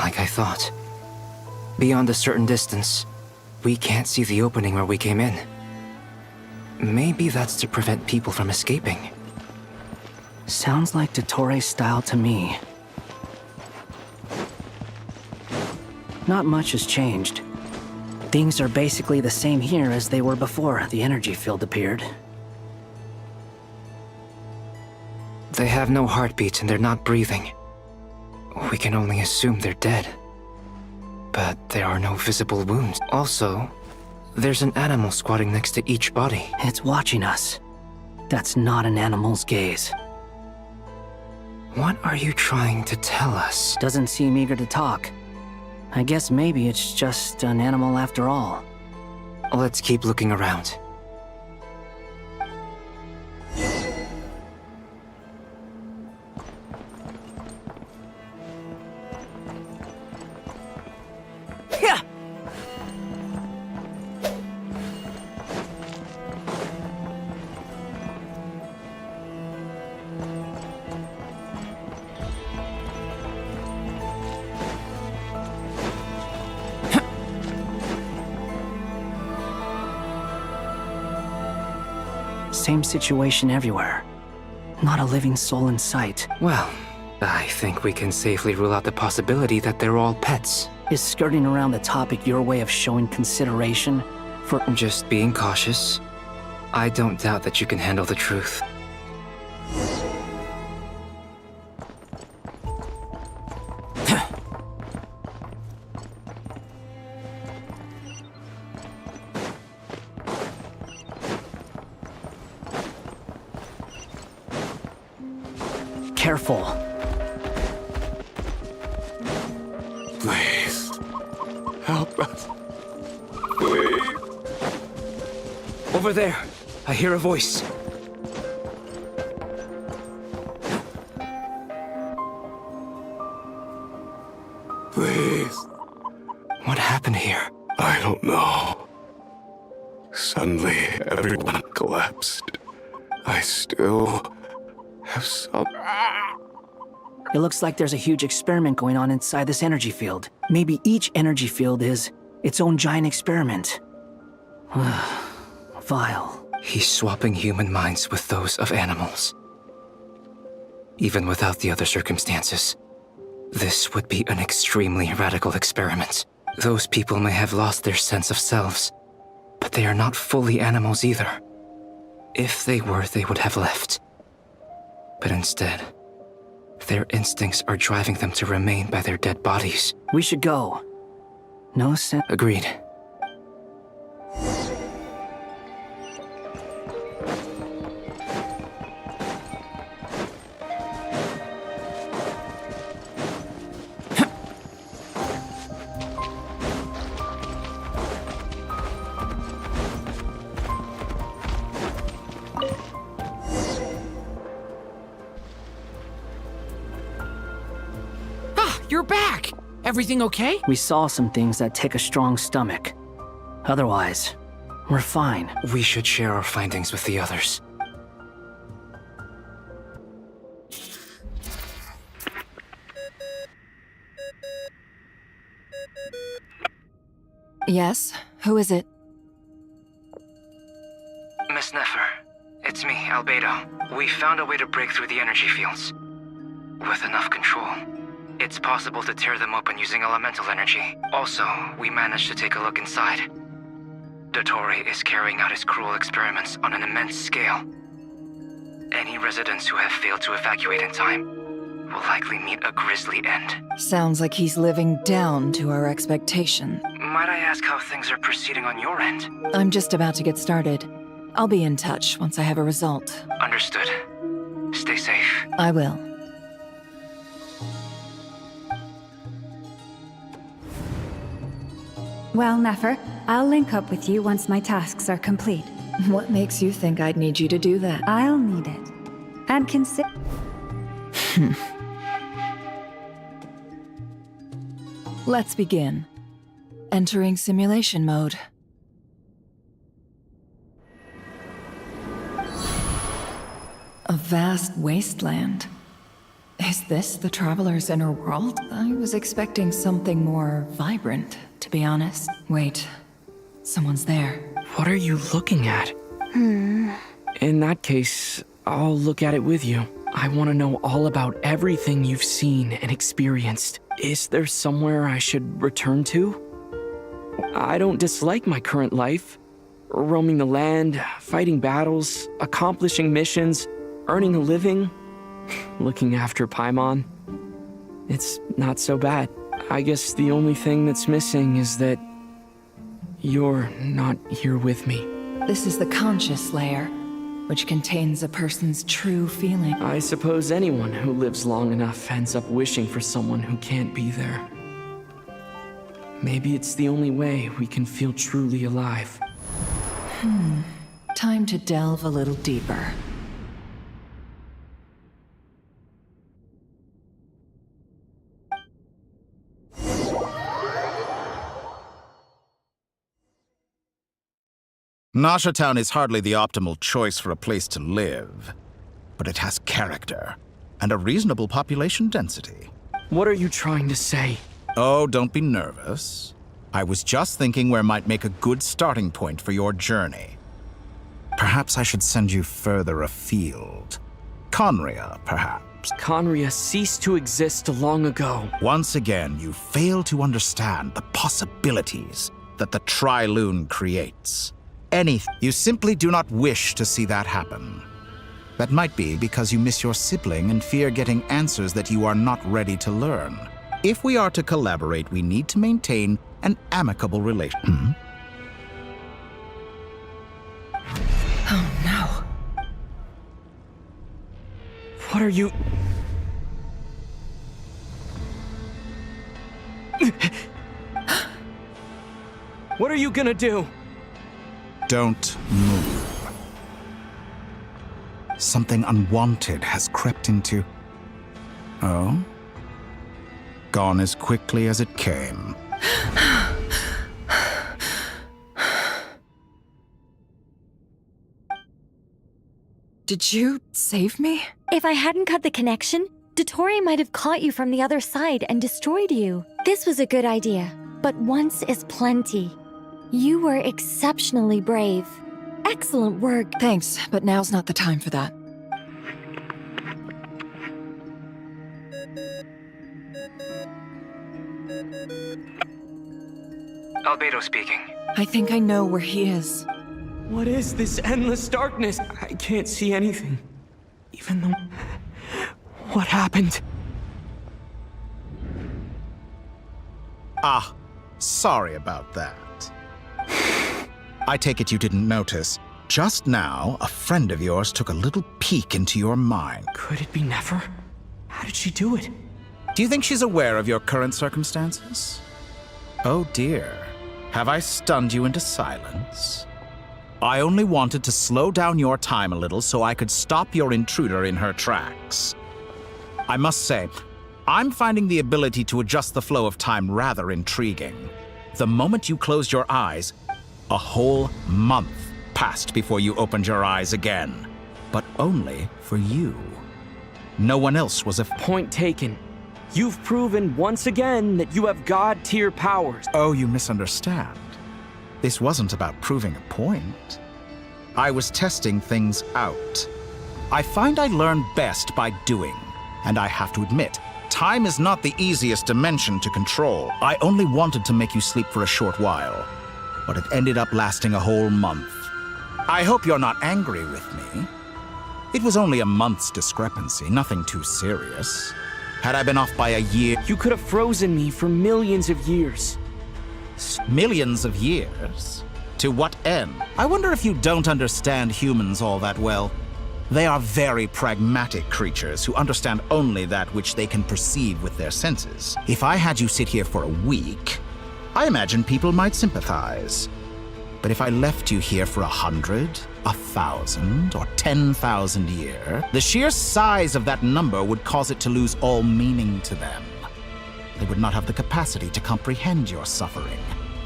like I thought. Beyond a certain distance, we can't see the opening where we came in. Maybe that's to prevent people from escaping. Sounds like Dottore style to me. Not much has changed. Things are basically the same here as they were before the energy field appeared. They have no heartbeats and they're not breathing. We can only assume they're dead. But there are no visible wounds. Also, there's an animal squatting next to each body. It's watching us. That's not an animal's gaze. What are you trying to tell us? Doesn't seem eager to talk. I guess maybe it's just an animal after all. Let's keep looking around. Same situation everywhere. Not a living soul in sight. Well, I think we can safely rule out the possibility that they're all pets. Is skirting around the topic your way of showing consideration for— Just being cautious. I don't doubt that you can handle the truth. Careful. Please, help us. Please. Over there, I hear a voice. Please. What happened here? I don't know. Suddenly, everyone collapsed. I still have some... It looks like there's a huge experiment going on inside this energy field. Maybe each energy field is its own giant experiment. Vile. He's swapping human minds with those of animals. Even without the other circumstances, this would be an extremely radical experiment. Those people may have lost their sense of selves, but they are not fully animals either. If they were, they would have left. But instead, their instincts are driving them to remain by their dead bodies. We should go. No sense. Agreed. You're back! Everything okay? We saw some things that take a strong stomach. Otherwise, we're fine. We should share our findings with the others. Yes? Who is it? Miss Nefer, it's me, Albedo. We found a way to break through the energy fields. With enough control, it's possible to tear them open using elemental energy. Also, we managed to take a look inside. Dottore is carrying out his cruel experiments on an immense scale. Any residents who have failed to evacuate in time will likely meet a grisly end. Sounds like he's living down to our expectation. Might I ask how things are proceeding on your end? I'm just about to get started. I'll be in touch once I have a result. Understood. Stay safe. I will. Well, Nefer, I'll link up with you once my tasks are complete. What makes you think I'd need you to do that? I'll need it. And consider... Let's begin. Entering simulation mode. A vast wasteland. Is this the Traveler's inner world? I was expecting something more vibrant, to be honest. Wait, someone's there. What are you looking at? In that case, I'll look at it with you. I want to know all about everything you've seen and experienced. Is there somewhere I should return to? I don't dislike my current life. Roaming the land, fighting battles, accomplishing missions, earning a living, looking after Paimon. It's not so bad. I guess the only thing that's missing is that you're not here with me. This is the conscious layer, which contains a person's true feeling. I suppose anyone who lives long enough ends up wishing for someone who can't be there. Maybe it's the only way we can feel truly alive. Time to delve a little deeper. Nasha Town is hardly the optimal choice for a place to live, but it has character and a reasonable population density. What are you trying to say? Oh, don't be nervous. I was just thinking where might make a good starting point for your journey. Perhaps I should send you further afield. Conria, perhaps. Conria ceased to exist long ago. Once again, you fail to understand the possibilities that the Tri-Lune creates. You simply do not wish to see that happen. That might be because you miss your sibling and fear getting answers that you are not ready to learn. If we are to collaborate, we need to maintain an amicable relation. Oh no. What are you... What are you gonna do? Don't move. Something unwanted has crept into... Oh? Gone as quickly as it came. Did you save me? If I hadn't cut the connection, Dottore might have caught you from the other side and destroyed you. This was a good idea, but once is plenty. You were exceptionally brave. Excellent work. Thanks, but now's not the time for that. Albedo speaking. I think I know where he is. What is this endless darkness? I can't see anything. Even though... What happened? Ah, sorry about that. I take it you didn't notice. Just now, a friend of yours took a little peek into your mind. Could it be Nefer? How did she do it? Do you think she's aware of your current circumstances? Oh dear. Have I stunned you into silence? I only wanted to slow down your time a little so I could stop your intruder in her tracks. I must say, I'm finding the ability to adjust the flow of time rather intriguing. The moment you closed your eyes, a whole month passed before you opened your eyes again. But only for you. No one else was Point taken. You've proven once again that you have God-tier powers. Oh, you misunderstand. This wasn't about proving a point. I was testing things out. I find I learn best by doing, and I have to admit, time is not the easiest dimension to control. I only wanted to make you sleep for a short while, but it ended up lasting a whole month. I hope you're not angry with me. It was only a month's discrepancy, nothing too serious. Had I been off by a year... You could have frozen me for millions of years. Millions of years? To what end? I wonder if you don't understand humans all that well. They are very pragmatic creatures who understand only that which they can perceive with their senses. If I had you sit here for a week, I imagine people might sympathize. But if I left you here for 100, 1,000, or 10,000 years, the sheer size of that number would cause it to lose all meaning to them. They would not have the capacity to comprehend your suffering.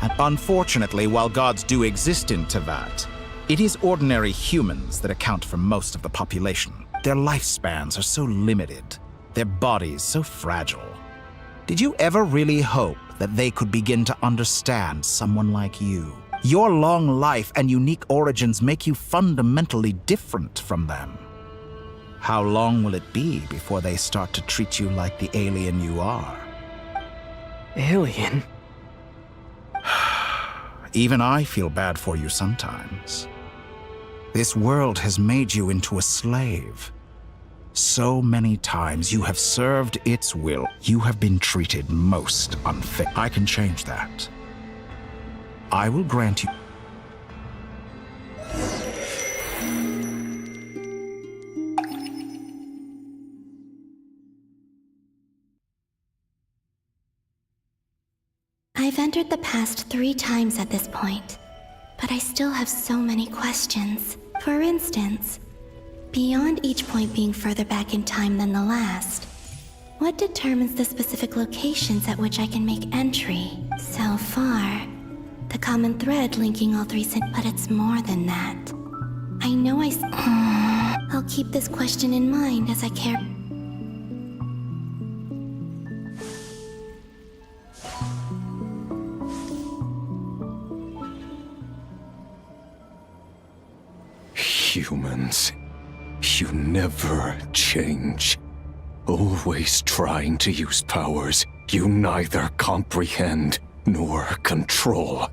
And unfortunately, while gods do exist in Tevat, it is ordinary humans that account for most of the population. Their lifespans are so limited their bodies so fragile. Did you ever really hope that they could begin to understand someone like you? Your long life and unique origins make you fundamentally different from them. How long will it be before they start to treat you like the alien you are? Alien? Even I feel bad for you sometimes. This world has made you into a slave. So many times you have served its will. You have been treated most unfair. I can change that. I will grant you. I've entered the past 3 times at this point, but I still have so many questions. For instance, beyond each point being further back in time than the last, what determines the specific locations at which I can make entry? So far, the common thread linking all 3 but it's more than that. I know I'll keep this question in mind as I care. Humans, you never change. Always trying to use powers you neither comprehend nor control.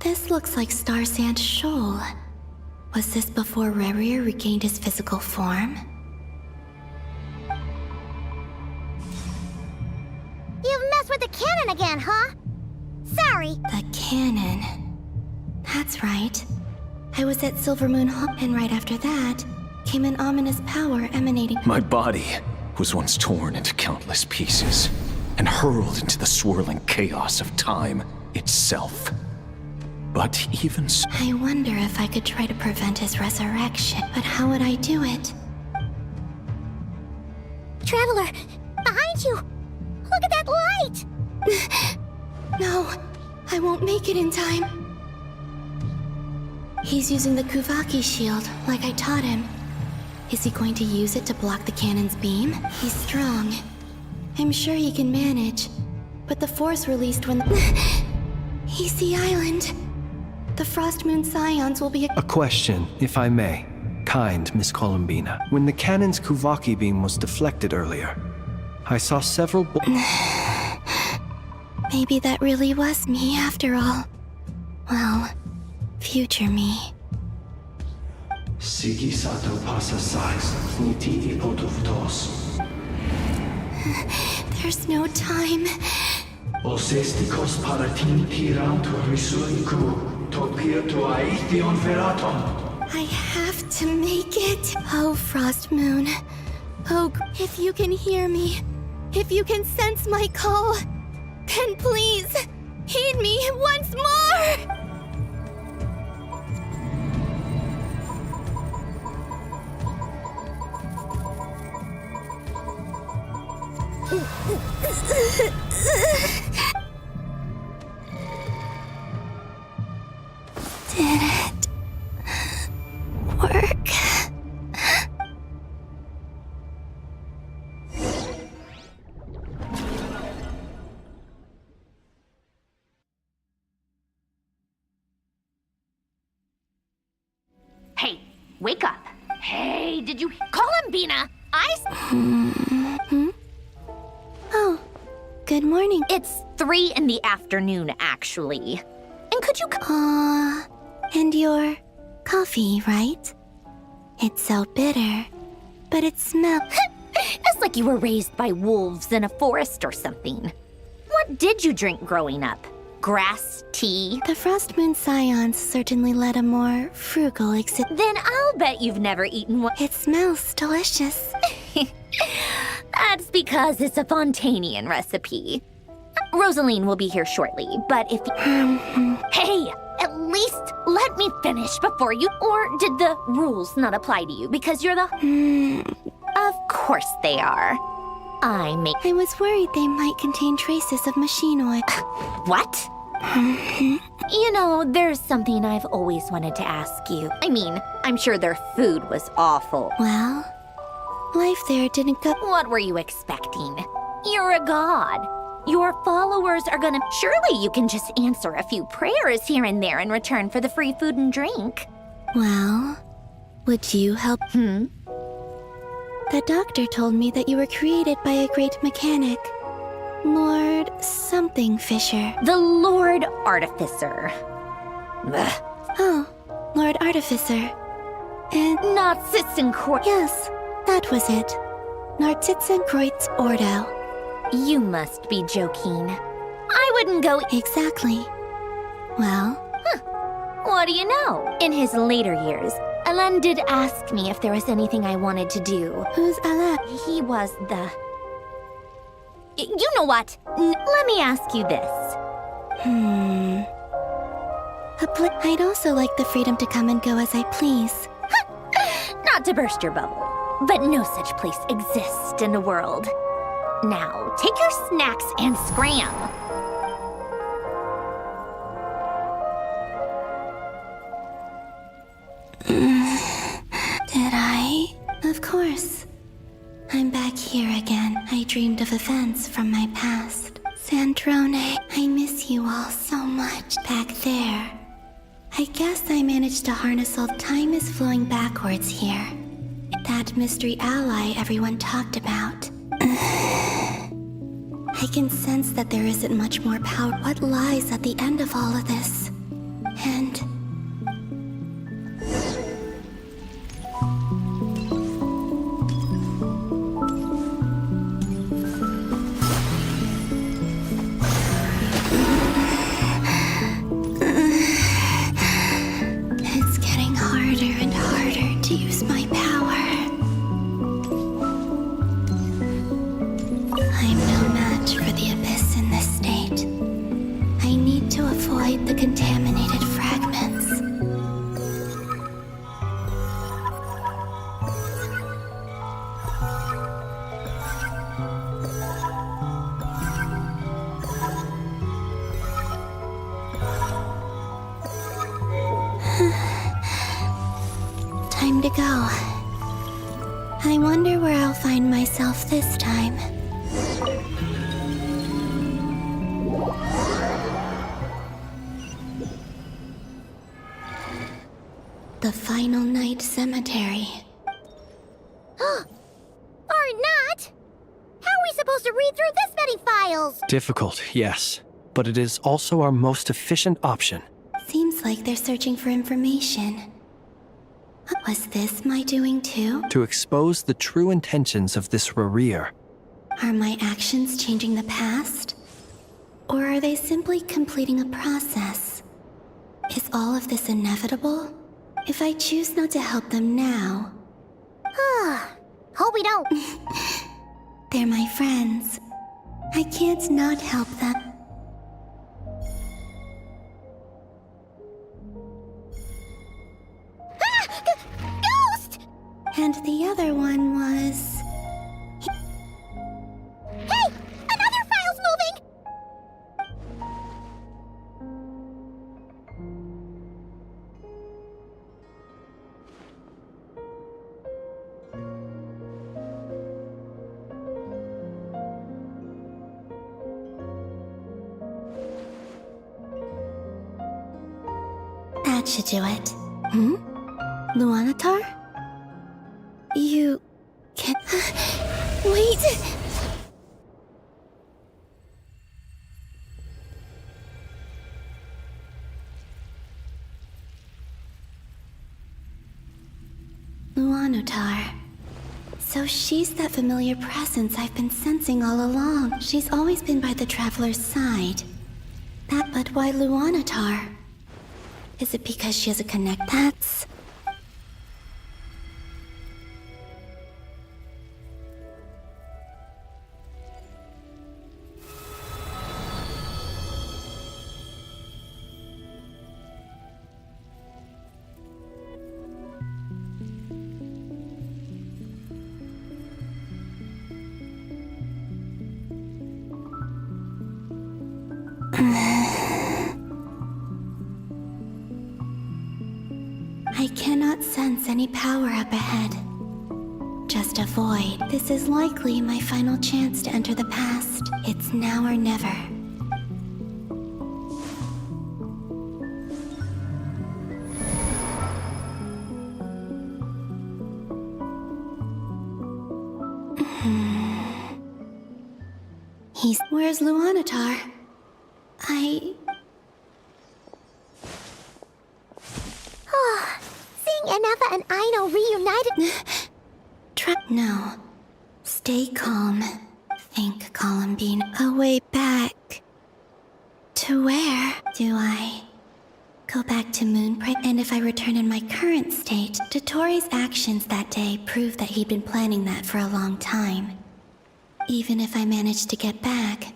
This looks like Star Sand Shoal. Was this before Rerir regained his physical form? You've messed with the cannon again, huh? Sorry. The cannon. That's right. I was at Silver Moon Hall, and right after that came an ominous power emanating. My body was once torn into countless pieces and hurled into the swirling chaos of time itself. But even so, I wonder if I could try to prevent his resurrection. But how would I do it? Traveler, behind you! Look at that light! No, I won't make it in time. He's using the Kuvaki shield, like I taught him. Is he going to use it to block the cannon's beam? He's strong. I'm sure he can manage. But the force released when He's the island. The Frost Moon Scions will be A question, if I may. Kind Miss Columbina. When the cannon's Kuvaki beam was deflected earlier, I saw several Maybe that really was me after all. Well, future me. Sigi sato pasa sais, niti ipotuvtos. There's no time. Osestikos paratin tirantur risuiku, topirtu aithion veraton. I have to make it. Oh, Frost Moon. Oh, if you can hear me, if you can sense my call, then please, heed me once more! Did it work? Hey, wake up. Hey, did you call him Bina? Oh, good morning. It's 3 in the afternoon, actually. And could you And your coffee, right? It's so bitter, but it smells. It's like you were raised by wolves in a forest or something. What did you drink growing up? Grass tea? The Frost Moon Scions certainly led a more frugal existence. Then I'll bet you've never eaten one. It smells delicious. That's because it's a Fontanian recipe. Rosaline will be here shortly, but if Hey, at least let me finish before you... Or did the rules not apply to you because you're the... Of course they are. I was worried they might contain traces of machine oil. What? You know, there's something I've always wanted to ask you. I mean, I'm sure their food was awful. Well, life there didn't go. What were you expecting? You're a god. Your followers are gonna... Surely you can just answer a few prayers here and there in return for the free food and drink. Well, would you help? The doctor told me that you were created by a great mechanic. Lord something Fisher. The Lord Artificer. Ugh. Oh, Lord Artificer. And... Narzissen-Kreuz. Yes, that was it. Narzissen-Kreuz Ordo. You must be joking. I wouldn't go... Exactly. Well... What do you know? In his later years, Alain did ask me if there was anything I wanted to do. Who's Alain? He was the... You know what? Let me ask you this. I'd also like the freedom to come and go as I please. Not to burst your bubble, but no such place exists in the world. Now, take your snacks and scram. Did I? Of course. I'm back here again. I dreamed of events from my past. Sandrone, I miss you all so much back there. I guess I managed to harness all time is flowing backwards here. That mystery ally everyone talked about. I can sense that there isn't much more power. What lies at the end of all of this? And... it's getting harder and harder to use my power. I'm no match for the Abyss in this state. I need to avoid the contaminated fragments. Time to go. I wonder where I'll find myself this time. The Final Night Cemetery. Or not? How are we supposed to read through this many files? Difficult, yes. But it is also our most efficient option. Seems like they're searching for information. Was this my doing too? To expose the true intentions of this Rerir. Are my actions changing the past? Or are they simply completing a process? Is all of this inevitable? If I choose not to help them now... Hope we don't. They're my friends. I can't not help them. Ghost! And the other one was... Hey! Another file's moving! That should do it. Luanatar? You... can... Wait! Luanatar. So she's that familiar presence I've been sensing all along. She's always been by the Traveler's side. But why Luanatar? Is it because she has a connect? That's... I cannot sense any power up ahead. just a void. This is likely my final chance to enter the past. It's now or never. Where's Luanatar? Oh, seeing Enefa and Aino reunited. No. Stay calm. Think, Columbine. A way back. To where? Do I go back to Moonprey? And if I return in my current state, Dotori's actions that day prove that he'd been planning that for a long time. Even if I manage to get back,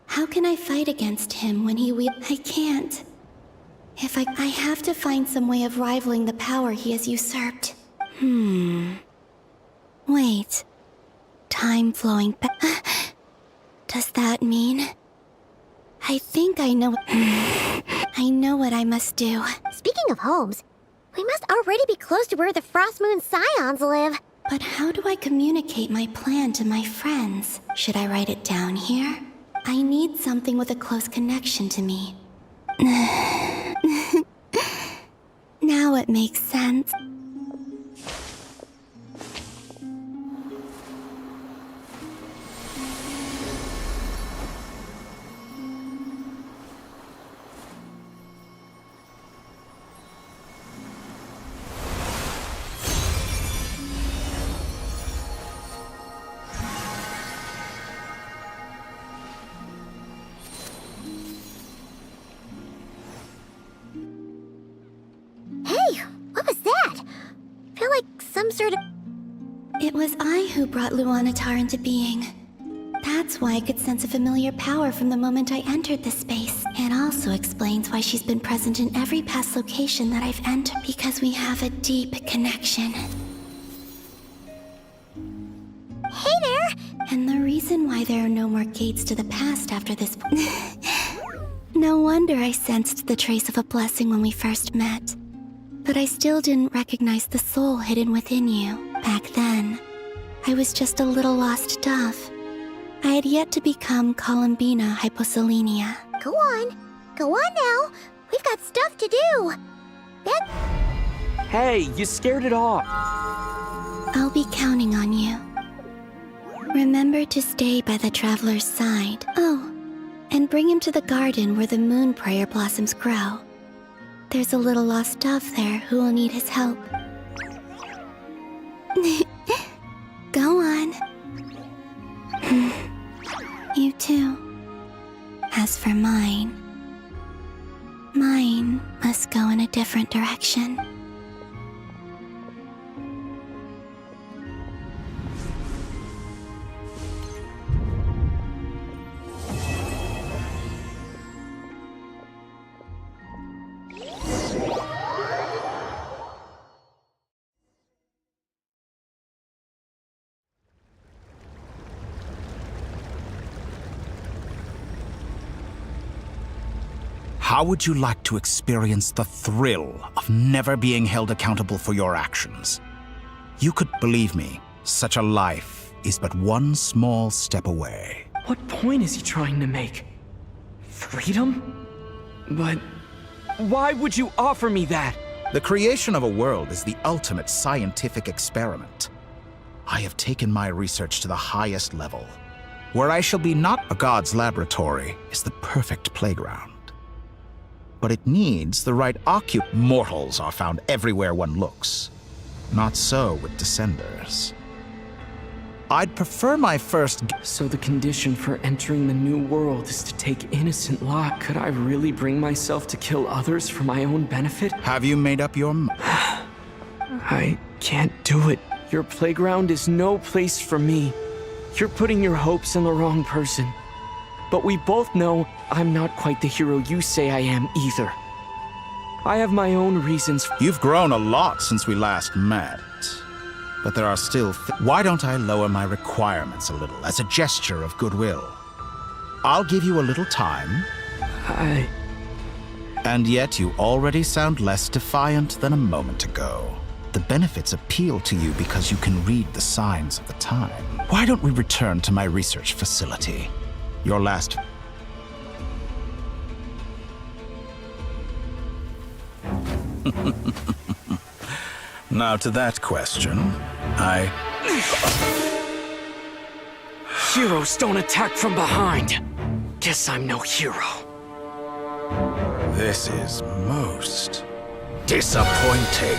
how can I fight against him when I can't. If I have to find some way of rivaling the power he has usurped. Wait. Time flowing back. Does that mean? I think I know. I know what I must do. Speaking of homes, we must already be close to where the Frost Moon Scions live. But how do I communicate my plan to my friends? Should I write it down here? I need something with a close connection to me. Now it makes sense. It was I who brought Luanatar into being. That's why I could sense a familiar power from the moment I entered this space. It also explains why she's been present in every past location that I've entered, because we have a deep connection. Hey there! And the reason why there are no more gates to the past after this... No wonder I sensed the trace of a blessing when we first met. But I still didn't recognize the soul hidden within you. Back then, I was just a little lost dove. I had yet to become Columbina Hyposelenia. Go on now. We've got stuff to do. Hey, you scared it off. I'll be counting on you. Remember to stay by the traveler's side. Oh, and bring him to the garden where the moon prayer blossoms grow. There's a little lost dove there who will need his help. Go on. You too. As for mine must go in a different direction. How would you like to experience the thrill of never being held accountable for your actions? You could believe me, such a life is but one small step away. What point is he trying to make? Freedom? But why would you offer me that? The creation of a world is the ultimate scientific experiment. I have taken my research to the highest level. Where I shall be not a god's laboratory is the perfect playground. But it needs the right occupant. Mortals are found everywhere one looks. Not so with Descenders. I'd prefer my first... So the condition for entering the new world is to take innocent lives. Could I really bring myself to kill others for my own benefit? Have you made up your mind? I can't do it. Your playground is no place for me. You're putting your hopes in the wrong person. But we both know I'm not quite the hero you say I am either. I have my own reasons. You've grown a lot since we last met. But there are still Why don't I lower my requirements a little as a gesture of goodwill? I'll give you a little time. And yet you already sound less defiant than a moment ago. The benefits appeal to you because you can read the signs of the time. Why don't we return to my research facility? Your last... Now to that question, Heroes don't attack from behind. Guess I'm no hero. This is most disappointing.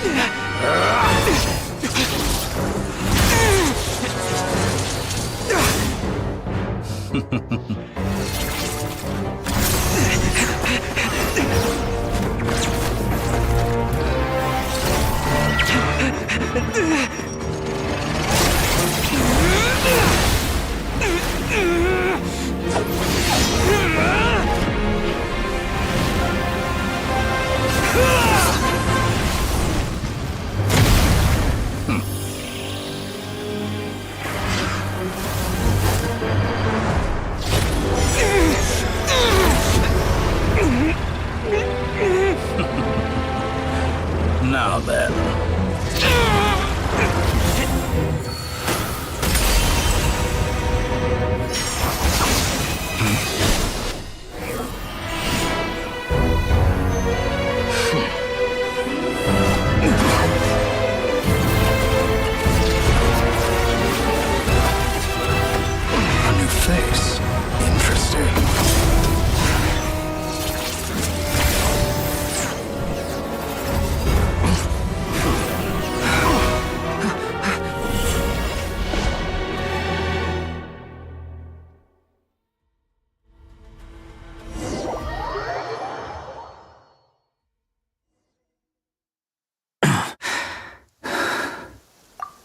Now then. A new face. Interesting.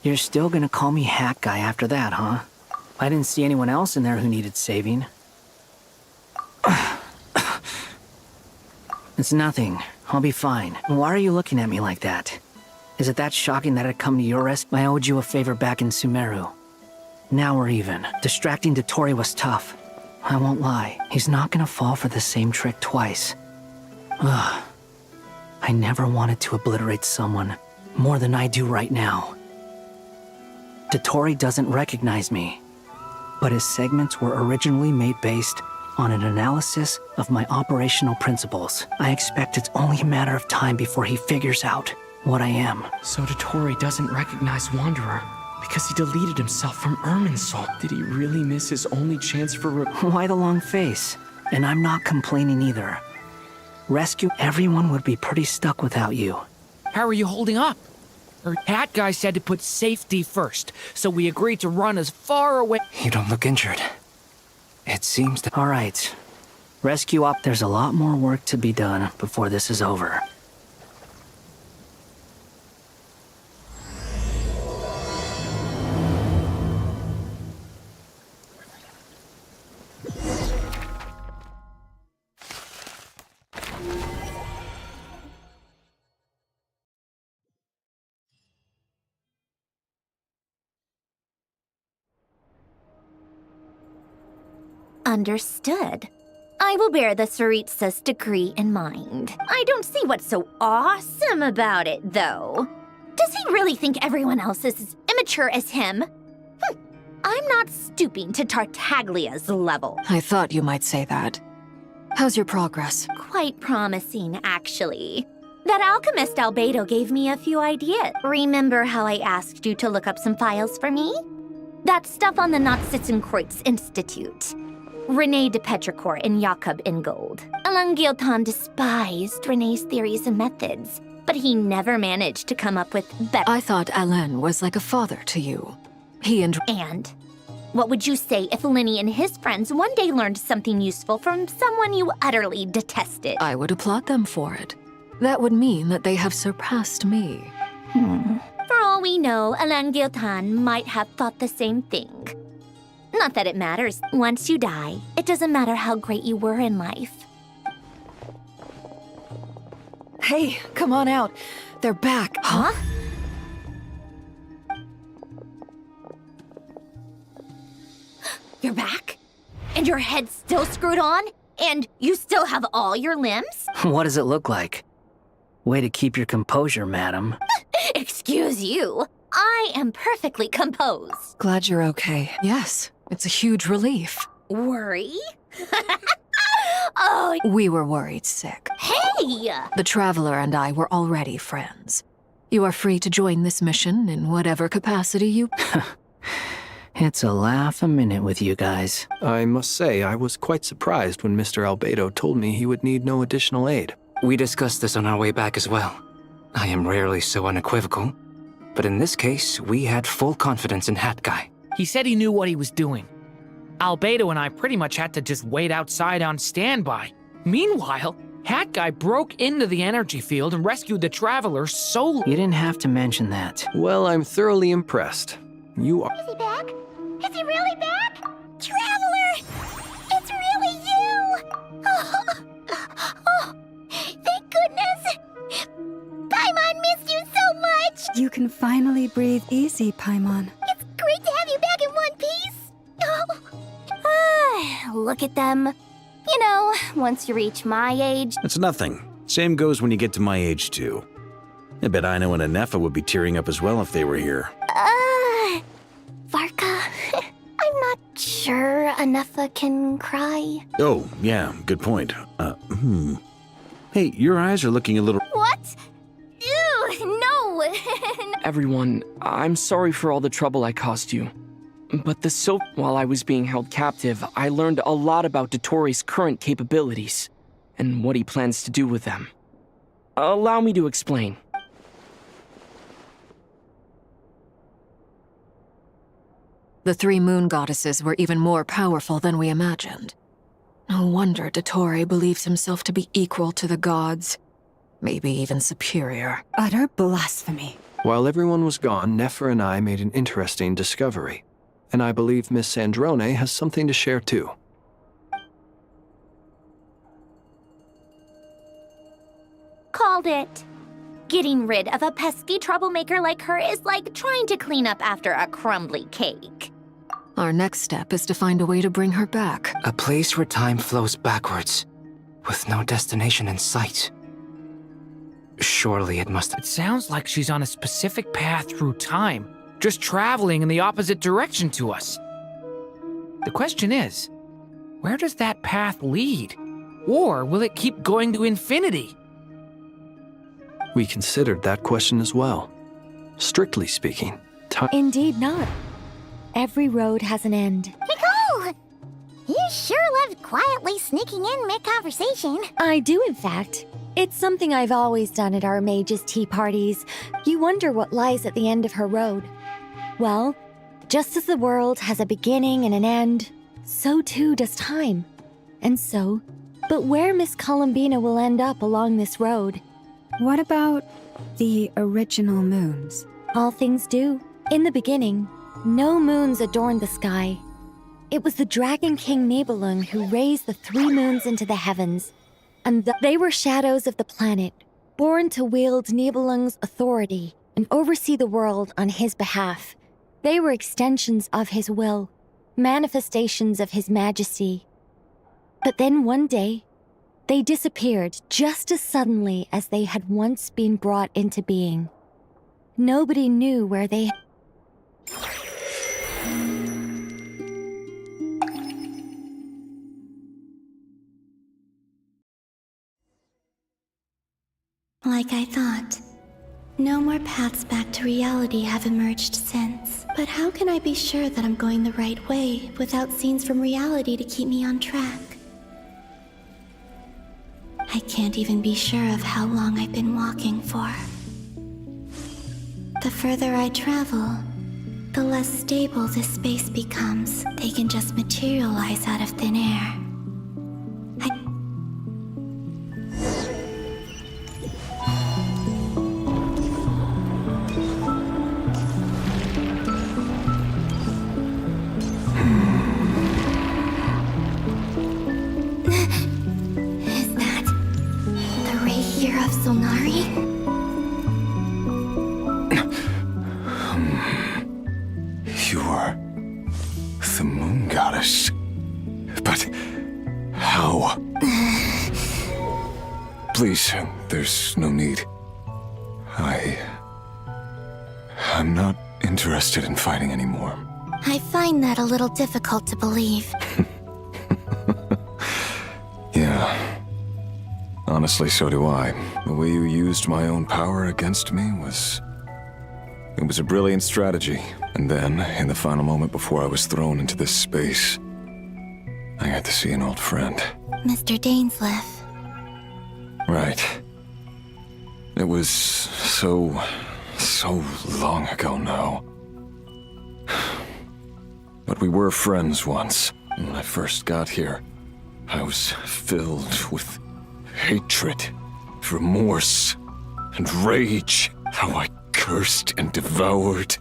You're still gonna call me Hat Guy after that, huh? I didn't see anyone else in there who needed saving. It's nothing. I'll be fine. Why are you looking at me like that? Is it that shocking that I'd come to your rescue? I owed you a favor back in Sumeru. Now we're even. Distracting Dotori was tough. I won't lie. He's not gonna fall for the same trick twice. Ugh. I never wanted to obliterate someone more than I do right now. Dotori doesn't recognize me, but his segments were originally made based on an analysis of my operational principles. I expect it's only a matter of time before he figures out what I am. So Dotori doesn't recognize Wanderer because he deleted himself from Irminsul. Did he really miss his only chance for Why the long face? And I'm not complaining either. Rescue everyone would be pretty stuck without you. How are you holding up? Our Hat Guy said to put safety first, so we agreed to run as far away. You don't look injured. It seems that... All right. Rescue up. There's a lot more work to be done before this is over. Understood. I will bear the Tsaritsa's degree in mind. I don't see what's so awesome about it, though. Does he really think everyone else is as immature as him? I'm not stooping to Tartaglia's level. I thought you might say that. How's your progress? Quite promising, actually. That alchemist Albedo gave me a few ideas. Remember how I asked you to look up some files for me? That stuff on the Nachtschitzenkreuz Institute. René de Petrichor and Jakob Ingold. Alain Guillotin despised René's theories and methods, but he never managed to come up with better. I thought Alain was like a father to you. And what would you say if Linny and his friends one day learned something useful from someone you utterly detested? I would applaud them for it. That would mean that they have surpassed me. For all we know, Alain Guillotin might have thought the same thing. Not that it matters. Once you die, it doesn't matter how great you were in life. Hey, come on out. They're back. Huh? You're back? And your head's still screwed on? And you still have all your limbs? What does it look like? Way to keep your composure, madam. Excuse you. I am perfectly composed. Glad you're okay. Yes, it's a huge relief. Worry? Oh, We were worried sick. hey! The Traveler and I were already friends. You are free to join this mission in whatever capacity you... It's a laugh a minute with you guys. I must say, I was quite surprised when Mr. Albedo told me he would need no additional aid. We discussed this on our way back as well. I am rarely so unequivocal, but in this case, we had full confidence in Hat Guy. He said he knew what he was doing. Albedo and I pretty much had to just wait outside on standby. Meanwhile, Hat Guy broke into the energy field and rescued the Traveler solo. You didn't have to mention that. Well, I'm thoroughly impressed. You are... Is he back? Is he really back? Traveler! It's really you! Oh, thank goodness! Paimon missed you so much! You can finally breathe easy, Paimon. It's great to have you back in one piece! Look at them. You know, once you reach my age... It's nothing. Same goes when you get to my age, too. I bet Aino and Anefa would be tearing up as well if they were here. Varka, I'm not sure Anefa can cry. Oh, yeah, good point. Hey, your eyes are looking a little... What? Ew, no! Everyone, I'm sorry for all the trouble I caused you. But while I was being held captive, I learned a lot about Dotori's current capabilities, and what he plans to do with them. Allow me to explain. The 3 moon goddesses were even more powerful than we imagined. No wonder Dotori believes himself to be equal to the gods. Maybe even superior. Utter blasphemy. While everyone was gone, Nefer and I made an interesting discovery. And I believe Miss Sandrone has something to share too. Called it. Getting rid of a pesky troublemaker like her is like trying to clean up after a crumbly cake. Our next step is to find a way to bring her back. A place where time flows backwards, with no destination in sight. Surely it must... It sounds like she's on a specific path through time, just traveling in the opposite direction to us. The question is, where does that path lead? Or will it keep going to infinity? We considered that question as well. Strictly speaking, time... Indeed not. Every road has an end. Nicole! You sure loved quietly sneaking in mid-conversation. I do, in fact. It's something I've always done at our mages' tea parties. You wonder what lies at the end of her road. Well, just as the world has a beginning and an end, so too does time. And so, but where Miss Columbina will end up along this road? What about the original moons? All things do. In the beginning, no moons adorned the sky. It was the Dragon King Nibelung who raised the 3 moons into the heavens, and they were shadows of the planet, born to wield Nibelung's authority and oversee the world on his behalf. They were extensions of his will, manifestations of his majesty. But then one day, they disappeared just as suddenly as they had once been brought into being. Nobody knew where they... Like I thought. No more paths back to reality have emerged since. But how can I be sure that I'm going the right way without scenes from reality to keep me on track? I can't even be sure of how long I've been walking for. The further I travel, the less stable this space becomes. They can just materialize out of thin air. Is that the ray here of Solnari? You are the moon goddess. But how? Please, there's no need. I'm not interested in fighting anymore. I find that a little difficult to believe. Yeah. Honestly, so do I. The way you used my own power against me was... It was a brilliant strategy. And then, in the final moment before I was thrown into this space, I got to see an old friend. Mr. Dainsleif. Right. It was so long ago now. But we were friends once. When I first got here, I was filled with hatred, remorse, and rage. How I cursed and devoured.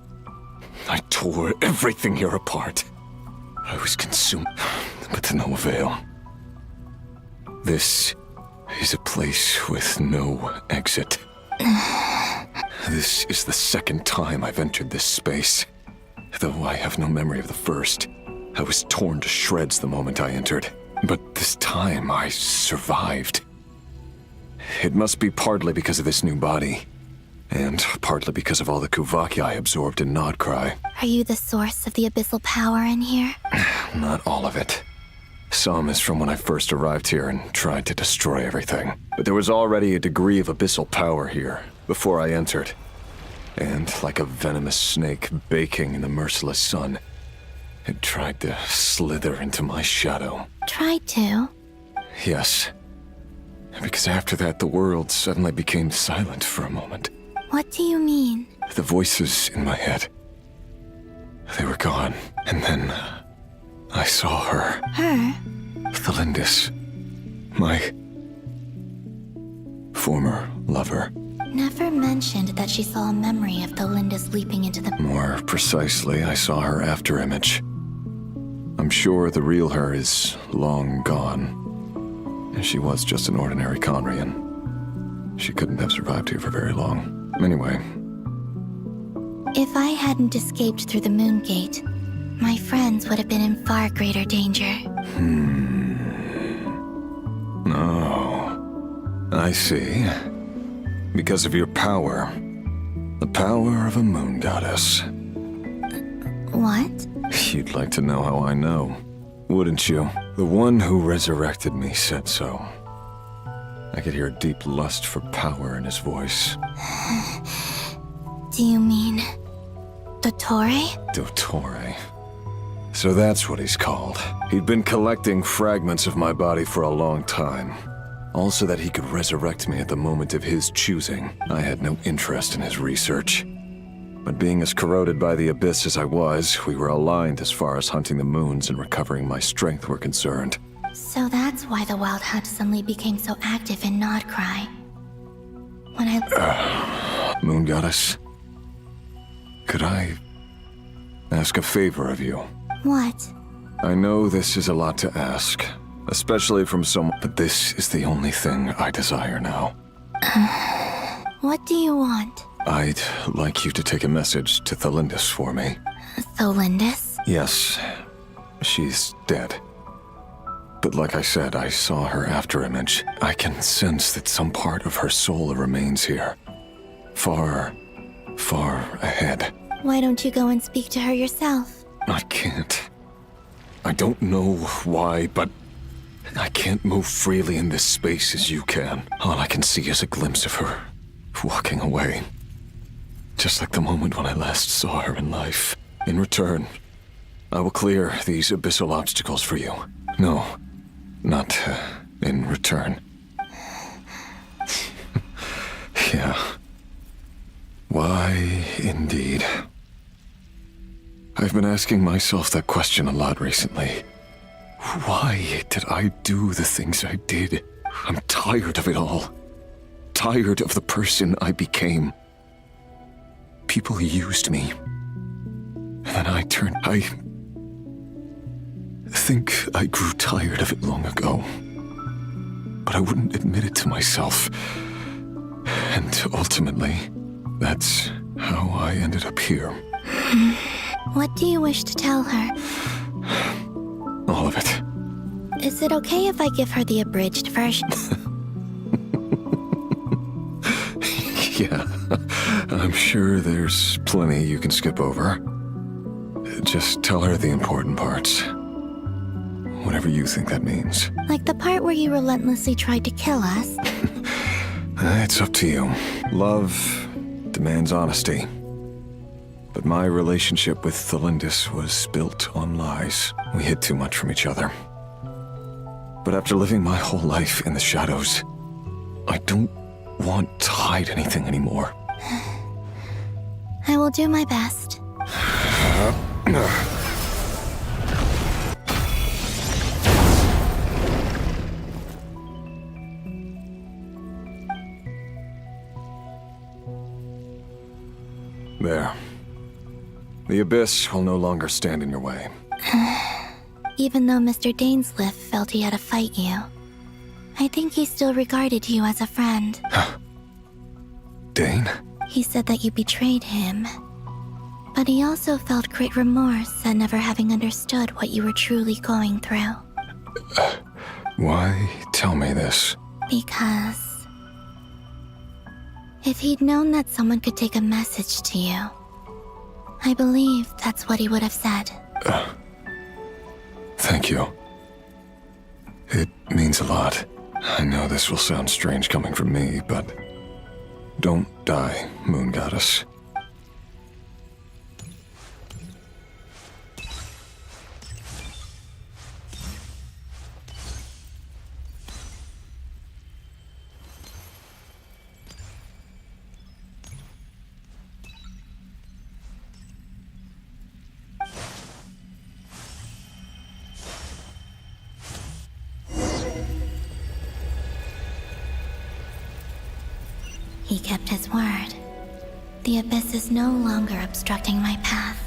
I tore everything here apart. I was consumed, but to no avail. This is a place with no exit. This is the second time I've entered this space. Though I have no memory of the first. I was torn to shreds the moment I entered. But this time I survived. It must be partly because of this new body. And partly because of all the Kuvaki I absorbed in Nodcry. Are you the source of the abyssal power in here? Not all of it. Some is from when I first arrived here and tried to destroy everything. But there was already a degree of abyssal power here before I entered. And like a venomous snake baking in the merciless sun, it tried to slither into my shadow. Tried to? Yes. Because after that, the world suddenly became silent for a moment. What do you mean? The voices in my head, they were gone. And then I saw her. Her? Thelindis. My former lover. Never mentioned that she saw a memory of Thelindis leaping into the... More precisely, I saw her after-image. I'm sure the real her is long gone. She was just an ordinary Conrian. She couldn't have survived here for very long. Anyway. If I hadn't escaped through the moon gate, my friends would have been in far greater danger. Oh. I see. Because of your power. The power of a moon goddess. What? You'd like to know how I know, wouldn't you? The one who resurrected me said so. I could hear deep lust for power in his voice. Do you mean... Dottore? Dottore. So that's what he's called. He'd been collecting fragments of my body for a long time. Also that he could resurrect me at the moment of his choosing. I had no interest in his research. But being as corroded by the abyss as I was, we were aligned as far as hunting the moons and recovering my strength were concerned. So that's why the Wild Hunt suddenly became so active in Nodcry. When I... Moon Goddess? Could I ask a favor of you? What? I know this is a lot to ask, especially from someone, but this is the only thing I desire now. What do you want? I'd like you to take a message to Thelindis for me. Thelindis? Yes, she's dead. But like I said, I saw her after-image. I can sense that some part of her soul remains here. Far, far ahead. Why don't you go and speak to her yourself? I can't. I don't know why, but I can't move freely in this space as you can. All I can see is a glimpse of her, walking away. Just like the moment when I last saw her in life. In return, I will clear these abyssal obstacles for you. No, not in return. Yeah. Why, indeed. I've been asking myself that question a lot recently. Why did I do the things I did? I'm tired of it all. Tired of the person I became. People used me. And then I think I grew tired of it long ago. But I wouldn't admit it to myself. And ultimately, that's how I ended up here. What do you wish to tell her? All of it. Is it okay if I give her the abridged version? Yeah, I'm sure. sure there's plenty you can skip over. Just tell her the important parts. Whatever you think that means. Like the part where you relentlessly tried to kill us. It's up to you. Love demands honesty. But my relationship with Thelindis was built on lies. We hid too much from each other. But after living my whole life in the shadows, I don't want to hide anything anymore. I will do my best. There. The Abyss will no longer stand in your way. Even though Mr. Dainsliff felt he had to fight you, I think he still regarded you as a friend. Dane? He said that you betrayed him. But he also felt great remorse at never having understood what you were truly going through. Why tell me this? Because if he'd known that someone could take a message to you, I believe that's what he would have said. Thank you. It means a lot. I know this will sound strange coming from me, but don't die, Moon Goddess. He kept his word. The Abyss is no longer obstructing my path.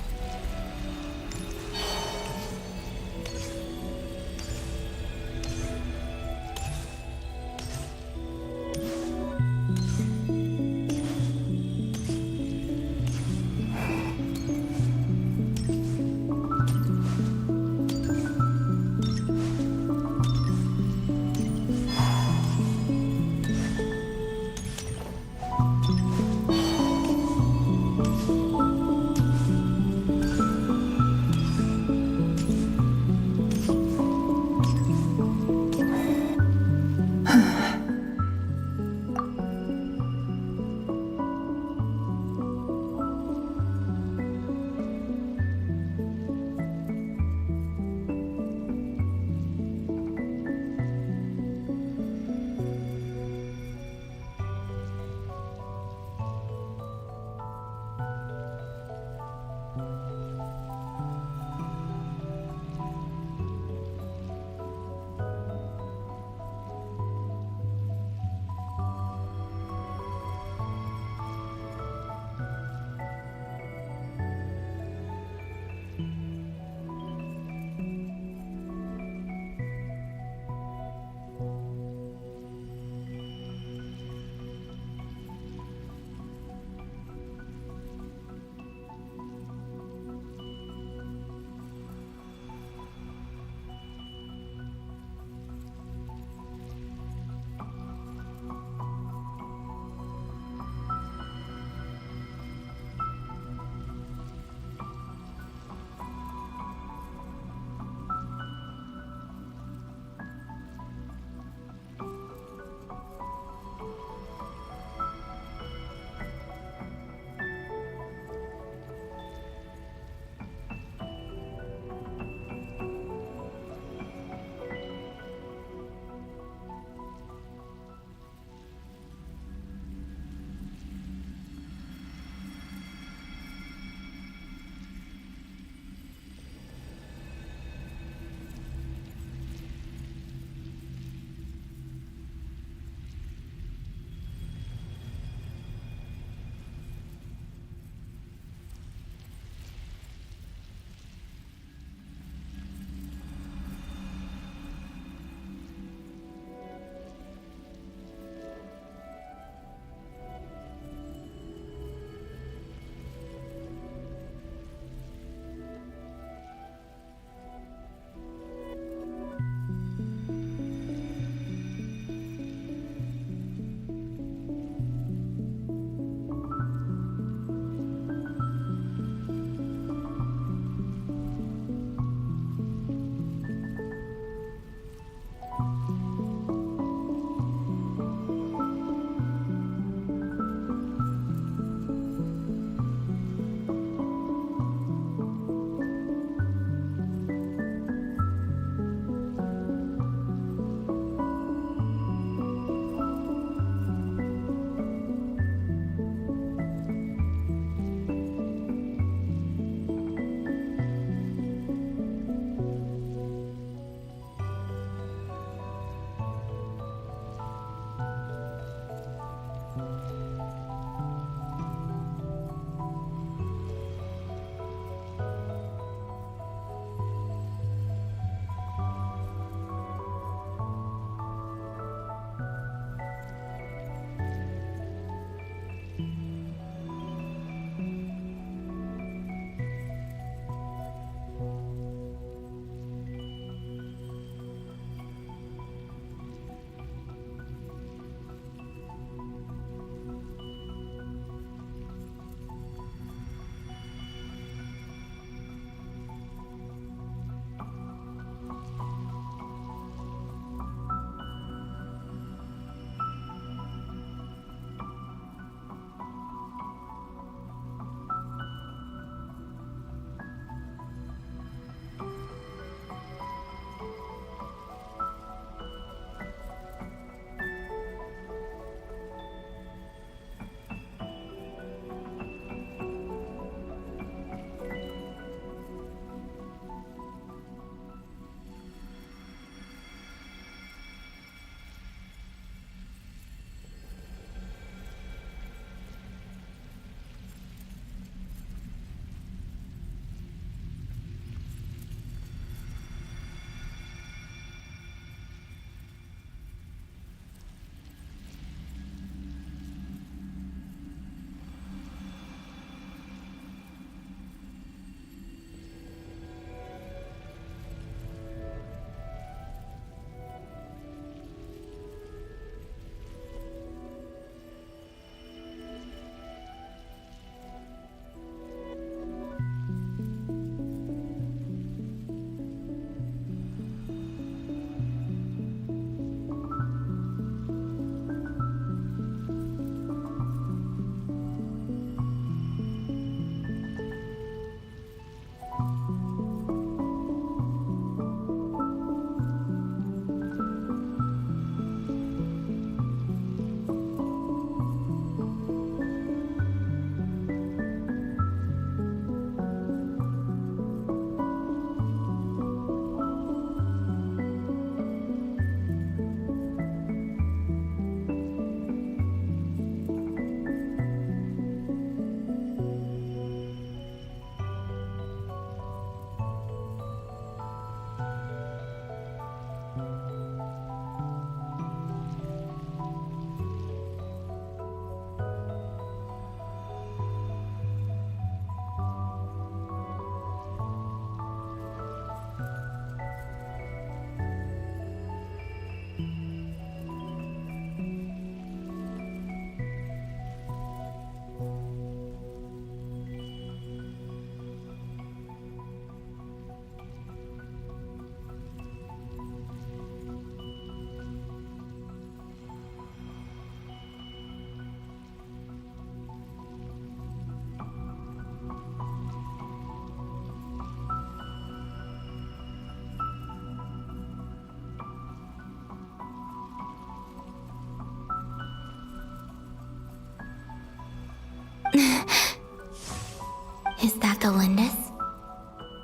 the Lindis.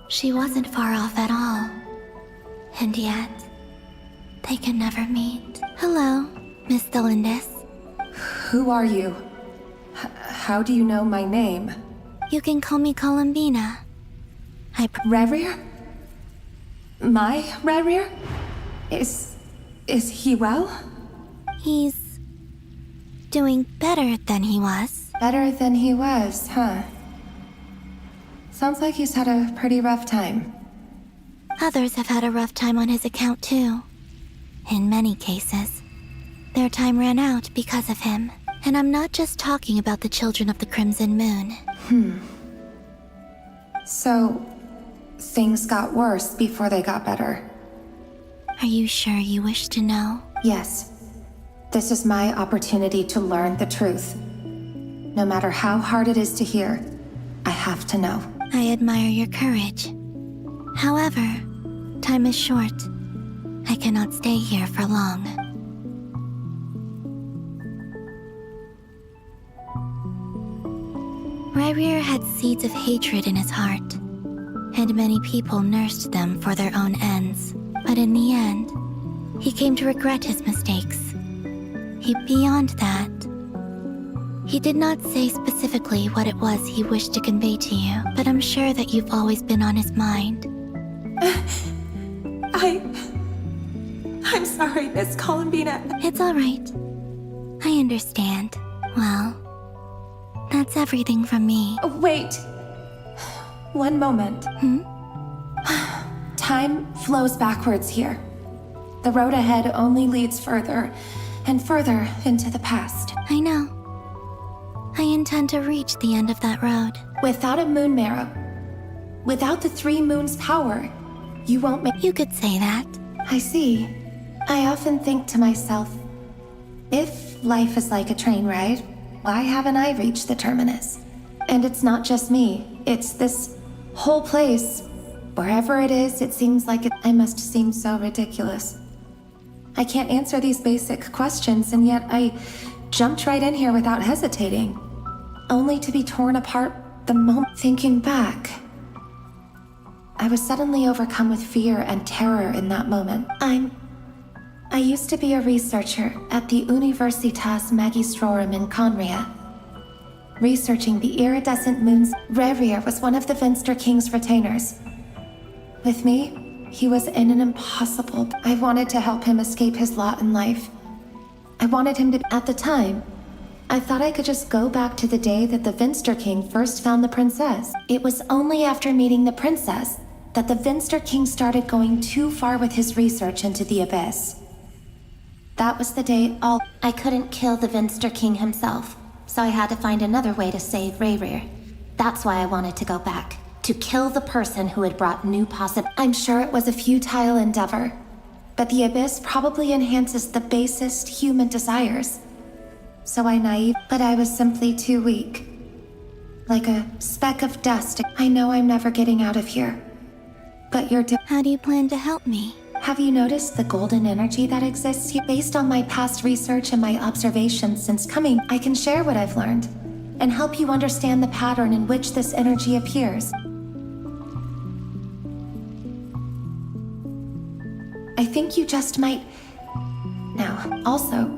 She wasn't far off at all. And yet, they can never meet. Hello, Miss Lindis. Who are you? How do you know my name? You can call me Columbina. Rerir? My Rerir? Is he well? He's doing better than he was. Better than he was, huh? Sounds like he's had a pretty rough time. Others have had a rough time on his account too. In many cases, their time ran out because of him. And I'm not just talking about the children of the Crimson Moon. So, things got worse before they got better. Are you sure you wish to know? Yes. This is my opportunity to learn the truth. No matter how hard it is to hear, I have to know. I admire your courage. However, time is short. I cannot stay here for long. Rerir had seeds of hatred in his heart, and many people nursed them for their own ends. But in the end, he came to regret his mistakes. Beyond that, he did not say specifically what it was he wished to convey to you, but I'm sure that you've always been on his mind. I'm sorry, Miss Columbina. It's all right. I understand. Well, that's everything from me. Wait. One moment. Time flows backwards here. The road ahead only leads further and further into the past. I know. I intend to reach the end of that road. Without a moon marrow, without the 3 moons' power, you won't make— You could say that. I see. I often think to myself, if life is like a train ride, why haven't I reached the terminus? And it's not just me, it's this whole place. Wherever it is, it seems like I must seem so ridiculous. I can't answer these basic questions, and yet I jumped right in here without hesitating, only to be torn apart the moment. Thinking back, I was suddenly overcome with fear and terror in that moment. I used to be a researcher at the Universitas Magistrorum in Conria, researching the iridescent moons. Rerir was one of the Vinster King's retainers. With me, he was in an impossible— I wanted to help him escape his lot in life. I wanted him to— At the time, I thought I could just go back to the day that the Vinster King first found the princess. It was only after meeting the princess that the Vinster King started going too far with his research into the Abyss. That was the day I couldn't kill the Vinster King himself, so I had to find another way to save Rerir. That's why I wanted to go back, to kill the person who had brought new I'm sure it was a futile endeavor, but the Abyss probably enhances the basest human desires. So but I was simply too weak. Like a speck of dust. I know I'm never getting out of here. But How do you plan to help me? Have you noticed the golden energy that exists here? Based on my past research and my observations since coming, I can share what I've learned and help you understand the pattern in which this energy appears. I think you just might— Now, also,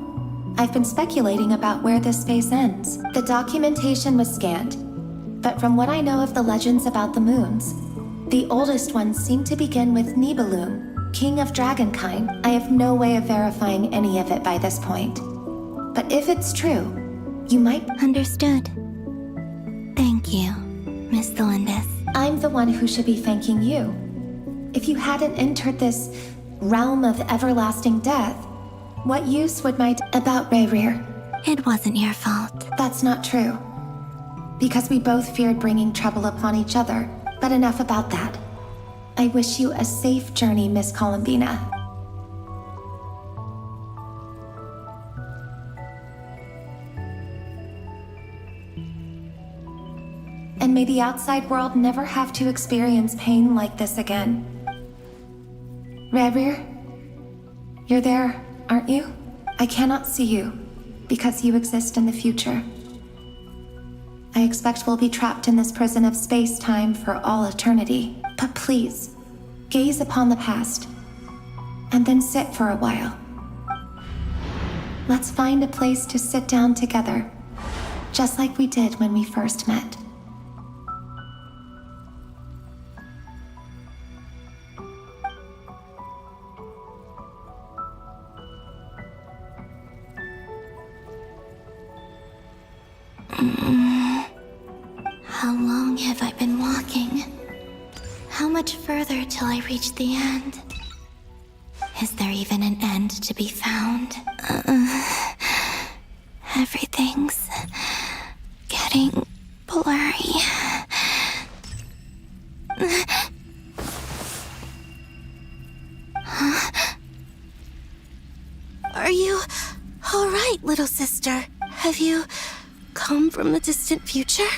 I've been speculating about where this space ends. The documentation was scanned, but from what I know of the legends about the moons, the oldest ones seem to begin with Nibelung, King of Dragonkind. I have no way of verifying any of it by this point. But if it's true, you might— Understood. Thank you, Miss Lindis. I'm the one who should be thanking you. If you hadn't entered this realm of everlasting death, what use would about Rerir? It wasn't your fault. That's not true. Because we both feared bringing trouble upon each other. But enough about that. I wish you a safe journey, Miss Columbina. And may the outside world never have to experience pain like this again. Rerir, you're there, aren't you? I cannot see you, because you exist in the future. I expect we'll be trapped in this prison of space-time for all eternity. But please, gaze upon the past, and then sit for a while. Let's find a place to sit down together, just like we did when we first met. How long have I been walking? How much further till I reach the end? Is there even an end to be found? Everything's getting blurry. Huh? Are you all right, little sister? Have you come from the distant future?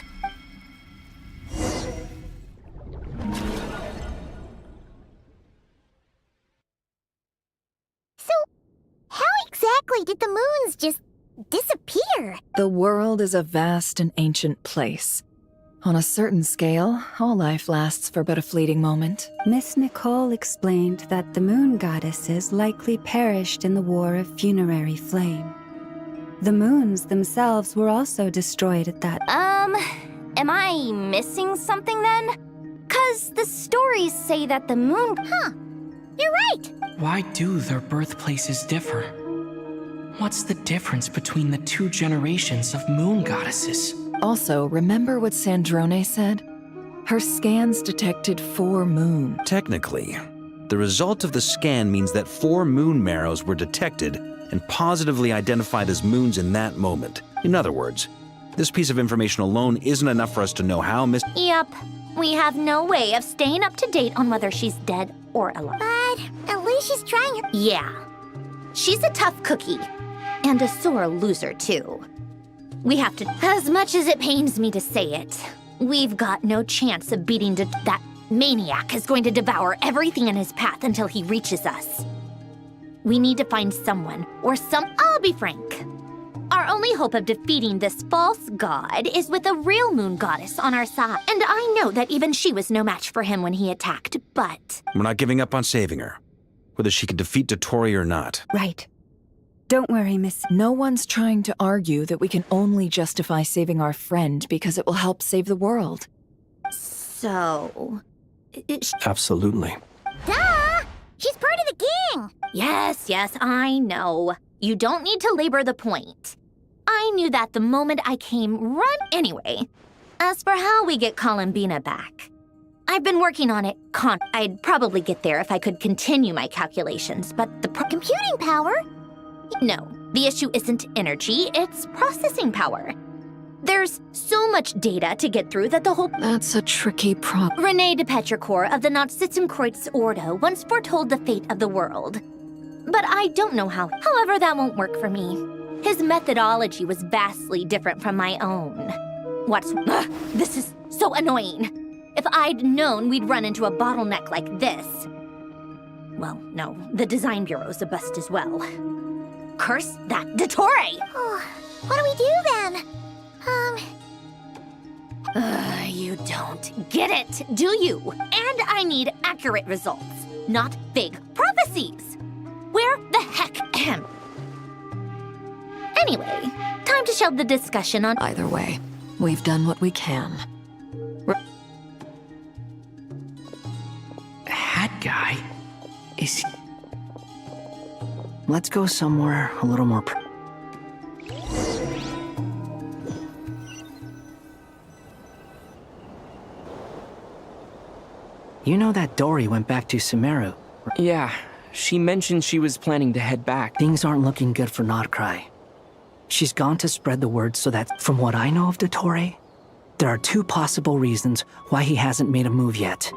How exactly did the moons just disappear? The world is a vast and ancient place. On a certain scale, all life lasts for but a fleeting moment. Miss Nicole explained that the moon goddesses likely perished in the War of Funerary Flame. The moons themselves were also destroyed at that. Am I missing something then? 'Cause the stories say that the moon... Huh, you're right! Why do their birthplaces differ? What's the difference between the two generations of moon goddesses? Also, remember what Sandrone said? Her scans detected 4 moon. Technically, the result of the scan means that 4 moon marrows were detected and positively identified as moons in that moment. In other words, this piece of information alone isn't enough for us to know how Miss... Yep. We have no way of staying up to date on whether she's dead or alive. But at least she's trying her... Yeah. She's a tough cookie. And a sore loser, too. We have to... As much as it pains me to say it, we've got no chance of beating that maniac is going to devour everything in his path until he reaches us. We need to find someone, or I'll be frank. Our only hope of defeating this false god is with a real moon goddess on our side. And I know that even she was no match for him when he attacked, but... We're not giving up on saving her, whether she can defeat Dottore or not. Right. Don't worry, Miss. No one's trying to argue that we can only justify saving our friend because it will help save the world. So... Absolutely. Duh! She's part of the gang! Yes, I know. You don't need to labor the point. I knew that the moment I came anyway. As for how we get Columbina back, I've been working on it. I'd probably get there if I could continue my calculations, but the computing power? No, the issue isn't energy, it's processing power. There's so much data to get through that the whole... That's a tricky problem. René de Petrichor of the Nazissenkreuz Ordo once foretold the fate of the world. But I don't know how. However, that won't work for me. His methodology was vastly different from my own. This is so annoying. If I'd known we'd run into a bottleneck like this... Well, no, the design bureau's a bust as well. Curse that Dottore! Oh, what do we do then? You don't get it, do you? And I need accurate results, not vague prophecies. Where the heck am? Anyway, time to shelve the discussion on... Either way, we've done what we can. Hat guy? Is he... Let's go somewhere a little more... You know that Dory went back to Sumeru. Yeah, she mentioned she was planning to head back. Things aren't looking good for Notcry. She's gone to spread the word so that, from what I know of Dottore, there are 2 possible reasons why he hasn't made a move yet.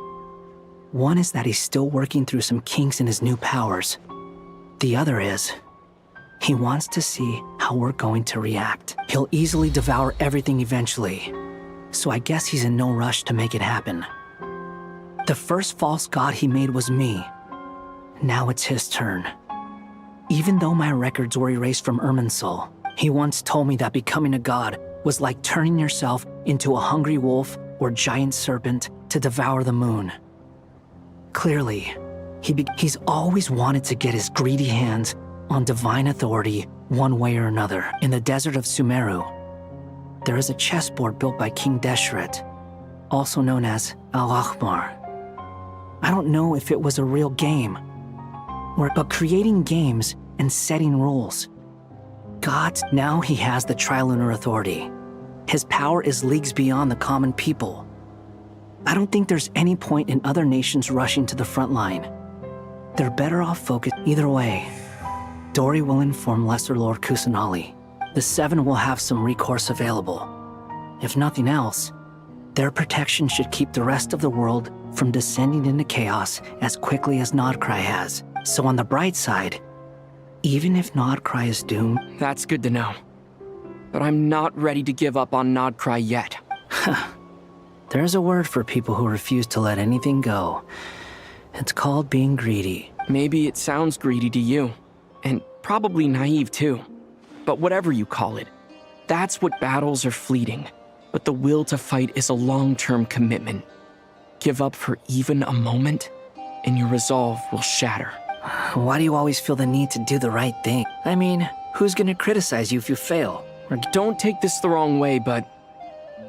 One is that he's still working through some kinks in his new powers. The other is, he wants to see how we're going to react. He'll easily devour everything eventually, so I guess he's in no rush to make it happen. The first false god he made was me. Now it's his turn. Even though my records were erased from Irminsul, he once told me that becoming a god was like turning yourself into a hungry wolf or giant serpent to devour the moon. Clearly, he's always wanted to get his greedy hands on divine authority one way or another. In the desert of Sumeru, there is a chessboard built by King Deshret, also known as Al-Ahmar. I don't know if it was a real game, but creating games and setting rules. Now he has the Trilunar Authority. His power is leagues beyond the common people. I don't think there's any point in other nations rushing to the front line. They're better off focused. Either way, Dori will inform Lesser Lord Kusanali. The Seven will have some recourse available. If nothing else, their protection should keep the rest of the world from descending into chaos as quickly as Nodcry has. So on the bright side, even if Nodcry is doomed... That's good to know. But I'm not ready to give up on Nodcry yet. There's a word for people who refuse to let anything go. It's called being greedy. Maybe it sounds greedy to you, and probably naive too. But whatever you call it, that's what battles are fleeting. But the will to fight is a long-term commitment. Give up for even a moment, and your resolve will shatter. Why do you always feel the need to do the right thing? I mean, who's gonna criticize you if you fail? Don't take this the wrong way, but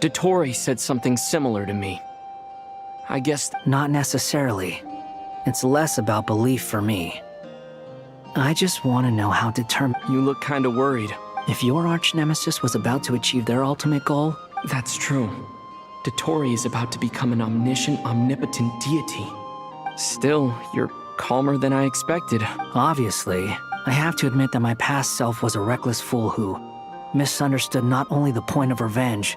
Dottore said something similar to me. I guess... Not necessarily. It's less about belief for me. I just want to know how determined... You look kinda worried. If your arch-nemesis was about to achieve their ultimate goal... That's true. Dottore is about to become an omniscient, omnipotent deity. Still, you're calmer than I expected. Obviously, I have to admit that my past self was a reckless fool who misunderstood not only the point of revenge,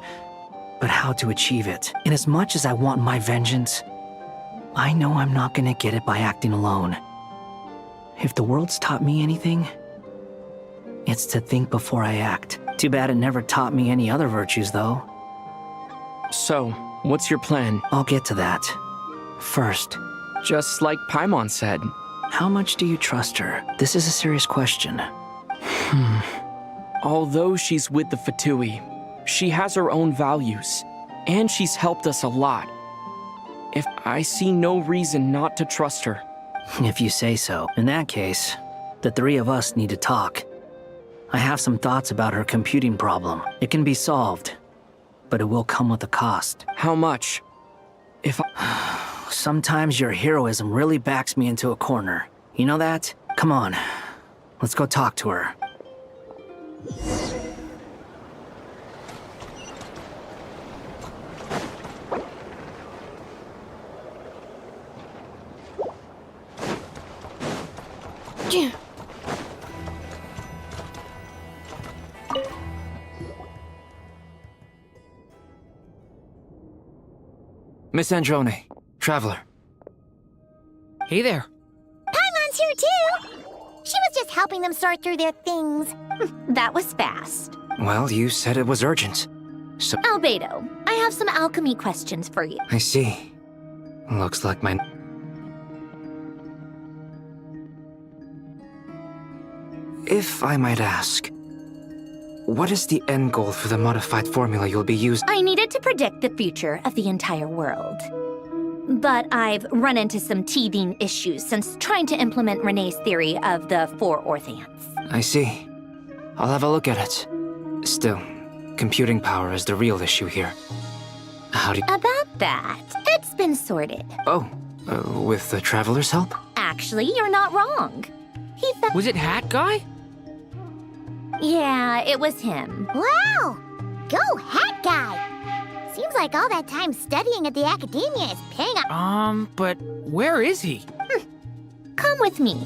but how to achieve it. And as much as I want my vengeance, I know I'm not gonna get it by acting alone. If the world's taught me anything, it's to think before I act. Too bad it never taught me any other virtues, though. So, what's your plan? I'll get to that. First, just like Paimon said. How much do you trust her? This is a serious question. Although she's with the Fatui, she has her own values, and she's helped us a lot. If I see no reason not to trust her. If you say so. In that case, the three of us need to talk. I have some thoughts about her computing problem. It can be solved, but it will come with a cost. How much? If Sometimes your heroism really backs me into a corner. You know that? Come on, let's go talk to her. Miss Androne, Traveler. Hey there. Paimon's here too! She was just helping them sort through their things. That was fast. Well, you said it was urgent. So... Albedo, I have some alchemy questions for you. I see. Looks like my... If I might ask, what is the end goal for the modified formula you'll be using? I needed to predict the future of the entire world. But I've run into some teething issues since trying to implement Renee's theory of the four Orthants. I see. I'll have a look at it. Still, computing power is the real issue here. How do you... About that, it's been sorted. Oh, with the Traveler's help? Actually, you're not wrong. Was it Hat Guy? Yeah, it was him. Wow! Go Hat Guy! Seems like all that time studying at the academia is paying off. But where is he? Come with me.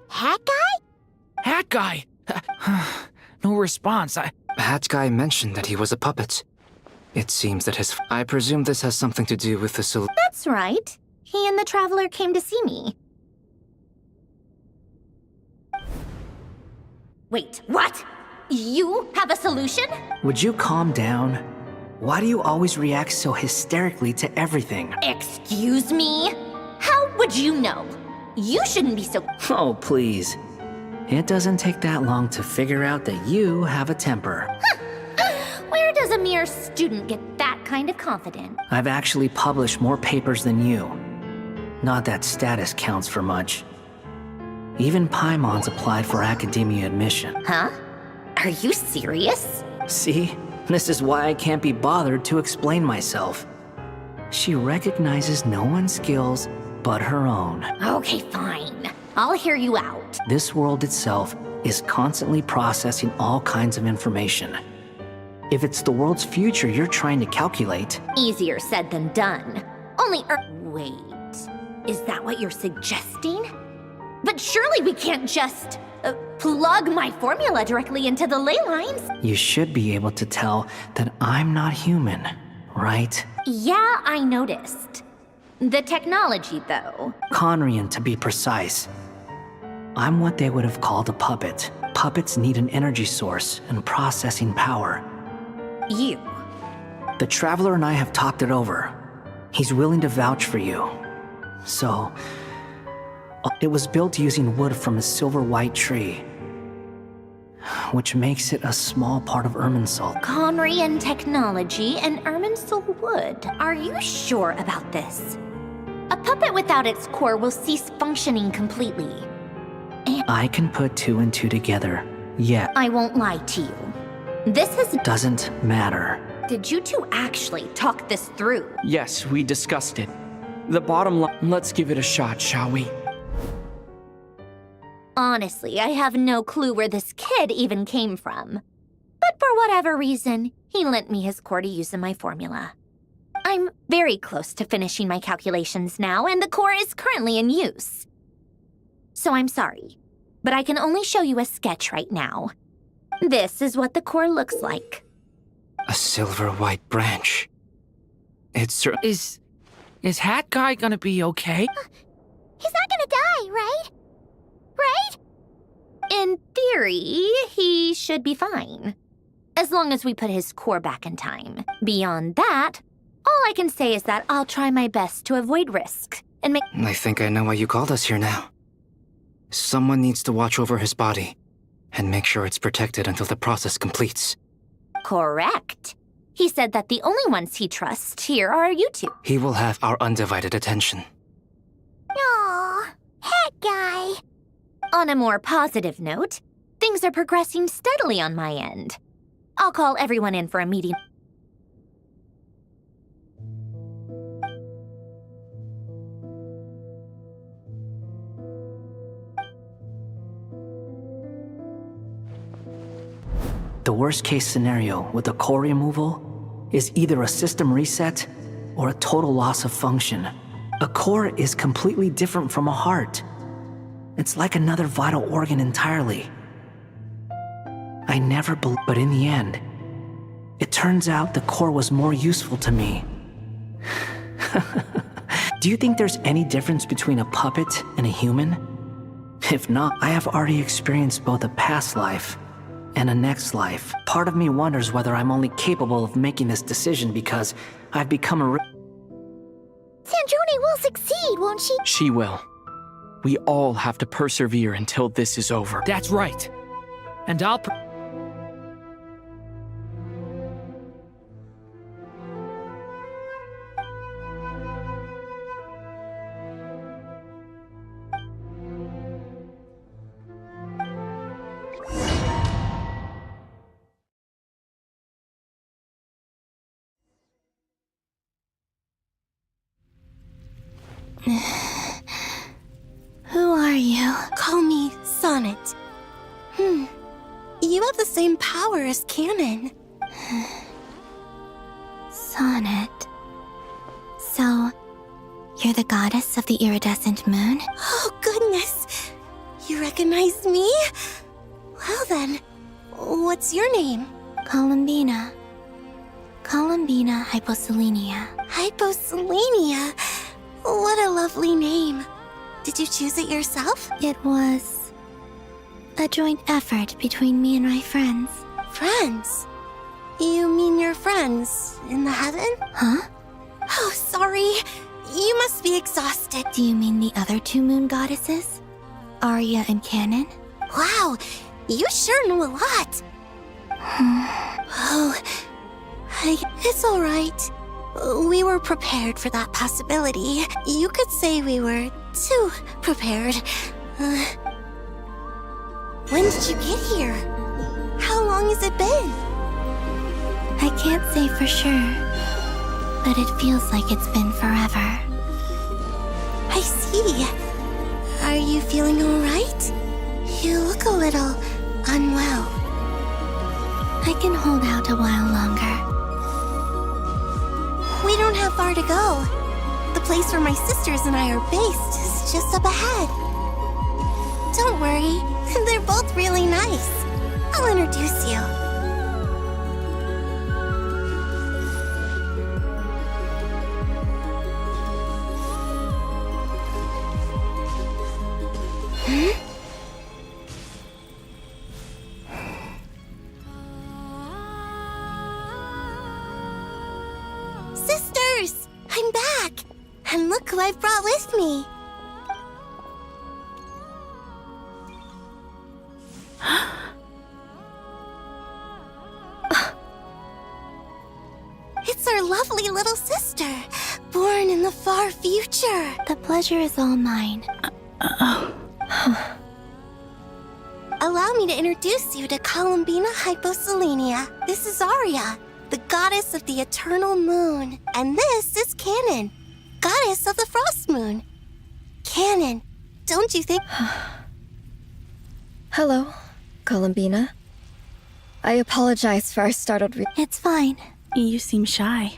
Hat Guy? Hat Guy! No response. Hat Guy mentioned that he was a puppet. It seems that his... I presume this has something to do with the That's right. He and the Traveler came to see me. Wait, what? You have a solution? Would you calm down? Why do you always react so hysterically to everything? Excuse me? How would you know? You shouldn't be so... Oh, please. It doesn't take that long to figure out that you have a temper. Where does a mere student get that kind of confidence? I've actually published more papers than you. Not that status counts for much. Even Paimon's applied for academia admission. Huh? Are you serious? See? This is why I can't be bothered to explain myself. She recognizes no one's skills but her own. Okay, fine. I'll hear you out. This world itself is constantly processing all kinds of information. If it's the world's future you're trying to calculate... Easier said than done. Only Wait, is that what you're suggesting? But surely we can't just plug my formula directly into the ley lines. You should be able to tell that I'm not human, right? Yeah, I noticed. The technology, though. Conrian, to be precise. I'm what they would have called a puppet. Puppets need an energy source and processing power. You. The Traveler and I have talked it over. He's willing to vouch for you. So, it was built using wood from a silver-white tree, which makes it a small part of Irminsul. Conrian technology and Irminsul wood. Are you sure about this? A puppet without its core will cease functioning completely. And I can put two and two together, yet. I won't lie to you. This is... Doesn't matter. Did you two actually talk this through? Yes, we discussed it. The bottom line, let's give it a shot, shall we? Honestly, I have no clue where this kid even came from. But for whatever reason, he lent me his core to use in my formula. I'm very close to finishing my calculations now, and the core is currently in use. So I'm sorry, but I can only show you a sketch right now. This is what the core looks like. A silver-white branch. It's... Is Hat Guy gonna be okay? He's not gonna die, right? Right? In theory, he should be fine. As long as we put his core back in time. Beyond that, all I can say is that I'll try my best to avoid risk and make... I think I know why you called us here now. Someone needs to watch over his body and make sure it's protected until the process completes. Correct. He said that the only ones he trusts here are you two. He will have our undivided attention. Aw, Hat Guy. On a more positive note, things are progressing steadily on my end. I'll call everyone in for a meeting. The worst-case scenario with the core removal is either a system reset or a total loss of function. A core is completely different from a heart. It's like another vital organ entirely. I never believed, but in the end, it turns out the core was more useful to me. Do you think there's any difference between a puppet and a human? If not, I have already experienced both a past life and a next life. Part of me wonders whether I'm only capable of making this decision because I've become a... Sandrone will succeed, won't she? She will. We all have to persevere until this is over. That's right. And I'll... Who are you? Call me Sonnet. You have the same power as Canon. Sonnet. So, you're the goddess of the iridescent moon? Oh, goodness. You recognize me? Well then, what's your name? Columbina. Columbina Hyposelenia. Hyposelenia? What a lovely name. Did you choose it yourself? It was a joint effort between me and my friends. Friends? You mean your friends in the heaven? Huh? Oh, sorry. You must be exhausted. Do you mean the other two moon goddesses? Arya and Canon? Wow, you sure know a lot. Oh, it's all right. We were prepared for that possibility. You could say we were too prepared. When did you get here? How long has it been? I can't say for sure, but it feels like it's been forever. I see. Are you feeling all right? You look a little unwell. I can hold out a while longer. We don't have far to go. The place where my sisters and I are based is just up ahead. Don't worry, they're both really nice. I'll introduce you. Sisters! I'm back! And look who I've brought with me! It's our lovely little sister, born in the far future. The pleasure is all mine. Allow me to introduce you to Columbina Hyposelenia. This is Arya, the goddess of the eternal moon. And this is Canon, goddess of the frost moon. Canon, don't you think... Hello, Columbina. I apologize for our startled It's fine. You seem shy.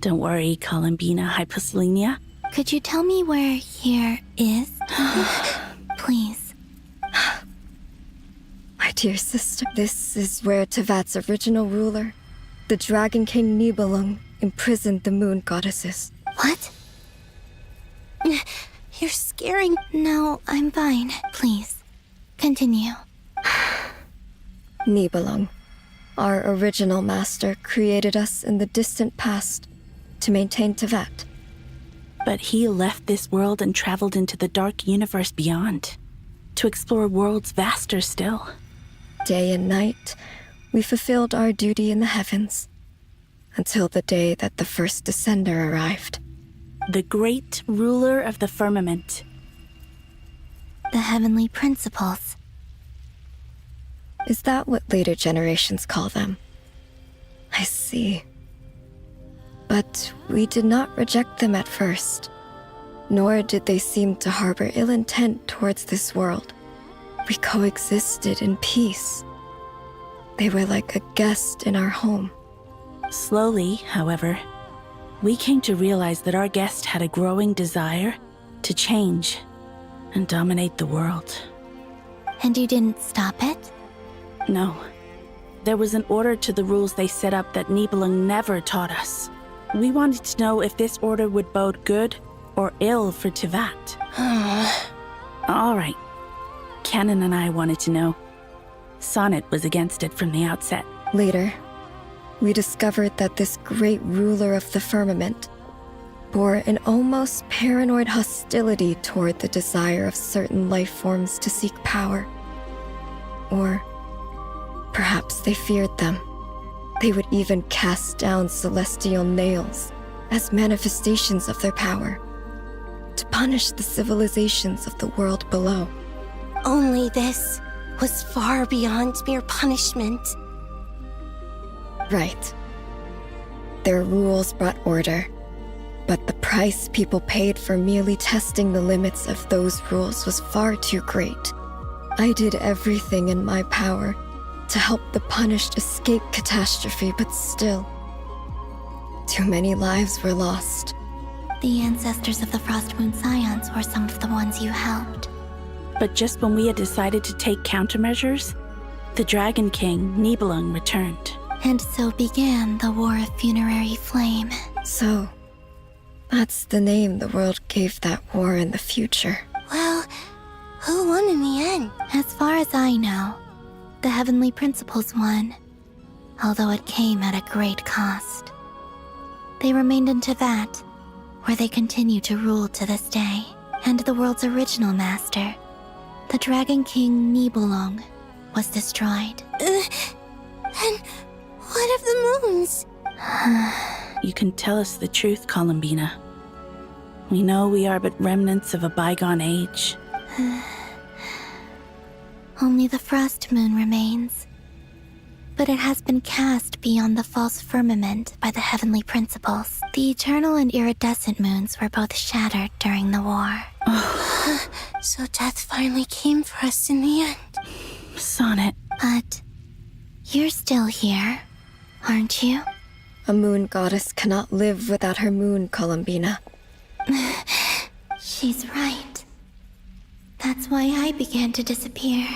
Don't worry, Columbina Hyposelenia. Could you tell me where here is? Please. My dear sister, this is where Tevat's original ruler, the Dragon King Nibelung, imprisoned the moon goddesses. What? You're scaring... No, I'm fine. Please, continue. Nibelung, our original master, created us in the distant past to maintain Tevat. But he left this world and traveled into the dark universe beyond, to explore worlds vaster still. Day and night, we fulfilled our duty in the heavens, until the day that the first descender arrived. The great ruler of the firmament. The heavenly principles. Is that what later generations call them? I see. But we did not reject them at first, nor did they seem to harbor ill intent towards this world. We coexisted in peace. They were like a guest in our home. Slowly, however, we came to realize that our guest had a growing desire to change and dominate the world. And you didn't stop it? No. There was an order to the rules they set up that Nibelung never taught us. We wanted to know if this order would bode good or ill for Tevat. All right. Canon and I wanted to know. Sonnet was against it from the outset. Later, we discovered that this great ruler of the firmament bore an almost paranoid hostility toward the desire of certain life forms to seek power. Or perhaps they feared them. They would even cast down celestial nails as manifestations of their power, to punish the civilizations of the world below. Only this was far beyond mere punishment. Right. Their rules brought order, but the price people paid for merely testing the limits of those rules was far too great. I did everything in my power to help the punished escape catastrophe, but still, too many lives were lost. The ancestors of the Frost Moon Scions were some of the ones you helped. But just when we had decided to take countermeasures, the Dragon King, Nibelung, returned. And so began the War of Funerary Flame. So, that's the name the world gave that war in the future. Well, who won in the end? As far as I know, the Heavenly Principles won, although it came at a great cost. They remained in Tevat, where they continue to rule to this day. And the world's original master, The Dragon King Nibelung was destroyed. And what of the moons? You can tell us the truth, Columbina. We know we are but remnants of a bygone age. Only the Frost Moon remains. But it has been cast beyond the false firmament by the heavenly principles. The eternal and iridescent moons were both shattered during the war. So death finally came for us in the end. Sonnet. But you're still here, aren't you? A moon goddess cannot live without her moon, Columbina. She's right. That's why I began to disappear.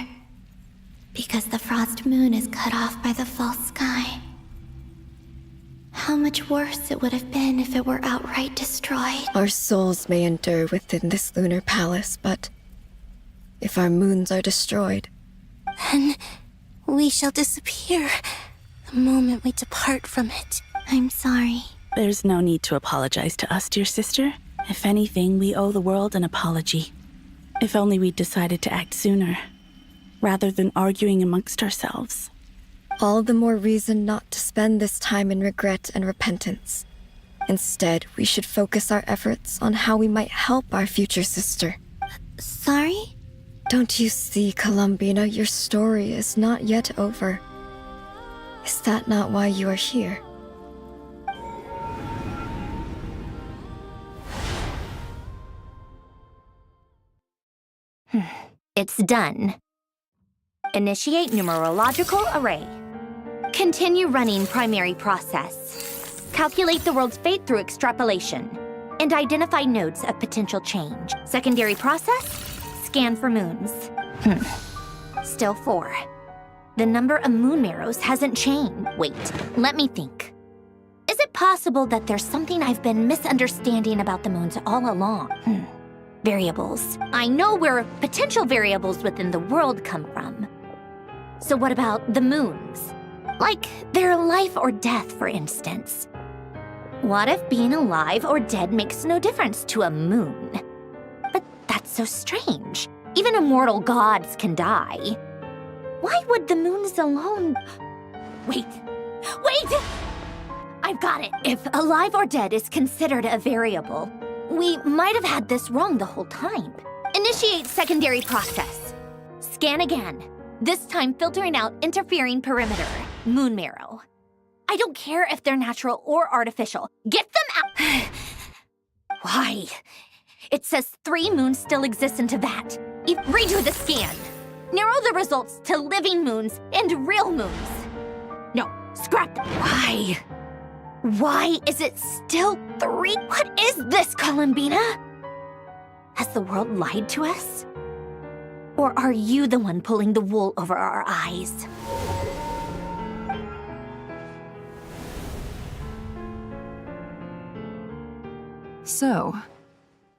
Because the Frost Moon is cut off by the false sky. How much worse it would have been if it were outright destroyed. Our souls may endure within this lunar palace, but if our moons are destroyed, then we shall disappear the moment we depart from it. I'm sorry. There's no need to apologize to us, dear sister. If anything, we owe the world an apology. If only we'd decided to act sooner, rather than arguing amongst ourselves. all the more reason not to spend this time in regret and repentance. Instead, we should focus our efforts on how we might help our future sister. Sorry? Don't you see, Columbina, your story is not yet over. Is that not why you are here? It's done. Initiate numerological array. Continue running primary process. Calculate the world's fate through extrapolation. And identify nodes of potential change. Secondary process? Scan for moons. Still 4. The number of moon marrows hasn't changed. Wait, let me think. Is it possible that there's something I've been misunderstanding about the moons all along? Variables. I know where potential variables within the world come from. So what about the moons? Like their life or death, for instance. What if being alive or dead makes no difference to a moon? But that's so strange. Even immortal gods can die. Why would the moons alone... Wait! I've got it! If alive or dead is considered a variable, we might have had this wrong the whole time. Initiate secondary process. Scan again. This time filtering out interfering perimeter, moon marrow. I don't care if they're natural or artificial. Get them out! Why? It says 3 moons still exist in Teyvat. Redo the scan. Narrow the results to living moons and real moons. No, scrap them. Why? Why is it still 3? What is this, Columbina? Has the world lied to us? Or are you the one pulling the wool over our eyes? So,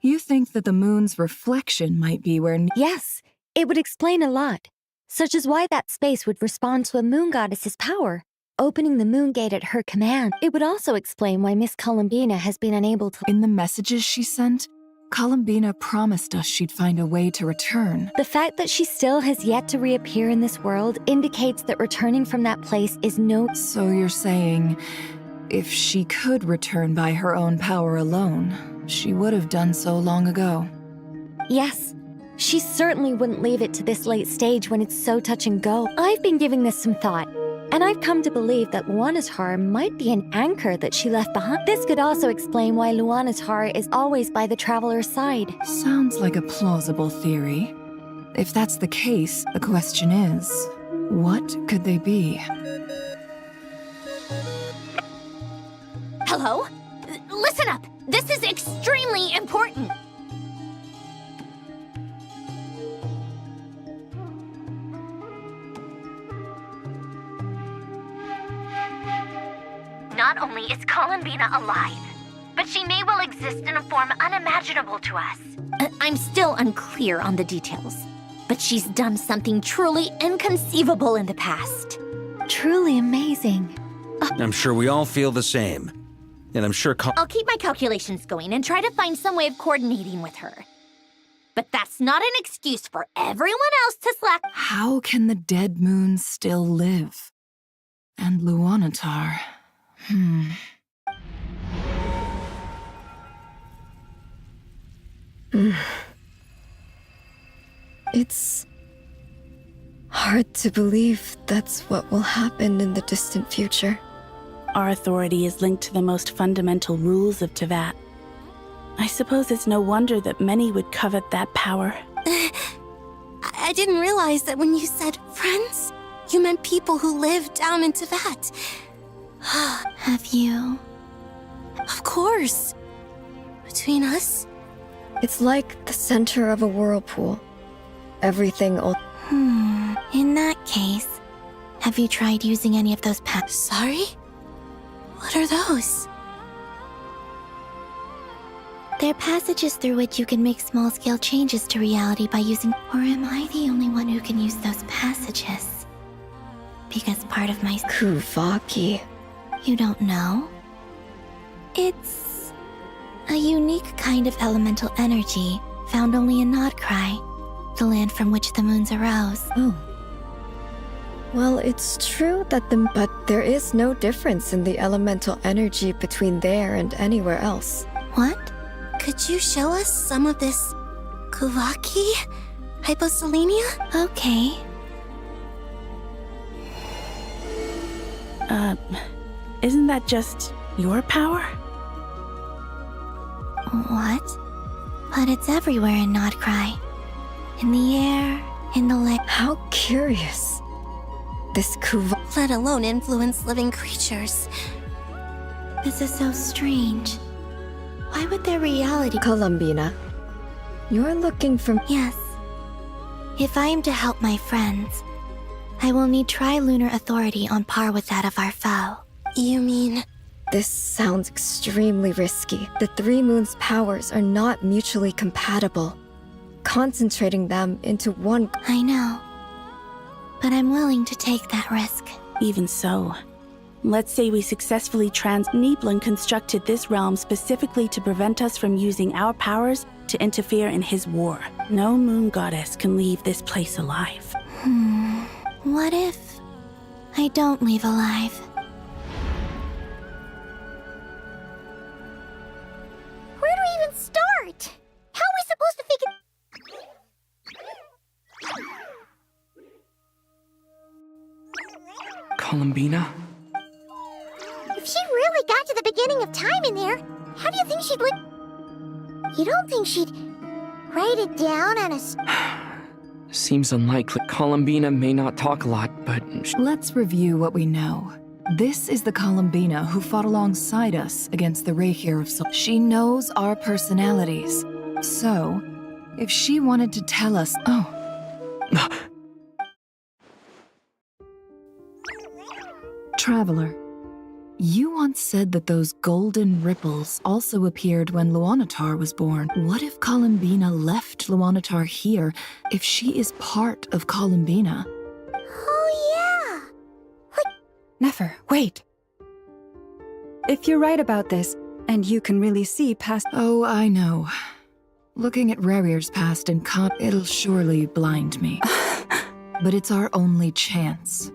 you think that the moon's reflection might be where... Yes, it would explain a lot, such as why that space would respond to a moon goddess's power, opening the moon gate at her command. It would also explain why Miss Columbina has been unable to... In the messages she sent, Columbina promised us she'd find a way to return. The fact that she still has yet to reappear in this world indicates that returning from that place is no... So you're saying, if she could return by her own power alone, she would have done so long ago. Yes. She certainly wouldn't leave it to this late stage when it's so touch and go. I've been giving this some thought, and I've come to believe that Luana's Har might be an anchor that she left behind. This could also explain why Luana's Har is always by the traveler's side. Sounds like a plausible theory. If that's the case, the question is, what could they be? Hello? Listen up! This is extremely important! Not only is Columbina alive, but she may well exist in a form unimaginable to us. I'm still unclear on the details, but she's done something truly inconceivable in the past. Truly amazing. I'm sure we all feel the same. And I'm sure I'll keep my calculations going and try to find some way of coordinating with her. but that's not an excuse for everyone else to slack. How can the dead moon still live? And Luanatar. It's hard to believe that's what will happen in the distant future. Our authority is linked to the most fundamental rules of Tevat. I suppose it's no wonder that many would covet that power. I didn't realize that when you said friends, you meant people who live down in Tevat. Have you? Of course. Between us? It's like the center of a whirlpool. Everything In that case, have you tried using any of those Sorry? What are those? They're passages through which you can make small-scale changes to reality by using... Or am I the only one who can use those passages? Because part of my... Kuvaki. You don't know? It's a unique kind of elemental energy found only in Nodcry, the land from which the moons arose. Oh. Well, it's true that but there is no difference in the elemental energy between there and anywhere else. What? Could you show us some of this Kuvaki? Hyposelenia? Okay. Isn't that just your power? What? But it's everywhere in Nodcry. In the air, in the land. How curious. This Kuvaki... Let alone influence living creatures. This is so strange. Why would their reality... Columbina, you're looking for... Yes. If I am to help my friends, I will need trilunar authority on par with that of our foe. You mean... This sounds extremely risky. The Three Moons' powers are not mutually compatible. Concentrating them into one... I know. But I'm willing to take that risk. Even so. Let's say we successfully Nibelung constructed this realm specifically to prevent us from using our powers to interfere in his war. No moon goddess can leave this place alive. What if I don't leave alive? Where do we even start? How are we supposed to figure... Columbina? If she really got to the beginning of time in there, how do you think she'd You don't think she'd write it down on a... Seems unlikely. Columbina may not talk a lot, but... Let's review what we know. This is the Columbina who fought alongside us against the Reikir of Sol. She knows our personalities. So, if she wanted to tell us... Oh. Traveler, you once said that those golden ripples also appeared when Luanatar was born. What if Columbina left Luanatar here if she is part of Columbina? Oh, yeah! Nefer, wait. If you're right about this, and you can really see past... Oh, I know. Looking at Rerir's past and it'll surely blind me. But it's our only chance.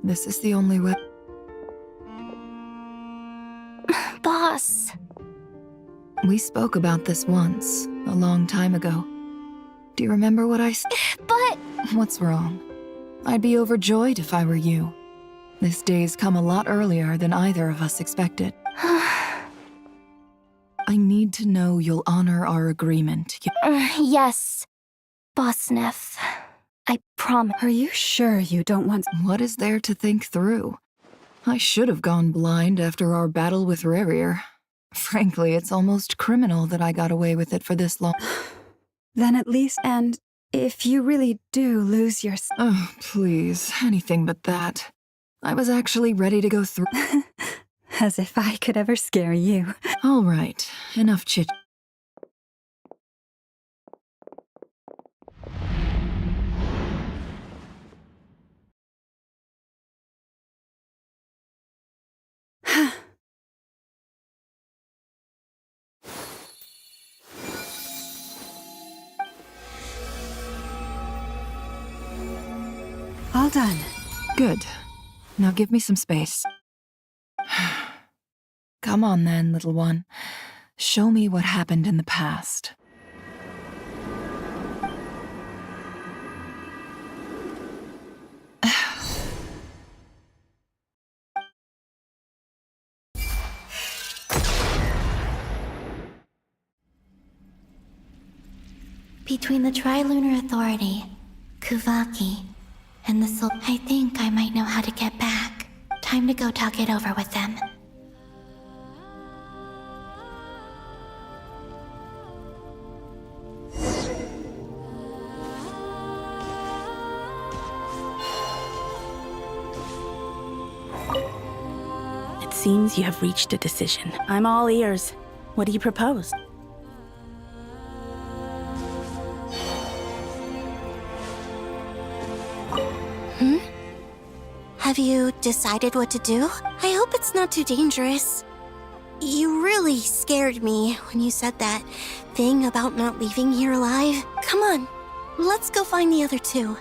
This is the only way. Boss. We spoke about this once, a long time ago. Do you remember what I said? But... What's wrong? I'd be overjoyed if I were you. This day's come a lot earlier than either of us expected. I need to know you'll honor our agreement. Yes, Boss Neff. I promise. Are you sure you don't want... What is there to think through? I should have gone blind after our battle with Rerir. Frankly, it's almost criminal that I got away with it for this long. Then at least, and if you really do lose your... Oh, please, anything but that. I was actually ready to go through... As if I could ever scare you. All right, enough chit... All done. Good. Now give me some space. Come on then, little one. Show me what happened in the past. Between the Trilunar Authority, Kuvaki, and the Soul, I think I might know how to get back. Time to go talk it over with them. It seems you have reached a decision. I'm all ears. What do you propose? Have you decided what to do? I hope it's not too dangerous. You really scared me when you said that thing about not leaving here alive. Come on, let's go find the other two.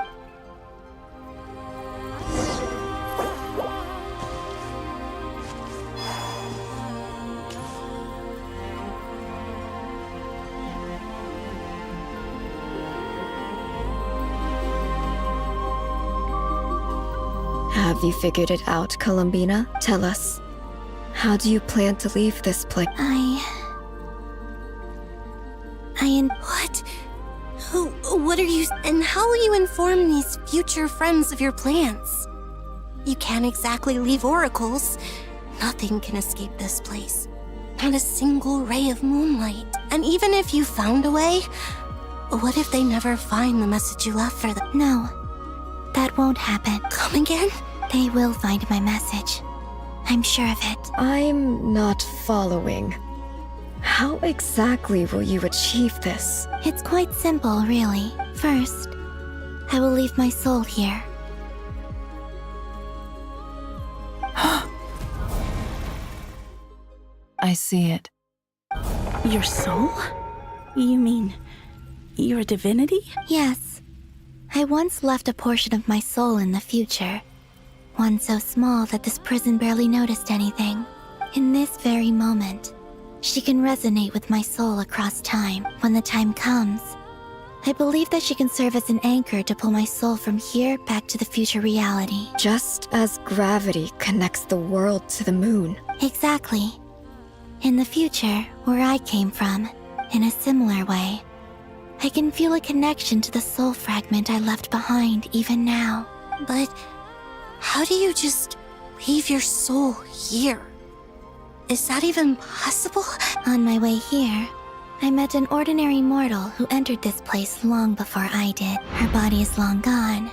Have you figured it out, Columbina? Tell us. How do you plan to leave this place? What? What are you... And how will you inform these future friends of your plans? You can't exactly leave oracles. Nothing can escape this place. Not a single ray of moonlight. And even if you found a way, what if they never find the message you left for them? No, that won't happen. Come again? They will find my message. I'm sure of it. I'm not following. How exactly will you achieve this? It's quite simple, really. First, I will leave my soul here. I see it. Your soul? You mean you're a divinity? Yes. I once left a portion of my soul in the future. One so small that this prison barely noticed anything. In this very moment, she can resonate with my soul across time. When the time comes, I believe that she can serve as an anchor to pull my soul from here back to the future reality. Just as gravity connects the world to the moon. Exactly. In the future, where I came from, in a similar way, I can feel a connection to the soul fragment I left behind even now. But how do you just leave your soul here? Is that even possible? On my way here, I met an ordinary mortal who entered this place long before I did. Her body is long gone,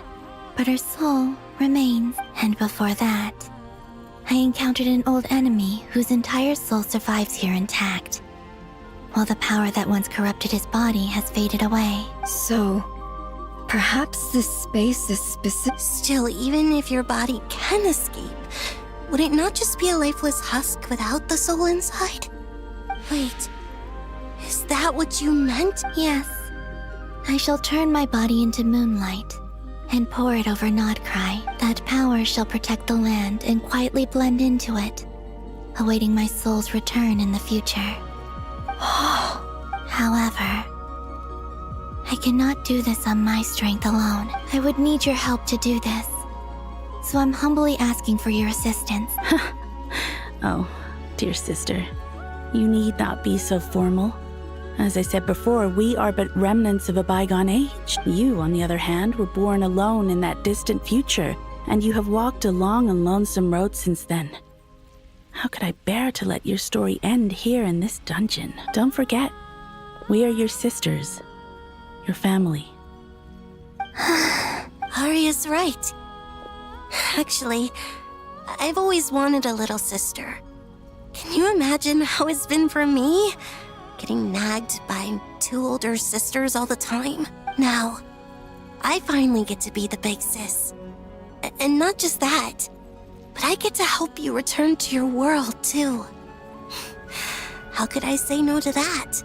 but her soul remains. And before that, I encountered an old enemy whose entire soul survives here intact, while the power that once corrupted his body has faded away. So, perhaps this space is specific. Still, even if your body can escape, would it not just be a lifeless husk without the soul inside? Wait, is that what you meant? Yes. I shall turn my body into moonlight and pour it over Nodcry. That power shall protect the land and quietly blend into it, awaiting my soul's return in the future. However, I cannot do this on my strength alone. I would need your help to do this. So I'm humbly asking for your assistance. Oh, dear sister, you need not be so formal. As I said before, we are but remnants of a bygone age. You, on the other hand, were born alone in that distant future, and you have walked a long and lonesome road since then. How could I bear to let your story end here in this dungeon? Don't forget, we are your sisters, your family. Arya's right. Actually, I've always wanted a little sister. Can you imagine how it's been for me? Getting nagged by two older sisters all the time. Now, I finally get to be the big sis. And not just that, but I get to help you return to your world, too. How could I say no to that?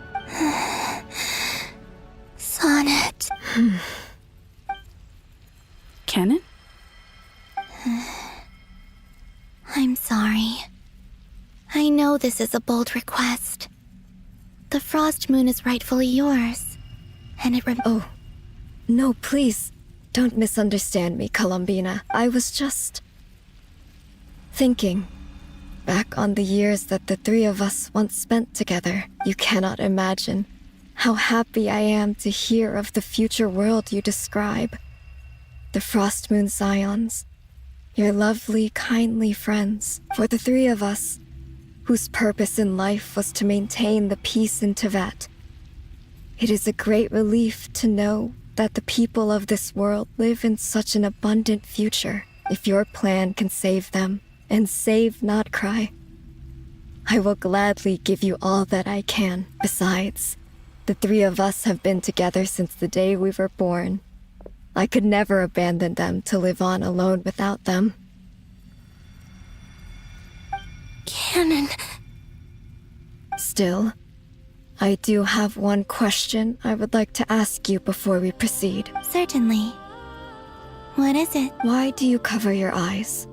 Sonnet. Kennen? sorry. I know this is a bold request. The Frost Moon is rightfully yours, and it Oh, no, please, don't misunderstand me, Columbina. I was just thinking back on the years that the three of us once spent together. You cannot imagine how happy I am to hear of the future world you describe. The Frost Moon Scions, your lovely, kindly friends. For the three of us, whose purpose in life was to maintain the peace in Teyvat, it is a great relief to know that the people of this world live in such an abundant future. If your plan can save them, and save Notcry, I will gladly give you all that I can. Besides, the three of us have been together since the day we were born. I could never abandon them to live on alone without them. Canon. Still, I do have one question I would like to ask you before we proceed. Certainly. What is it? Why do you cover your eyes?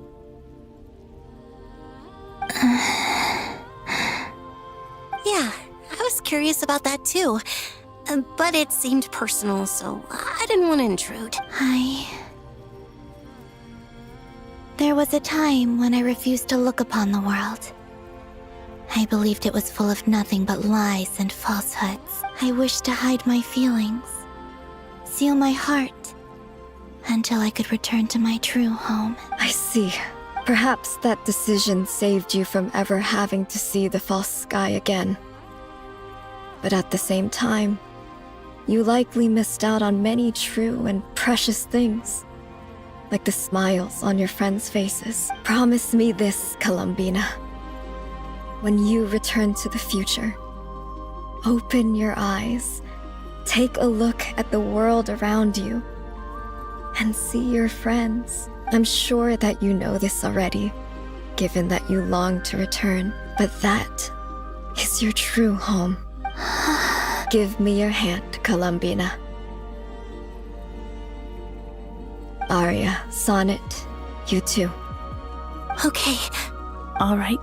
Yeah, I was curious about that too. But it seemed personal, so I didn't want to intrude. There was a time when I refused to look upon the world. I believed it was full of nothing but lies and falsehoods. I wished to hide my feelings, seal my heart, until I could return to my true home. I see. Perhaps that decision saved you from ever having to see the false sky again. But at the same time, you likely missed out on many true and precious things, like the smiles on your friends' faces. Promise me this, Columbina. When you return to the future, open your eyes, take a look at the world around you, and see your friends. I'm sure that you know this already, given that you long to return, but that is your true home. Give me your hand, Columbina. Arya, Sonnet, you too. Okay. All right.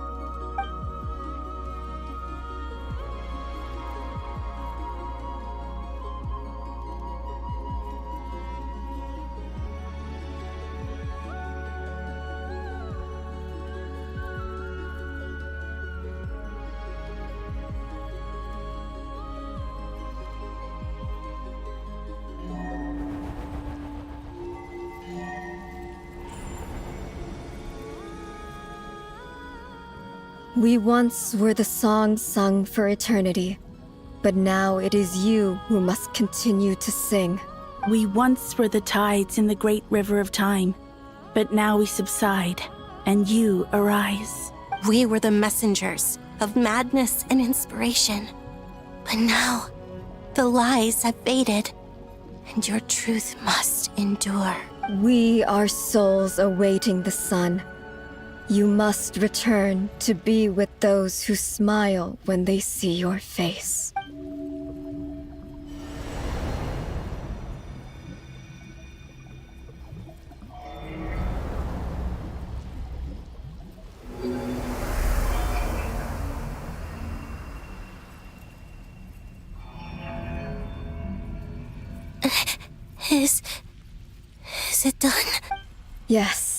We once were the song sung for eternity, but now it is you who must continue to sing. We once were the tides in the great river of time, but now we subside, and you arise. We were the messengers of madness and inspiration. But now, the lies have faded, and your truth must endure. We are souls awaiting the sun. You must return to be with those who smile when they see your face. Is it done? Yes.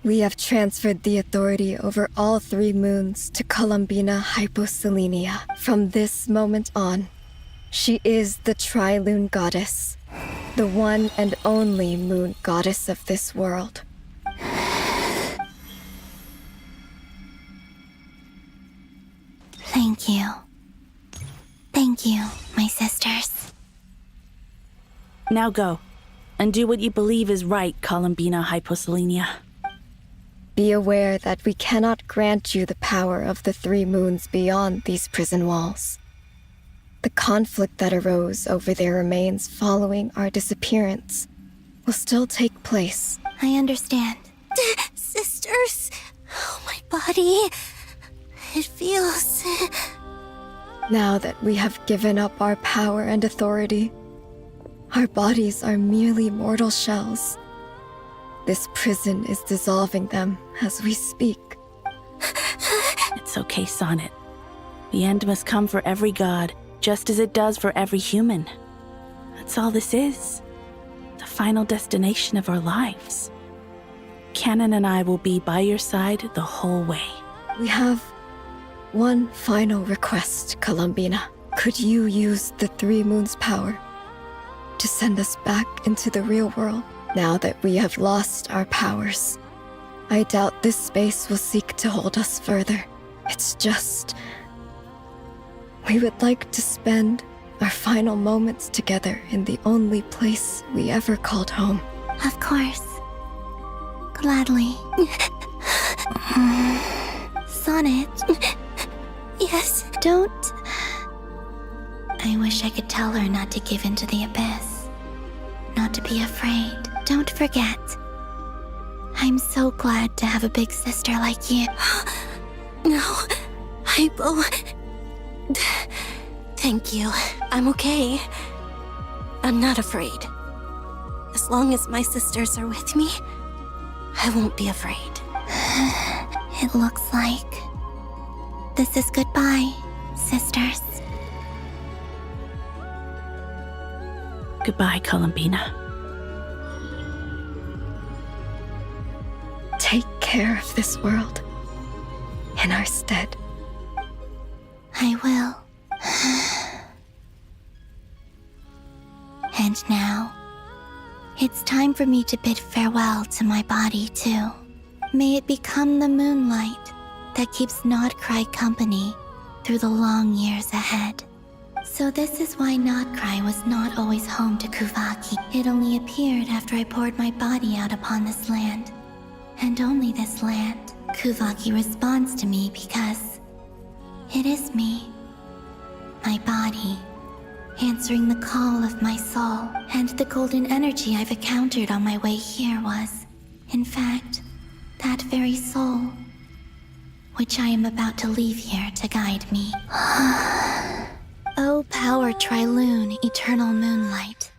We have transferred the authority over all 3 moons to Columbina Hyposelenia. From this moment on, she is the Tri-Lune Goddess, the one and only moon goddess of this world. Thank you. Thank you, my sisters. Now go, and do what you believe is right, Columbina Hyposelenia. Be aware that we cannot grant you the power of the 3 moons beyond these prison walls. The conflict that arose over their remains following our disappearance will still take place. I understand. Sisters, oh, my body. It feels... Now that we have given up our power and authority, our bodies are merely mortal shells. This prison is dissolving them as we speak. It's okay, Sonnet. The end must come for every god, just as it does for every human. That's all this is. The final destination of our lives. Canon and I will be by your side the whole way. We have one final request, Columbina. Could you use the Three Moons' power to send us back into the real world now that we have lost our powers? I doubt this space will seek to hold us further. It's just... we would like to spend our final moments together in the only place we ever called home. Of course. Gladly. Sonnet. Yes, don't... I wish I could tell her not to give in to the abyss. Not to be afraid. Don't forget. I'm so glad to have a big sister like you. No, Hypo. Thank you. I'm okay. I'm not afraid. As long as my sisters are with me, I won't be afraid. It looks like this is goodbye, sisters. Goodbye, Columbina. Take care of this world in our stead. I will. And now, it's time for me to bid farewell to my body, too. May it become the moonlight that keeps Nodcry company through the long years ahead. So this is why Nodcry was not always home to Kuvaki. It only appeared after I poured my body out upon this land. And only this land. Kuvaki responds to me because it is me. My body, answering the call of my soul, and the golden energy I've encountered on my way here was, in fact, that very soul, which I am about to leave here to guide me. O power Trilune, eternal moonlight.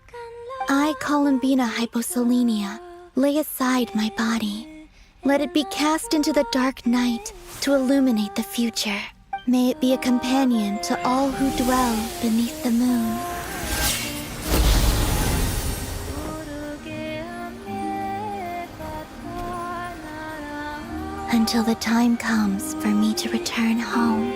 I, Columbina Hyposelenia, lay aside my body. Let it be cast into the dark night to illuminate the future. May it be a companion to all who dwell beneath the moon. Until the time comes for me to return home.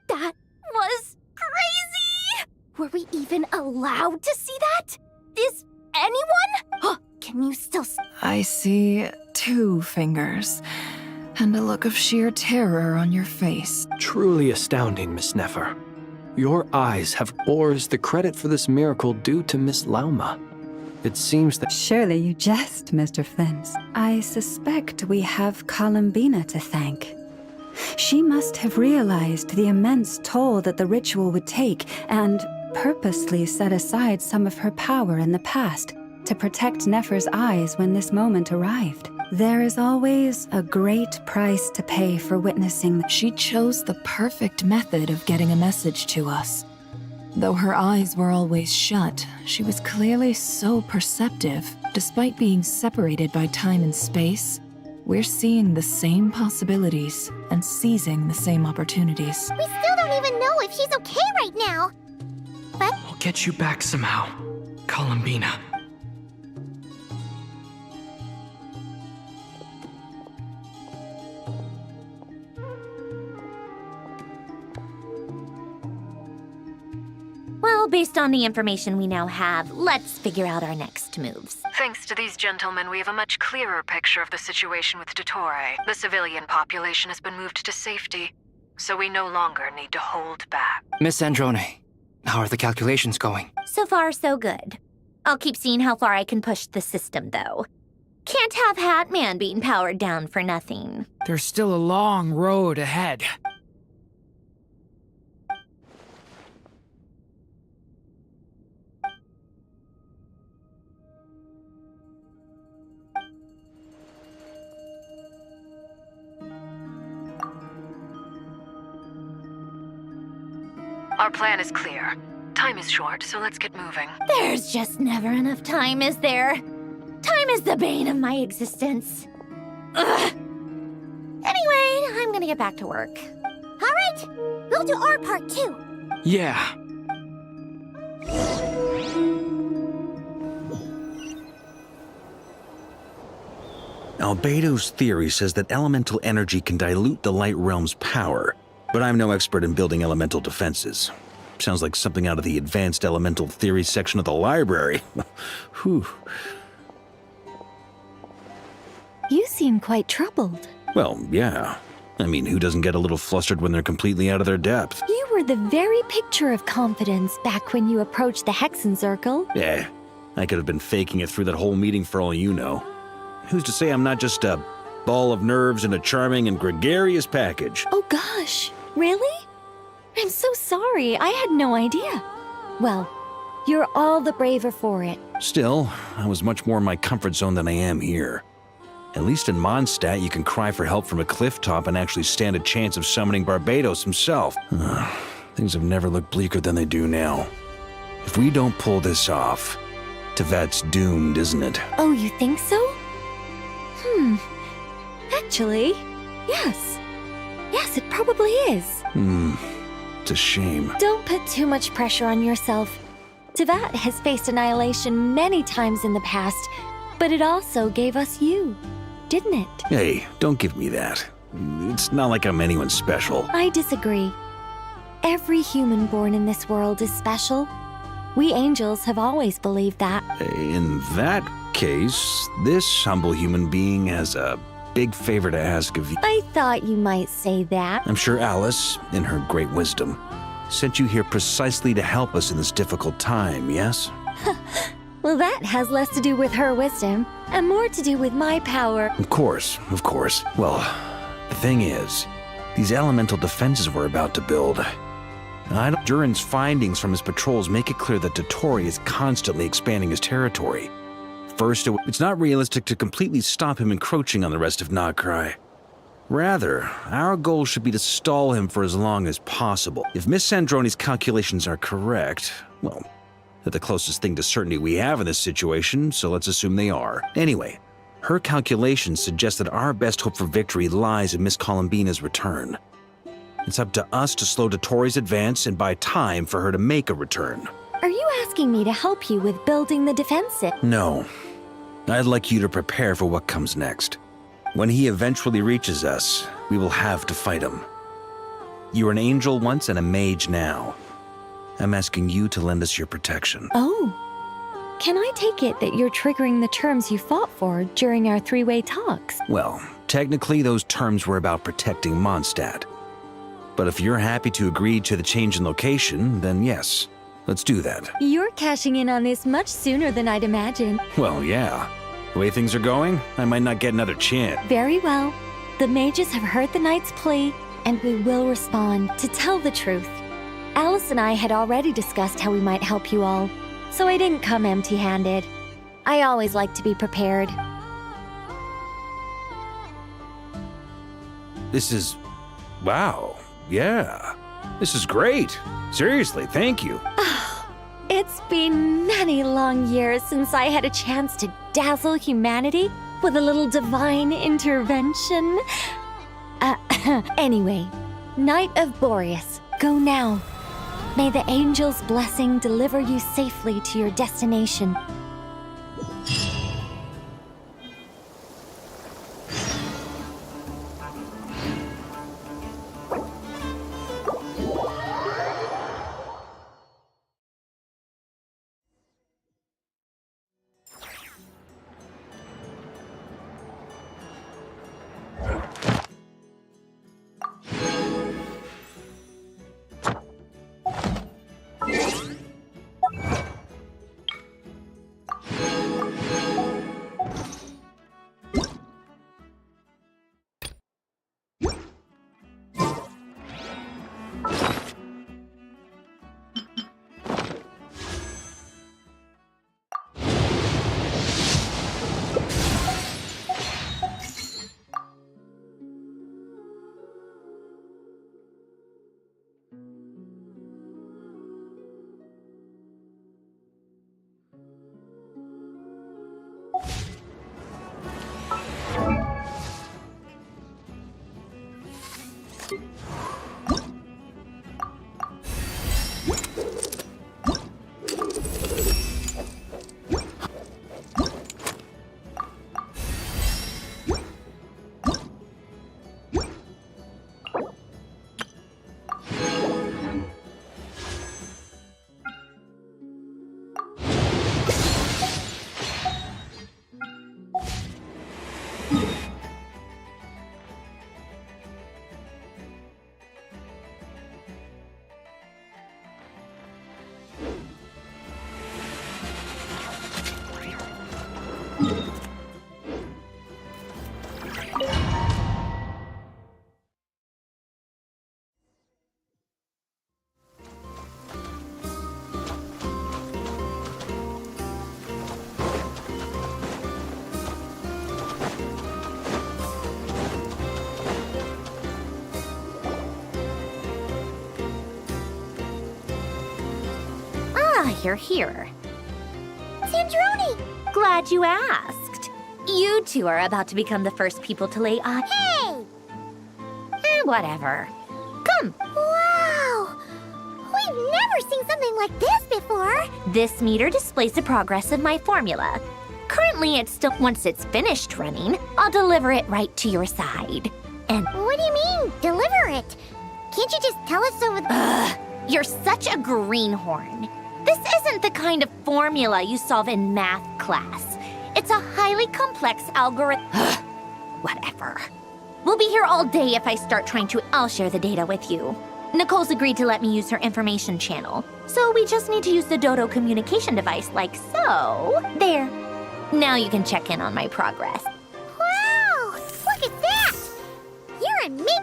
That was crazy! Were we even allowed to see that? Is anyone? Can you still I see 2 fingers, and a look of sheer terror on your face. Truly astounding, Miss Nefer. Your eyes have oars the credit for this miracle due to Miss Lauma. It seems that... Surely you jest, Mr. Flint. I suspect we have Columbina to thank. She must have realized the immense toll that the ritual would take and purposely set aside some of her power in the past to protect Nefer's eyes when this moment arrived. There is always a great price to pay for witnessing. She chose the perfect method of getting a message to us. Though her eyes were always shut, she was clearly so perceptive, despite being separated by time and space. We're seeing the same possibilities and seizing the same opportunities. We still don't even know if she's okay right now. But I'll get you back somehow, Columbina. well, based on the information we now have, let's figure out our next moves. Thanks to these gentlemen, we have a much clearer picture of the situation with Dottore. The civilian population has been moved to safety, so we no longer need to hold back. Miss Androne, how are the calculations going? So far, so good. I'll keep seeing how far I can push the system, though. Can't have Hatman being powered down for nothing. There's still a long road ahead. Our plan is clear. Time is short, so let's get moving. There's just never enough time, is there? Time is the bane of my existence. Ugh. Anyway, I'm gonna get back to work. All right, we'll do our part too. Yeah. Albedo's theory says that elemental energy can dilute the light realm's power, but I'm no expert in building elemental defenses. Sounds like something out of the advanced elemental theory section of the library. Whew. You seem quite troubled. Well, yeah. I mean, who doesn't get a little flustered when they're completely out of their depth? You were the very picture of confidence back when you approached the Hexen Circle. Yeah, I could have been faking it through that whole meeting for all you know. Who's to say I'm not just a ball of nerves in a charming and gregarious package? Oh gosh, really? I'm so sorry, I had no idea. Well, you're all the braver for it. Still, I was much more in my comfort zone than I am here. At least in Mondstadt, you can cry for help from a cliff top and actually stand a chance of summoning Barbados himself. Things have never looked bleaker than they do now. If we don't pull this off, Tevat's doomed, isn't it? Oh, you think so? Actually, yes. Yes, it probably is. It's a shame. Don't put too much pressure on yourself. Tevat has faced annihilation many times in the past, but it also gave us you, didn't it? Hey, don't give me that. It's not like I'm anyone special. I disagree. Every human born in this world is special. We angels have always believed that. In that case, this humble human being has a big favor to ask of you. I thought you might say that. I'm sure Alice, in her great wisdom, sent you here precisely to help us in this difficult time, yes? Well, that has less to do with her wisdom and more to do with my power. Of course, of course. Well, the thing is, these elemental defenses we're about to build. Durin's findings from his patrols make it clear that Dottore is constantly expanding his territory. First, it's not realistic to completely stop him encroaching on the rest of Nagrai. Rather, our goal should be to stall him for as long as possible. If Miss Sandroni's calculations are correct, well, they're the closest thing to certainty we have in this situation, so let's assume they are. Anyway, her calculations suggest that our best hope for victory lies in Miss Columbina's return. It's up to us to slow Dottore's advance and buy time for her to make a return. Are you asking me to help you with building the defensive? No. I'd like you to prepare for what comes next. When he eventually reaches us, we will have to fight him. You were an angel once and a mage now. I'm asking you to lend us your protection. Oh. Can I take it that you're triggering the terms you fought for during our three-way talks? Well, technically those terms were about protecting Mondstadt. But if you're happy to agree to the change in location, then yes, let's do that. You're cashing in on this much sooner than I'd imagined. Well, yeah. The way things are going, I might not get another chance. Very well. The mages have heard the knight's plea, and we will respond. To tell the truth, Alice and I had already discussed how we might help you all, so I didn't come empty-handed. I always like to be prepared. This is... wow. Yeah. This is great. Seriously, thank you. It's been many long years since I had a chance to dazzle humanity help with a little divine intervention. Anyway, Knight of Boreas, go now. May the angel's blessing deliver you safely to your destination. You're here. Sandrone! Glad you asked. You two are about to become the first people to lay eyes. Hey! Whatever. Come. Wow! We've never seen something like this before. This meter displays the progress of my formula. Currently, it's still. Once it's finished running, I'll deliver it right to your side. And. What do you mean, deliver it? Can't you just tell us over the. You're such a greenhorn. This isn't the kind of formula you solve in math class. It's a highly complex algorithm. Whatever. We'll be here all day if I start trying to. I'll share the data with you. Nicole's agreed to let me use her information channel, so we just need to use the Dodo communication device like so. There. Now you can check in on my progress. Wow! Look at that! You're in me!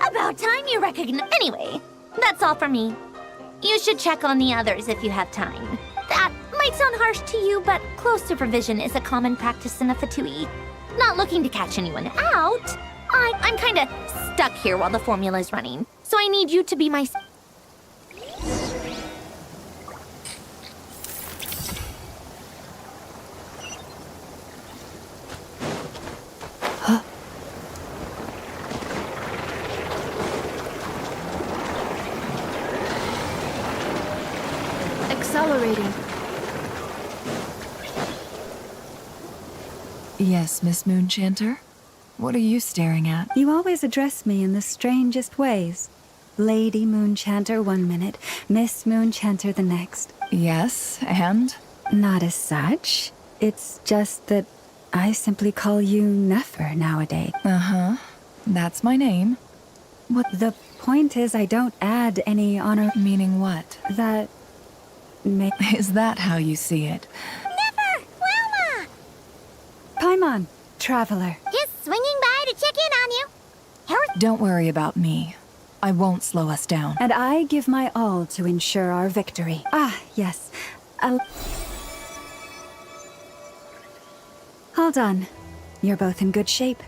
About time you recognize. Anyway, that's all for me. You should check on the others if you have time. That might sound harsh to you, but close supervision is a common practice in the Fatui. Not looking to catch anyone out. I'm kinda stuck here while the formula is running, so I need you to be my... Accelerating. Yes, Miss Moonchanter? What are you staring at? You always address me in the strangest ways. Lady Moonchanter 1 minute, Miss Moonchanter the next. Yes, and? Not as such. It's just that I simply call you Nefer nowadays. Uh-huh. That's my name. What the point is, I don't add any honor. Meaning what? That... Is that how you see it? Never! Wilma! Paimon, traveler. Just swinging by to check in on you. Don't worry about me. I won't slow us down. And I give my all to ensure our victory. Ah, yes. Hold on. You're both in good shape.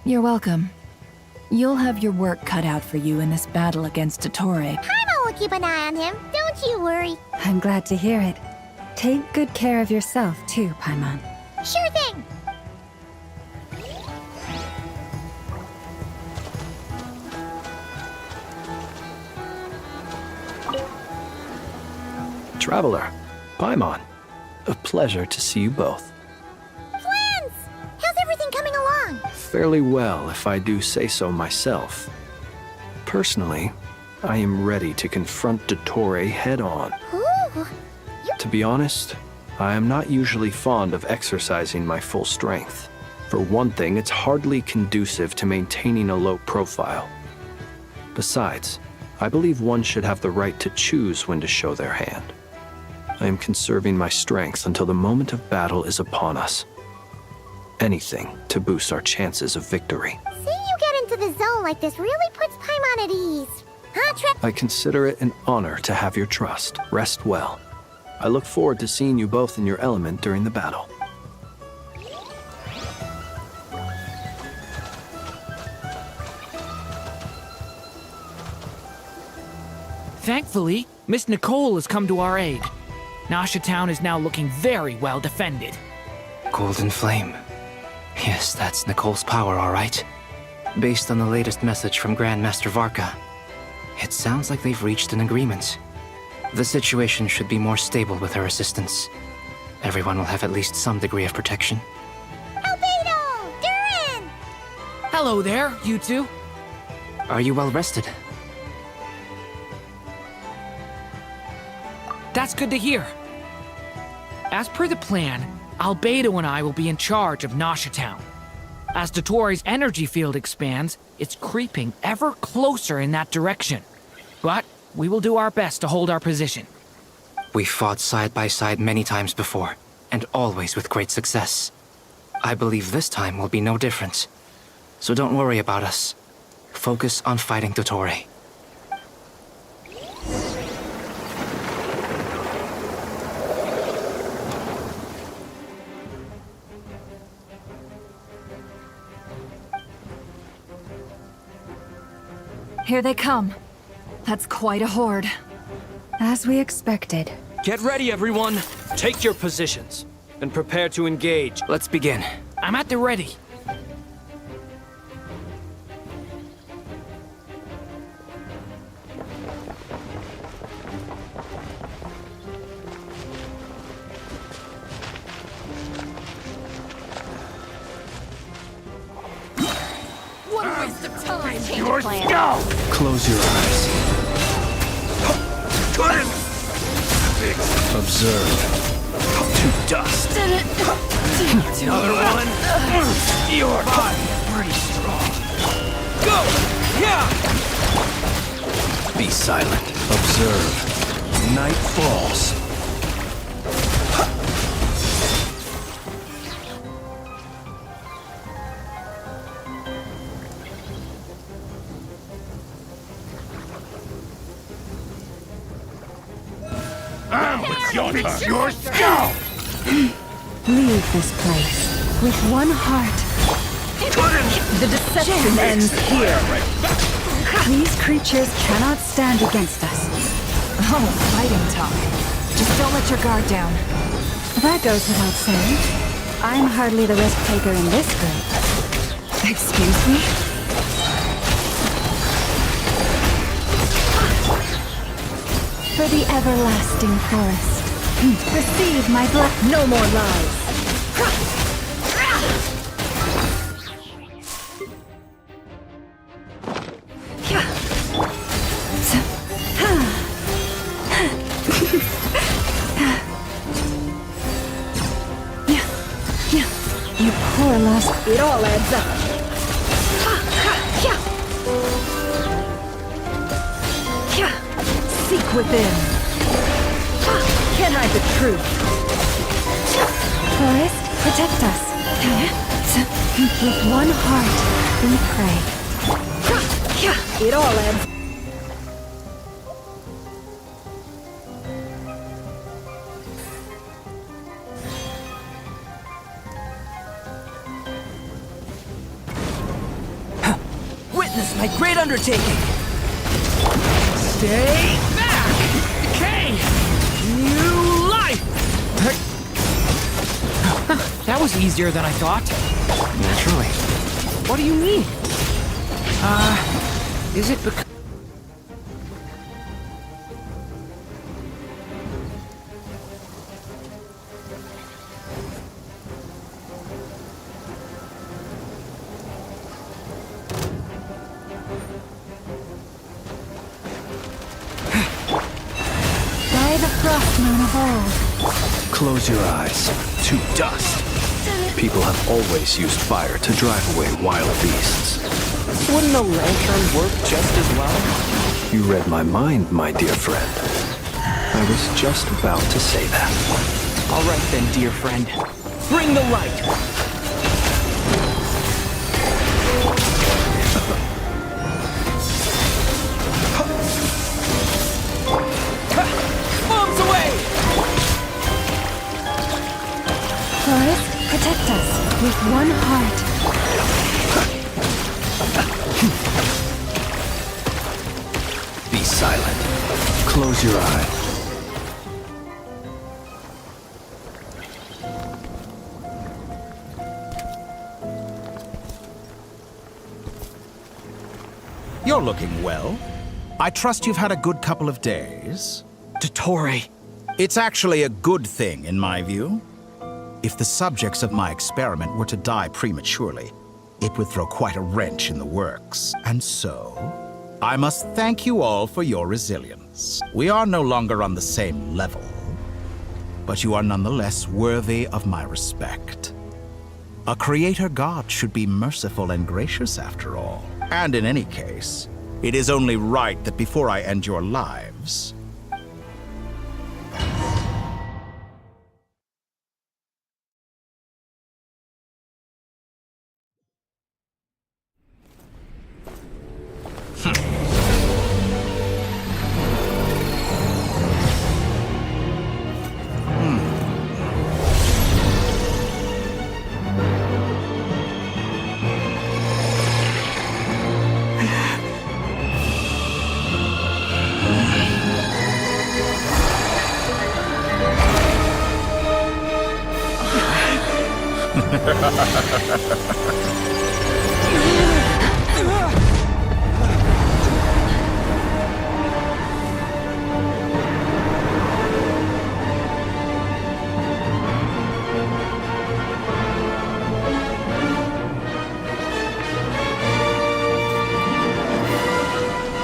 You're welcome. You'll have your work cut out for you in this battle against Dottore. Paimon will keep an eye on him. Don't you worry. I'm glad to hear it. Take good care of yourself, too, Paimon. Sure thing! Traveler, Paimon, a pleasure to see you both. Flans! How's everything coming along? Fairly well, if I do say so myself. Personally, I am ready to confront Dottore head-on. Ooh! To be honest, I am not usually fond of exercising my full strength. For one thing, it's hardly conducive to maintaining a low profile. Besides, I believe one should have the right to choose when to show their hand. I am conserving my strength until the moment of battle is upon us. Anything to boost our chances of victory. Seeing you get into the zone like this really puts Paimon at ease. Huh, I consider it an honor to have your trust. Rest well. I look forward to seeing you both in your element during the battle. Thankfully, Miss Nicole has come to our aid. Nasha Town is now looking very well defended. Golden Flame. Yes, that's Nicole's power, all right. Based on the latest message from Grandmaster Varka, it sounds like they've reached an agreement. The situation should be more stable with her assistance. Everyone will have at least some degree of protection. Albedo! Durin! Hello there, you two. Are you well rested? That's good to hear. As per the plan, Albedo and I will be in charge of Nasha Town. As Dottore's energy field expands, it's creeping ever closer in that direction. But we will do our best to hold our position. We fought side by side many times before, and always with great success. I believe this time will be no different. So don't worry about us. Focus on fighting Dottore. Here they come. That's quite a horde. As we expected. Get ready, everyone. Take your positions and prepare to engage. Let's begin. I'm at the ready. What a waste of time! Your skull! Close your eyes. Observe. To dust. Another one. Your body pretty strong. Go! Yeah! Be silent. Observe. Night falls. Your skull! Leave this place with one heart. The deception ends here. These creatures cannot stand against us. Oh, fighting talk. Just don't let your guard down. That goes without saying. I'm hardly the risk taker in this group. Excuse me? For the everlasting forest. Receive my blessing. No more lies. You poor lost. It all adds up. Seek within. Can I the truth? Forest, protect us. With one heart, we pray. It all adds. Witness my great undertaking. Stay back! Decay! New life! was easier than I thought. Naturally. What do you mean? Is it because... By the frost moon of old. Close your eyes. To dust. People have always used fire to drive away wild beasts. Wouldn't a lantern work just as well? You read my mind, my dear friend. I was just about to say that. All right then, dear friend. Bring the light! Bombs away! Taurus, protect us with one heart. Be silent. Close your eye. You're looking well. I trust you've had a good couple of days. Dottore. It's actually a good thing, in my view. If the subjects of my experiment were to die prematurely, it would throw quite a wrench in the works. And so, I must thank you all for your resilience. We are no longer on the same level, but you are nonetheless worthy of my respect. A creator god should be merciful and gracious after all. And in any case, it is only right that before I end your lives,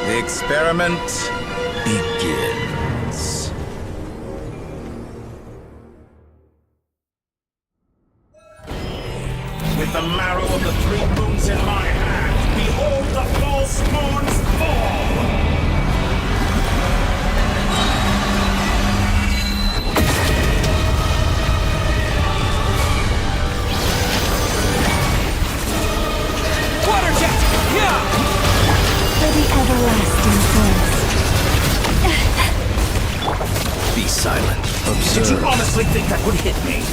the experiment begins. With the marrow of the three moons in my hand, behold the false moons fall! Water jet! Yeah! For the everlasting forest. Be silent. Observe. Did you honestly think that would hit me?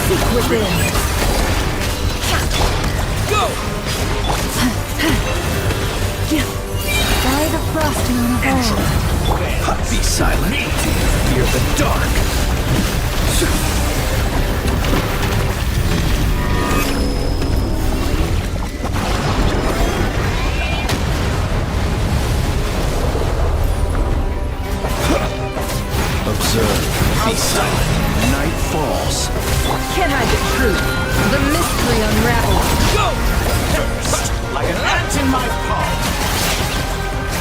Seek within. Go! By the frost moon of old. Be silent. Fear the dark. Observe. Be silent. Night falls. Can I the truth? The mystery unravels. Go! First, like an ant in my palm.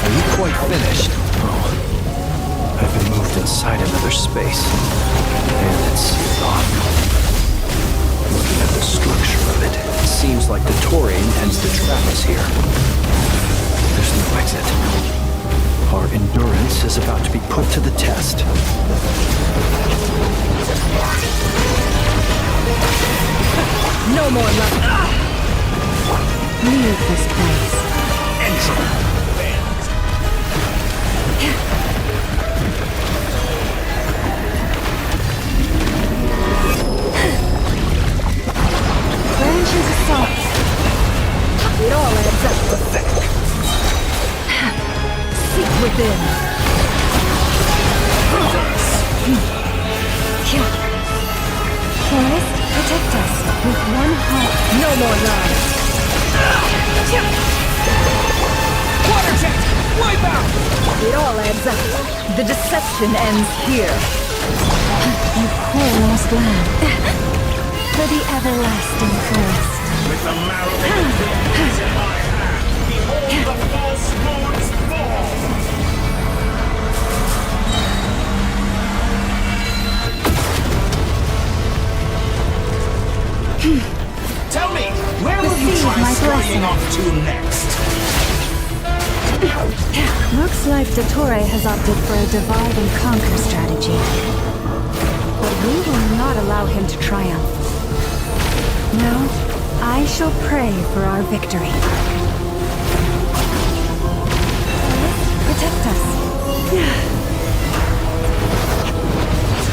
Are you quite finished? Oh. I've been moved inside another space. And it's sealed off. Looking at the structure of it, it seems like the Tory intends to trap us here. There's no exit. Our endurance is about to be put to the test. No more luck. Leave this place. Enter. Branches assault. It all adds up. Pathetic. Seek within. Forest, protect us with one heart. No more lies. Water jet! Wipe out! It all adds up. The deception ends here. You poor lost lamb. For the everlasting forest. With the marrow of the kings in my hand, behold the false lords fall! Tell me, where will you try scurrying off to next? Looks like Dottore has opted for a divide and conquer strategy. But we will not allow him to triumph. No, I shall pray for our victory. Protect us.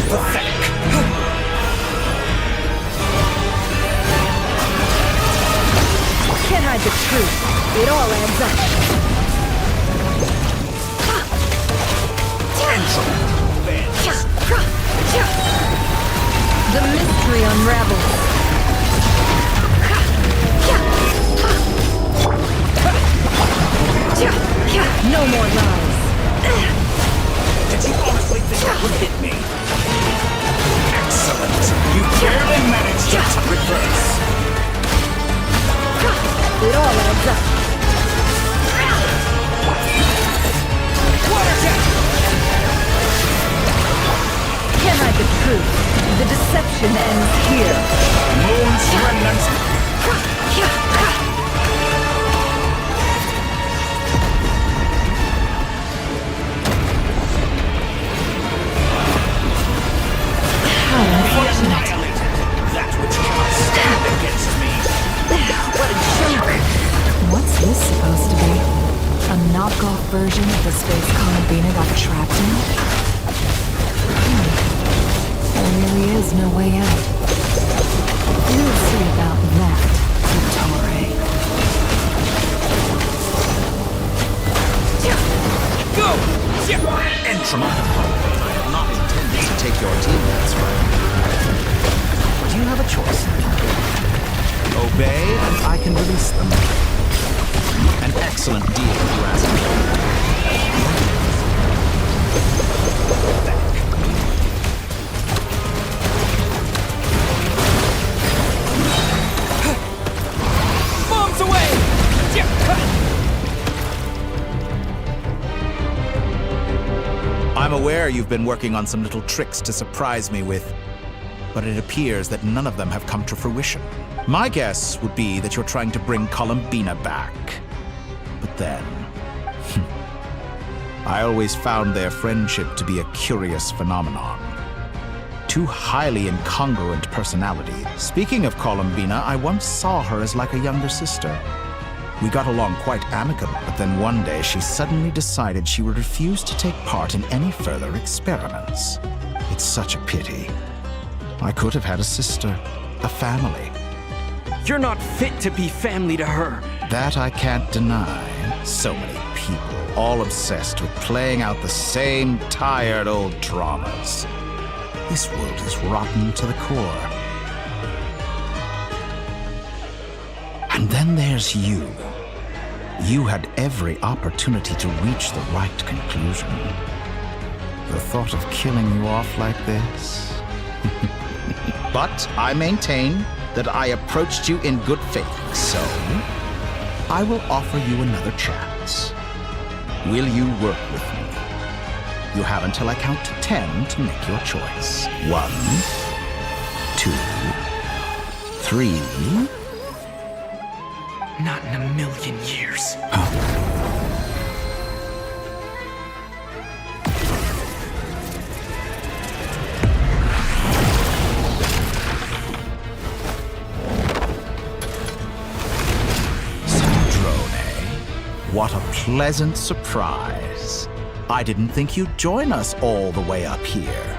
Pathetic. Can't hide the truth. It all adds up. The mystery unravels. No more lies. Did you honestly think that would hit me? Excellent. You barely managed to reverse. It all adds up. Water jet! Can't hide the truth. The deception ends here. Moon's remnants. How unfortunate. That which cannot stand against me. What a joke. What's this supposed to be? A knockoff version of the space Columbina got trapped in? There really is no way out. We'll see about that, Dottore. Go! Entrum. I am not intending to take your team, that's right. Do you have a choice? Obey, and I can release them. An excellent deal, if you ask me. Bombs away! I'm aware you've been working on some little tricks to surprise me with, but it appears that none of them have come to fruition. My guess would be that you're trying to bring Columbina back. But then... I always found their friendship to be a curious phenomenon. Two highly incongruent personalities. Speaking of Columbina, I once saw her as like a younger sister. We got along quite amicably, but then one day she suddenly decided she would refuse to take part in any further experiments. It's such a pity. I could have had a sister, a family. You're not fit to be family to her. That I can't deny. So many people, all obsessed with playing out the same tired old dramas. This world is rotten to the core. And then there's you. You had every opportunity to reach the right conclusion. The thought of killing you off like this? But I maintain that I approached you in good faith, so I will offer you another chance. Will you work with me? You have until I count to 10 to make your choice. 1, 2, 3. Not in a million years. What a pleasant surprise. I didn't think you'd join us all the way up here.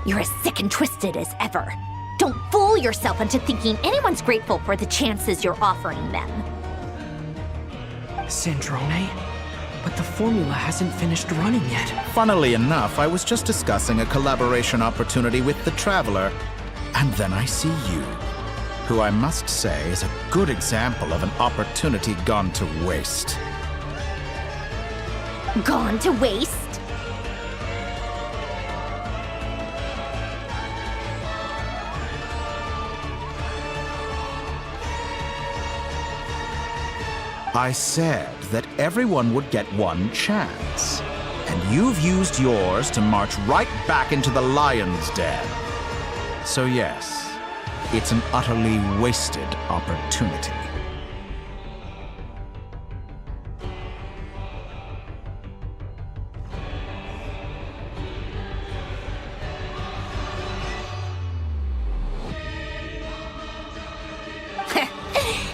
You're as sick and twisted as ever. Don't fool yourself into thinking anyone's grateful for the chances you're offering them. Sandrone? But the formula hasn't finished running yet. Funnily enough, I was just discussing a collaboration opportunity with the Traveler, and then I see you, who I must say is a good example of an opportunity gone to waste. Gone to waste? I said that everyone would get one chance, and you've used yours to march right back into the lion's den. So yes, it's an utterly wasted opportunity.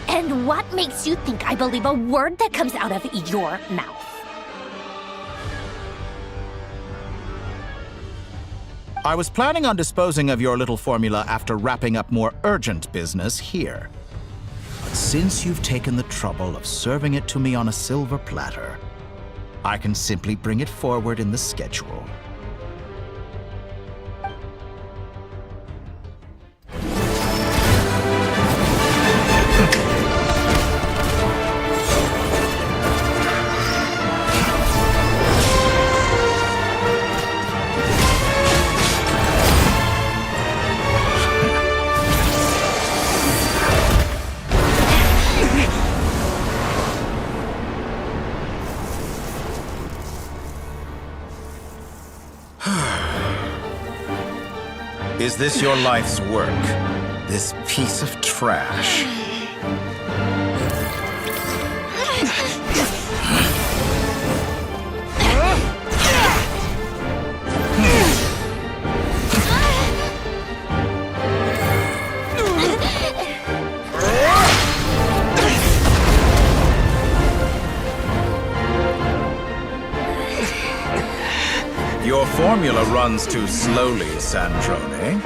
And what makes you think I believe a word that comes out of your mouth? I was planning on disposing of your little formula after wrapping up more urgent business here. But since you've taken the trouble of serving it to me on a silver platter, I can simply bring it forward in the schedule. Is this your life's work? This piece of trash? Your formula runs too slowly, Sandrone.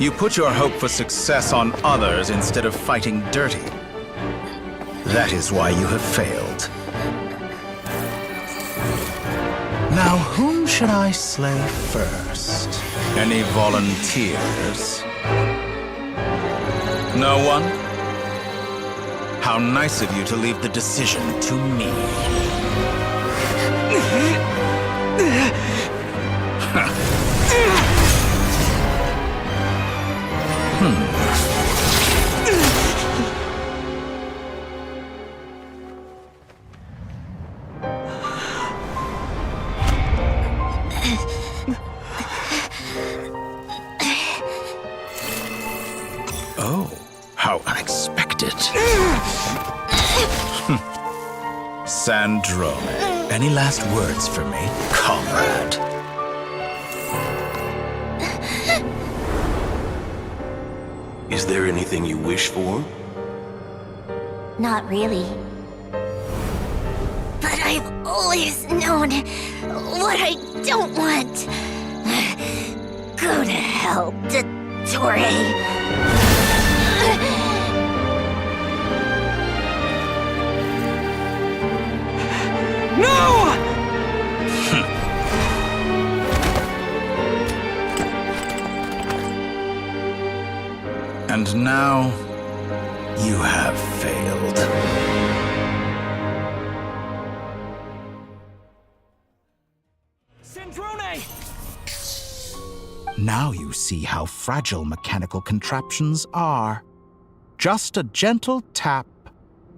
You put your hope for success on others instead of fighting dirty. That is why you have failed. Now, whom should I slay first? Any volunteers? No one? How nice of you to leave the decision to me. Oh, how unexpected. Sandrone, any last words for me, comrade? Is there anything you wish for? Not really. But I've always known what I don't want. Go to hell, Dottore. No! And now, you have failed. Sandrone! Now you see how fragile mechanical contraptions are. Just a gentle tap,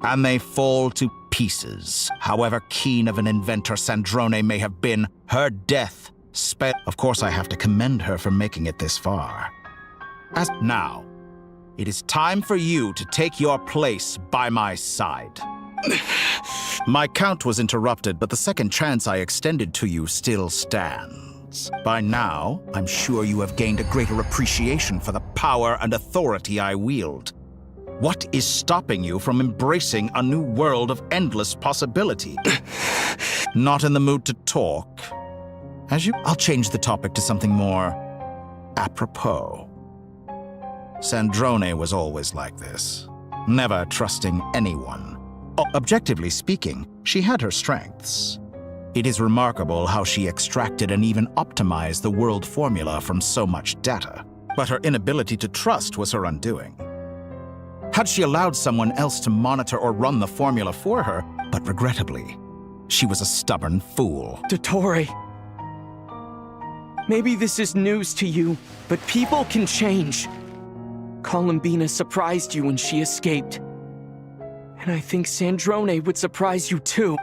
and they fall to pieces. However keen of an inventor Sandrone may have been, her death sped. Of course, I have to commend her for making it this far. As now, it is time for you to take your place by my side. My count was interrupted, but the second chance I extended to you still stands. By now, I'm sure you have gained a greater appreciation for the power and authority I wield. What is stopping you from embracing a new world of endless possibility? Not in the mood to talk? I'll change the topic to something more apropos. Sandrone was always like this, never trusting anyone. Objectively speaking, she had her strengths. It is remarkable how she extracted and even optimized the world formula from so much data. But her inability to trust was her undoing. Had she allowed someone else to monitor or run the formula for her, but regrettably, she was a stubborn fool. Dottore. Maybe this is news to you, but people can change. Columbina surprised you when she escaped. And I think Sandrone would surprise you too.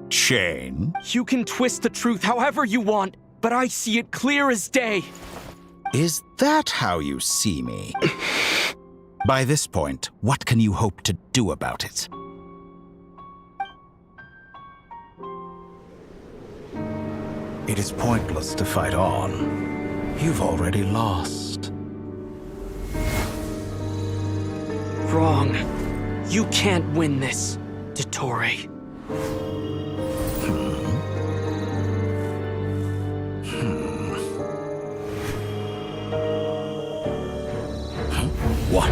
Shane? You can twist the truth however you want, but I see it clear as day. Is that how you see me? By this point, what can you hope to do about it? It is pointless to fight on. You've already lost. Wrong. You can't win this, Dottore. What?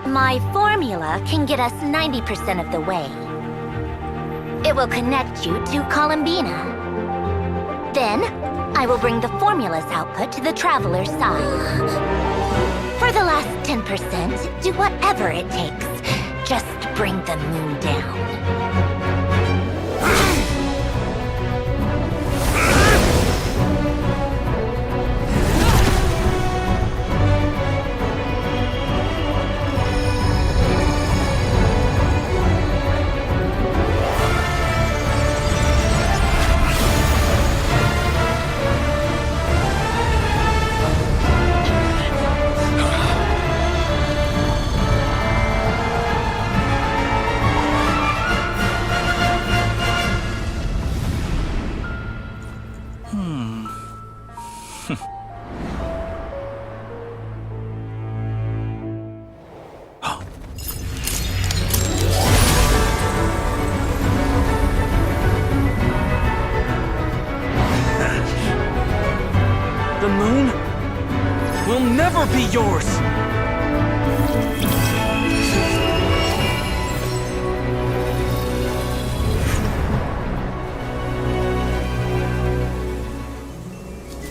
My formula can get us 90% of the way. It will connect you to Columbina. Then, I will bring the formula's output to the Traveler's side. For the last 10%, do whatever it takes. Just bring the moon down. The moon will never be yours!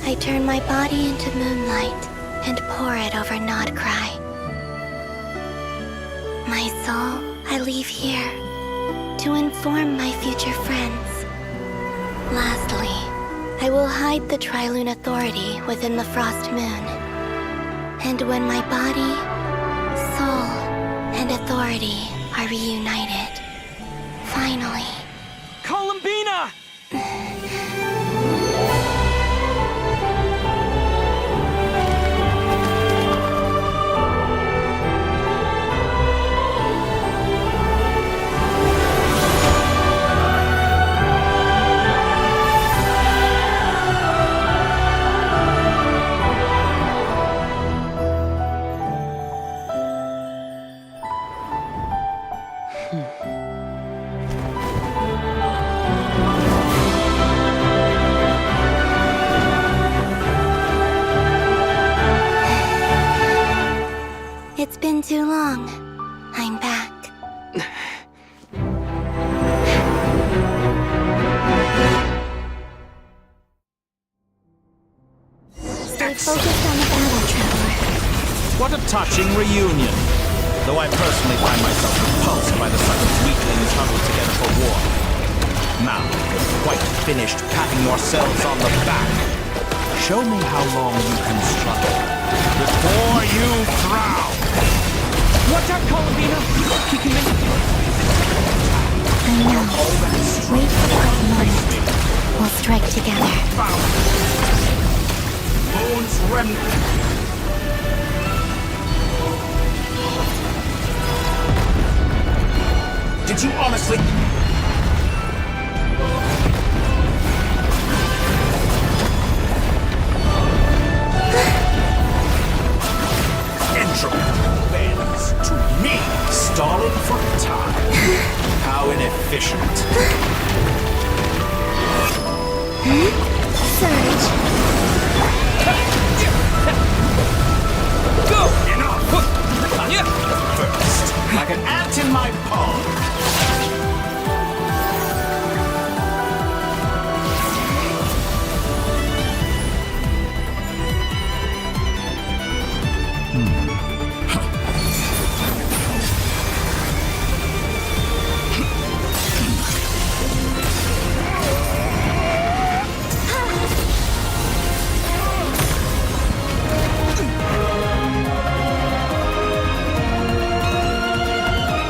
I turn my body into moonlight and pour it over Nodcry. My soul, I leave here to inform my future friends. Lastly, I will hide the Trilune Authority within the Frost Moon. And when my body, soul, and authority are reunited, finally... Columbina! It's been too long. I'm back. Stay focused on the battle, Traveler. What a touching reunion. Though I personally find myself repulsed by the sight of weaklings huddled together for war. Now, quite finished patting yourselves on the back. Show me how long you can struggle before you drown. Watch out, Columbina! He can make I know. Wait for the right moment. We'll strike together. Moon's remnant. Did you honestly... Surge. Go! Enough! First, like an ant in my paw.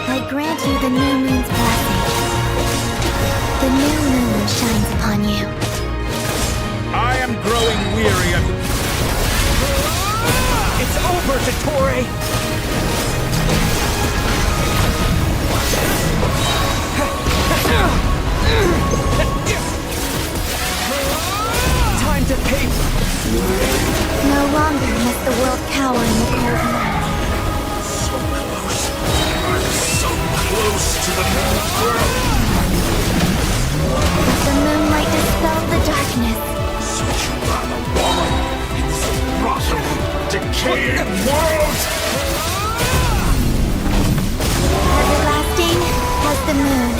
I grant you the new moon's blessing. The new moon shines upon you. I am growing weary of... It's over, Dottore! Time to pay! No longer must the world cower in the cold night. So close. I'm so close to the moon world. Let the moonlight dispel the darkness. Such a rather wallow in this rotten, decaying world. Everlasting as the moon.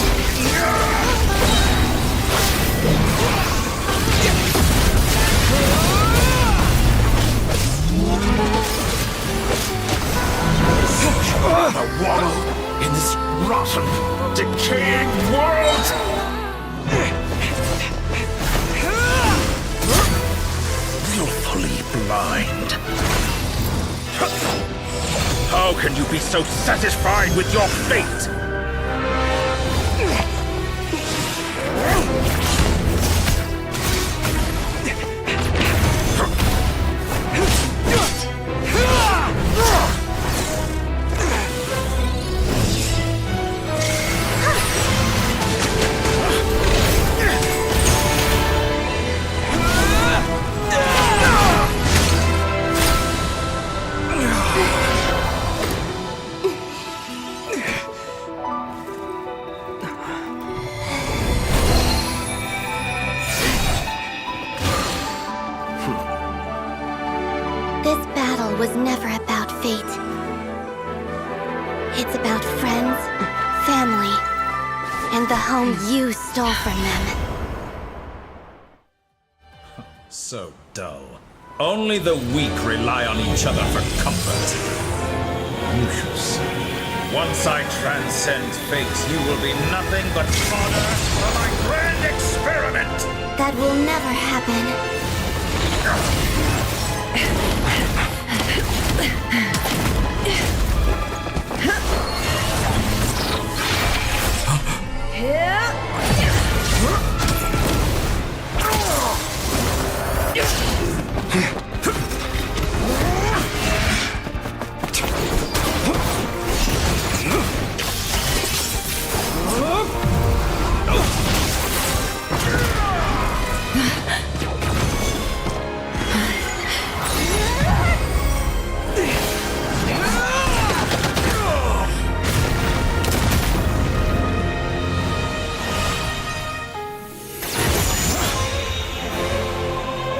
Such a rather wallow in this rotten, decaying world. Willfully blind. How can you be so satisfied with your fate? This battle was never about fate. It's about friends, family, and the home you stole from them. So dull. Only the weak rely on each other for comfort. You shall see. Once I transcend fate, you will be nothing but fodder for my grand experiment! That will never happen.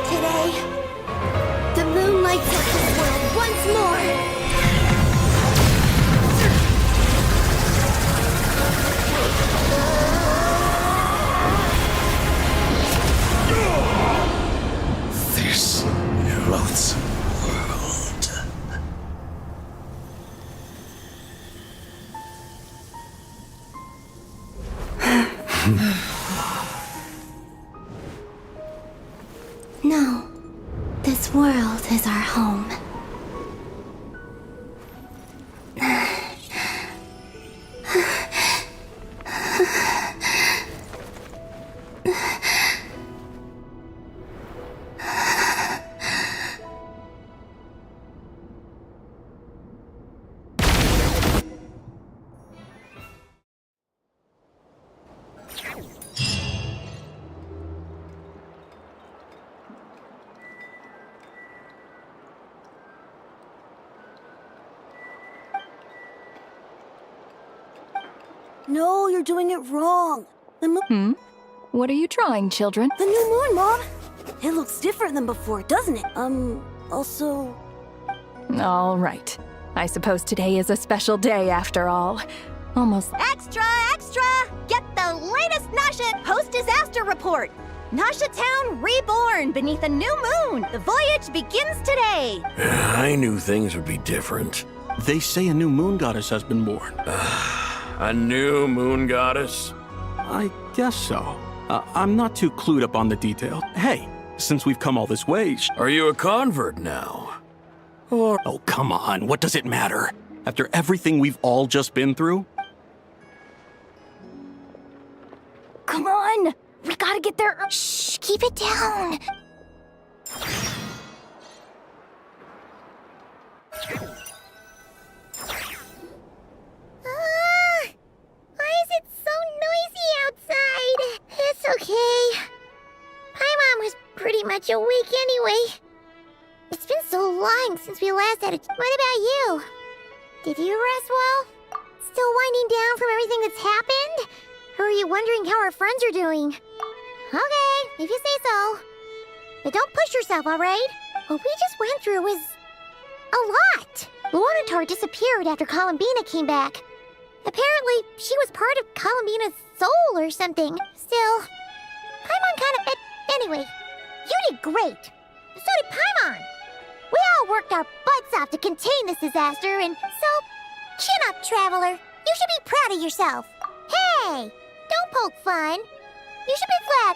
Today, the moon lights up this world once more. This loathsome world. No, this world is our home. No, you're doing it wrong. The moon. What are you drawing, children? The new moon, Mom! It looks different than before, doesn't it? Also... All right. I suppose today is a special day after all. Almost... Extra, extra! Get the latest Nasha post-disaster report! Nasha Town reborn beneath a new moon! The voyage begins today! I knew things would be different. They say a new moon goddess has been born. A new moon goddess? I guess so. I'm not too clued up on the details. Hey, since we've come all this way... Are you a convert now? Or... Oh, come on, what does it matter? After everything we've all just been through? Come on! We gotta get there. Shh, keep it down. Why is it so noisy outside? It's okay. Paimon was pretty much awake anyway. It's been so long since we last had it. What about you? Did you rest well? Still winding down from everything that's happened? Or are you wondering how our friends are doing? Okay, if you say so. But don't push yourself, alright? What we just went through was... a lot! Luanatar disappeared after Columbina came back. Apparently, she was part of Columbina's soul or something. Still, Paimon kind of... Anyway, you did great. So did Paimon. We all worked our butts off to contain this disaster, and so... Chin up, Traveler. You should be proud of yourself. Hey! Don't poke fun. You should be glad.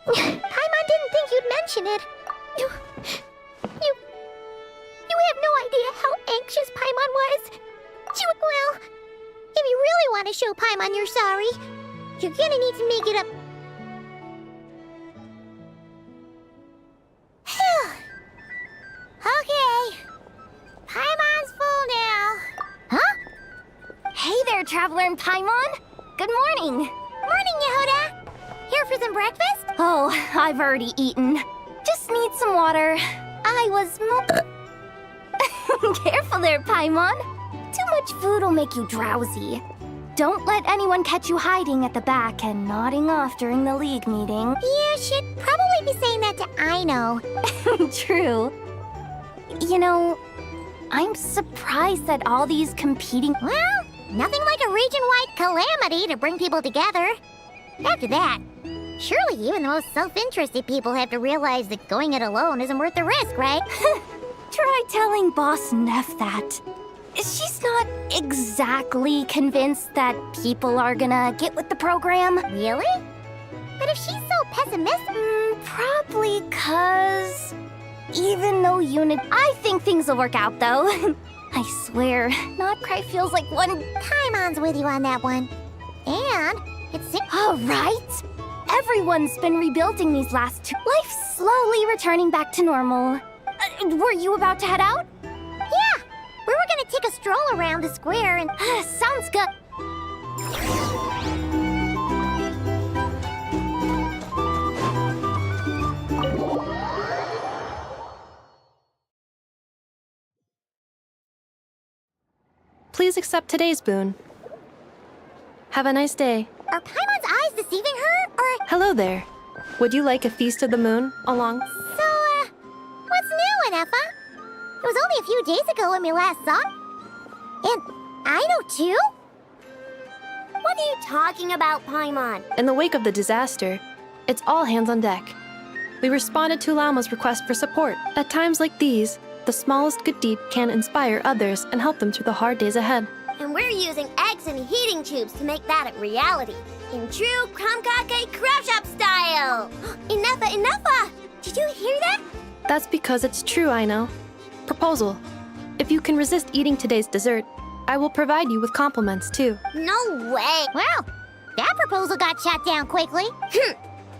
Paimon didn't think you'd mention it. You have no idea how anxious Paimon was. Well, if you really want to show Paimon you're sorry, you're gonna need to make it up. Okay. Paimon's full now. Huh? Hey there, Traveler and Paimon. Good morning. Morning, Yehuda. Here for some breakfast? Oh, I've already eaten. Just need some water. I was Careful there, Paimon. Too much food will make you drowsy. Don't let anyone catch you hiding at the back and nodding off during the League meeting. You should probably be saying that to Aino. True. You know, I'm surprised that all these competing... Well, nothing like a region-wide calamity to bring people together. After that, surely even the most self-interested people have to realize that going it alone isn't worth the risk, right? Try telling Boss Neff that. She's not exactly convinced that people are gonna get with the program. Really? But if she's so pessimistic... Probably 'cause... Even though I think things will work out, though. I swear, Not Cry feels like one... Paimon's with you on that one. And it's... All right. Everyone's been rebuilding these last 2... Life's slowly returning back to normal. Were you about to head out? Yeah. We were gonna take a stroll around the square and... Sounds good. Please accept today's boon. Have a nice day. Are Paimon's eyes deceiving her, or... Hello there. Would you like a Feast of the Moon along? So, what's new, Anefa? It was only a few days ago when we last saw... And Aino too? What are you talking about, Paimon? In the wake of the disaster, it's all hands on deck. We responded to Lama's request for support. At times like these, the smallest good deed can inspire others and help them through the hard days ahead. And we're using eggs and heating tubes to make that a reality. In true Krumkake Crab Shop style! Enough! Did you hear that? That's because it's true, I know. Proposal. If you can resist eating today's dessert, I will provide you with compliments, too. No way! Well, that proposal got shot down quickly.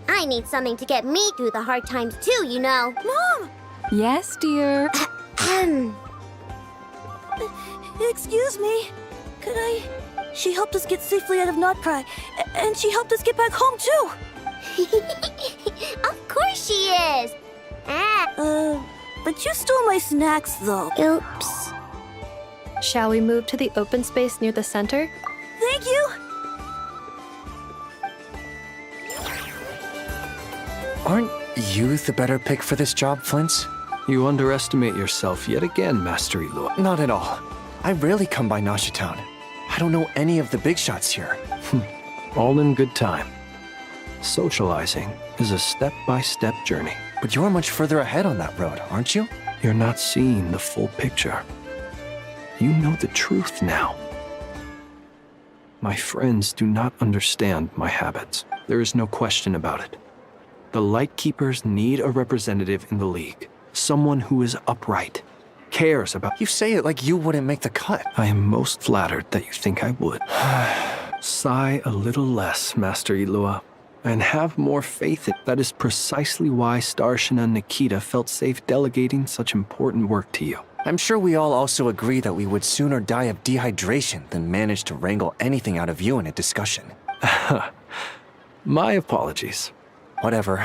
I need something to get me through the hard times, too, you know. Mom! Yes, dear. Excuse me. Could I... She helped us get safely out of Notcry, and she helped us get back home, too. Of course she is. But you stole my snacks, though. Oops. Shall we move to the open space near the center? Thank you. Aren't you the better pick for this job, Flint? You underestimate yourself yet again, Master Ilua. Not at all. I rarely come by Nasha Town. I don't know any of the big shots here. All in good time. Socializing is a step-by-step journey. But you're much further ahead on that road, aren't you? You're not seeing the full picture. You know the truth now. My friends do not understand my habits. There is no question about it. The Lightkeepers need a representative in the League. Someone who is upright, cares about... You say it like you wouldn't make the cut. I am most flattered that you think I would. Sigh a little less, Master Ilua, and have more faith in... That is precisely why Starshina and Nikita felt safe delegating such important work to you. I'm sure we all also agree that we would sooner die of dehydration than manage to wrangle anything out of you in a discussion. My apologies. Whatever.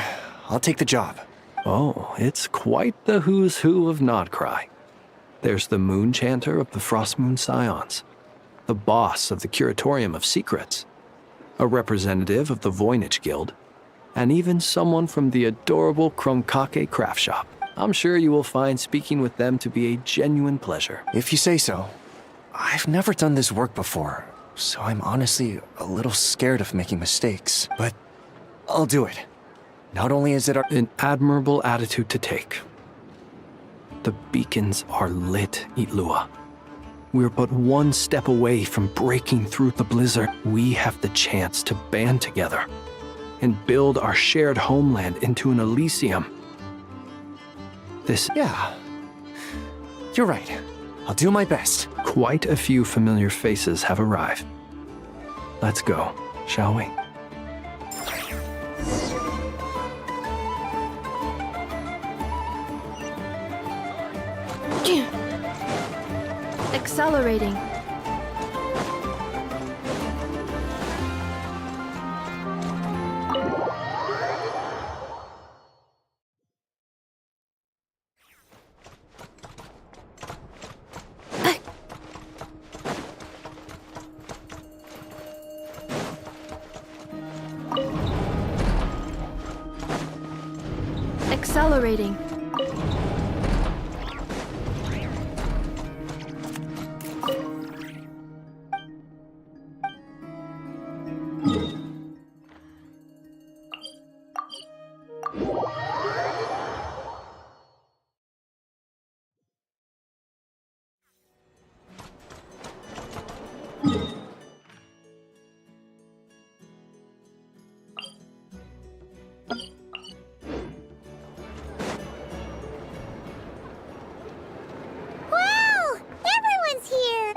I'll take the job. Oh, it's quite the who's who of Nodcry. There's the Moon Chanter of the Frostmoon Scions, the boss of the Curatorium of Secrets, a representative of the Voynich Guild, and even someone from the adorable Kronkake craft shop. I'm sure you will find speaking with them to be a genuine pleasure. If you say so. I've never done this work before, so I'm honestly a little scared of making mistakes, but I'll do it. Not only is it an admirable attitude to take. The beacons are lit, Ilua. We're but one step away from breaking through the blizzard. We have the chance to band together and build our shared homeland into an Elysium. Yeah. You're right. I'll do my best. Quite a few familiar faces have arrived. Let's go, shall we? Accelerating. Accelerating.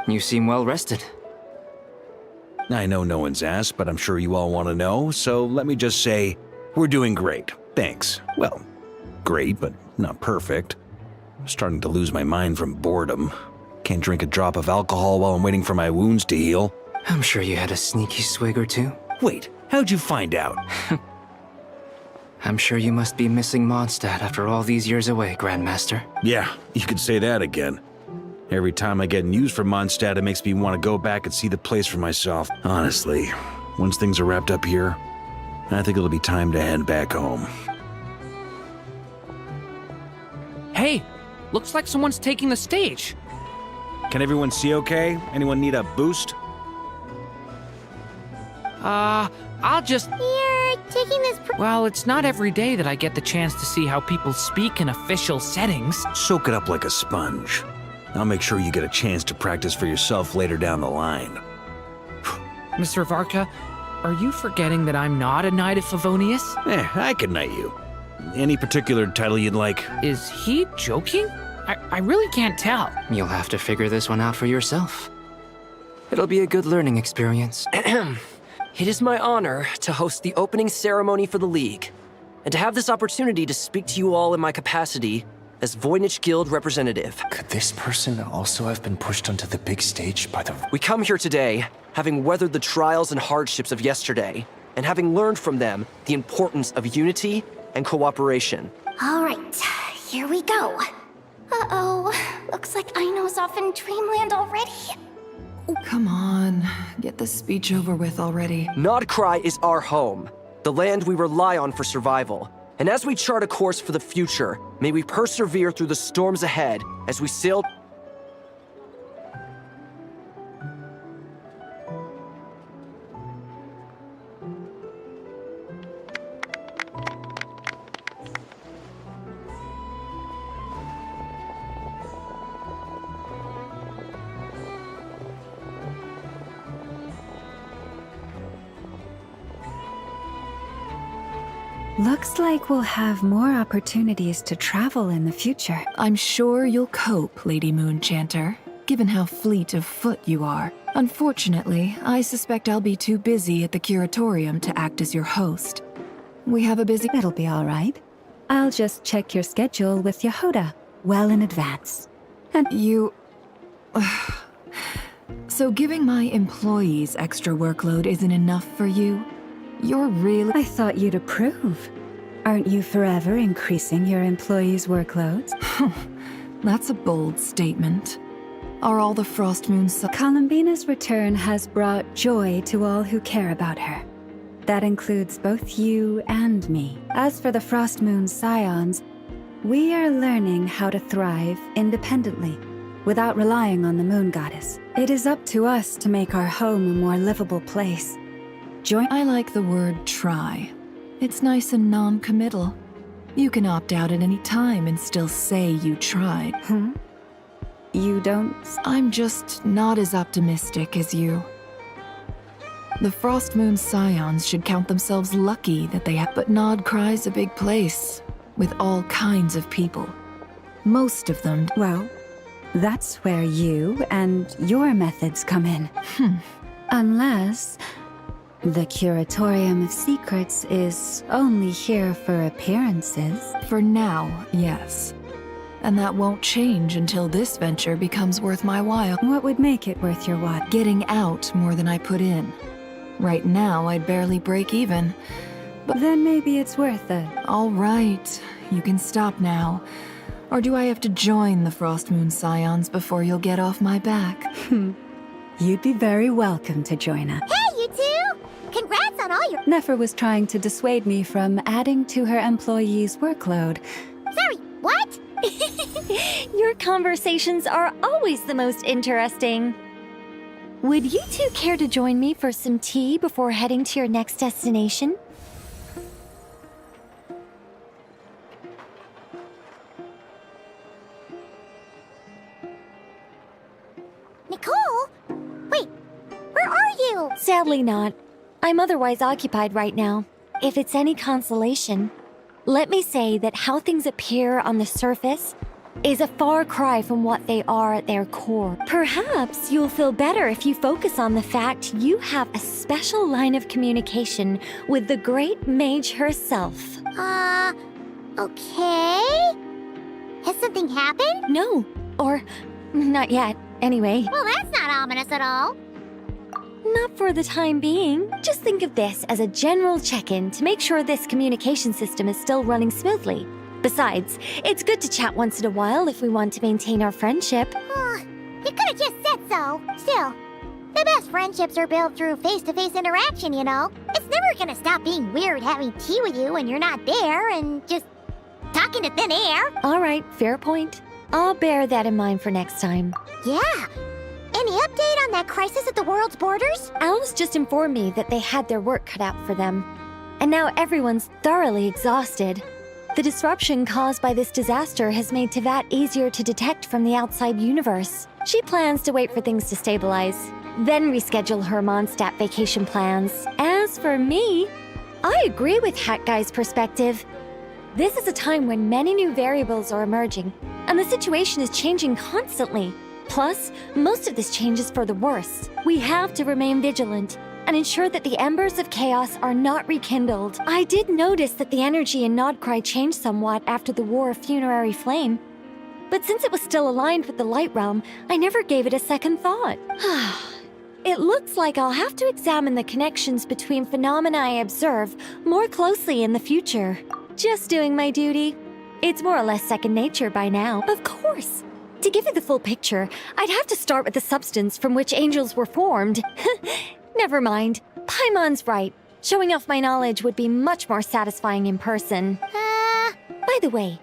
You seem well rested. I know no one's asked, but I'm sure you all want to know, so let me just say, we're doing great. Thanks. Well, great, but not perfect. I'm starting to lose my mind from boredom. Can't drink a drop of alcohol while I'm waiting for my wounds to heal. I'm sure you had a sneaky swig or two. Wait, how'd you find out? I'm sure you must be missing Mondstadt after all these years away, Grandmaster. Yeah, you could say that again. Every time I get news from Mondstadt, it makes me want to go back and see the place for myself. Honestly, once things are wrapped up here, I think it'll be time to head back home. Hey, looks like someone's taking the stage. Can everyone see okay? Anyone need a boost? I'll just... You're taking this... Well, it's not every day that I get the chance to see how people speak in official settings. Soak it up like a sponge. I'll make sure you get a chance to practice for yourself later down the line. Mr. Varka, are you forgetting that I'm not a Knight of Favonius? I can knight you. Any particular title you'd like? Is he joking? I really can't tell. You'll have to figure this one out for yourself. It'll be a good learning experience. It is my honor to host the opening ceremony for the League, and to have this opportunity to speak to you all in my capacity as Voynich Guild representative. Could this person also have been pushed onto the big stage by the... We come here today, having weathered the trials and hardships of yesterday, and having learned from them the importance of unity and cooperation. All right, here we go. Uh-oh, looks like Aino's off in Dreamland already. Come on, get this speech over with already. Nodcry is our home, the land we rely on for survival, And as we chart a course for the future, may we persevere through the storms ahead as we sail. Looks like we'll have more opportunities to travel in the future. I'm sure you'll cope, Lady Moonchanter, given how fleet of foot you are. Unfortunately, I suspect I'll be too busy at the curatorium to act as your host. We have a busy... It'll be all right. I'll just check your schedule with Yehoda well in advance. And you... So giving my employees extra workload isn't enough for you? You're really... I thought you'd approve. Aren't you forever increasing your employees' workloads? That's a bold statement. Are all the Frost Moons... Columbina's return has brought joy to all who care about her. That includes both you and me. As for the Frost Moon Scions, we are learning how to thrive independently, without relying on the Moon Goddess. It is up to us to make our home a more livable place. I like the word try. It's nice and non-committal. You can opt out at any time and still say you tried. You don't? I'm just not as optimistic as you. The Frost Moon Scions should count themselves lucky that they have. But Nod Cry's a big place, with all kinds of people. Most of them. Well, that's where you and your methods come in. Unless... the Curatorium of Secrets is only here for appearances. For now, yes. And that won't change until this venture becomes worth my while. What would make it worth your while? Getting out more than I put in. Right now, I'd barely break even. But then maybe it's worth it. All right, you can stop now. Or do I have to join the Frost Moon Scions before you'll get off my back? You'd be very welcome to join us. Hey, you two! Congrats on all your... Nefer was trying to dissuade me from adding to her employees' workload. Sorry, what? Your conversations are always the most interesting. Would you two care to join me for some tea before heading to your next destination? Nicole? Wait, where are you? Sadly not. I'm otherwise occupied right now. If it's any consolation, let me say that how things appear on the surface is a far cry from what they are at their core. Perhaps you'll feel better if you focus on the fact you have a special line of communication with the great mage herself. Okay? Has something happened? No, or not yet, anyway. Well, that's not ominous at all. Not for the time being. Just think of this as a general check-in to make sure this communication system is still running smoothly. Besides, it's good to chat once in a while if we want to maintain our friendship. You could have just said so. Still, the best friendships are built through face-to-face interaction, you know? It's never gonna stop being weird having tea with you when you're not there and just talking to thin air. All right, fair point. I'll bear that in mind for next time. Yeah. Any update on that crisis at the world's borders? Owls just informed me that they had their work cut out for them. And now everyone's thoroughly exhausted. The disruption caused by this disaster has made Tevat easier to detect from the outside universe. She plans to wait for things to stabilize, then reschedule her Mondstadt vacation plans. As for me, I agree with Hat Guy's perspective. This is a time when many new variables are emerging, and the situation is changing constantly. Plus, most of this change is for the worse. We have to remain vigilant and ensure that the embers of chaos are not rekindled. I did notice that the energy in Nodcry changed somewhat after the War of Funerary Flame, but since it was still aligned with the Light Realm, I never gave it a second thought. It looks like I'll have to examine the connections between phenomena I observe more closely in the future. Just doing my duty. It's more or less second nature by now. Of course. To give you the full picture, I'd have to start with the substance from which angels were formed. Never mind. Paimon's right. Showing off my knowledge would be much more satisfying in person. By the way,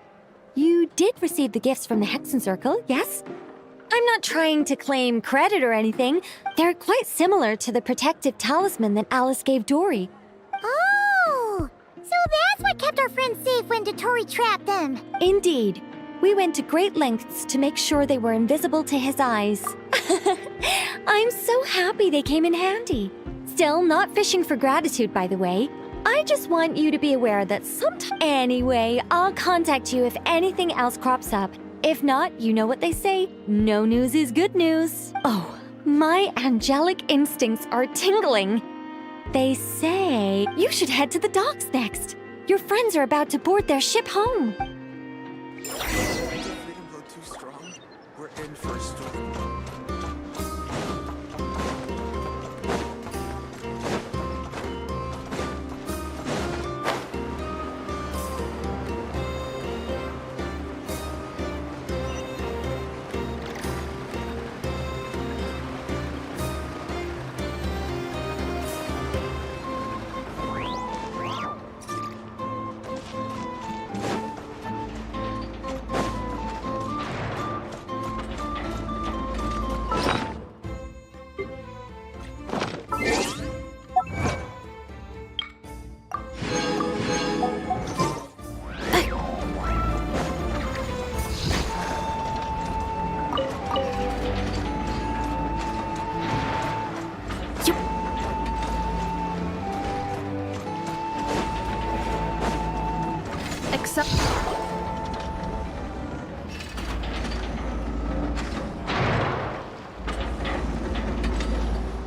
you did receive the gifts from the Hexen Circle, yes? I'm not trying to claim credit or anything. They're quite similar to the protective talisman that Alice gave Dory. Oh! So that's what kept our friends safe when Dotori trapped them. Indeed. We went to great lengths to make sure they were invisible to his eyes. I'm so happy they came in handy. Still, not fishing for gratitude, by the way. I just want you to be aware that sometime... Anyway, I'll contact you if anything else crops up. If not, you know what they say, no news is good news. Oh, my angelic instincts are tingling. They say you should head to the docks next. Your friends are about to board their ship home. We're in for a storm.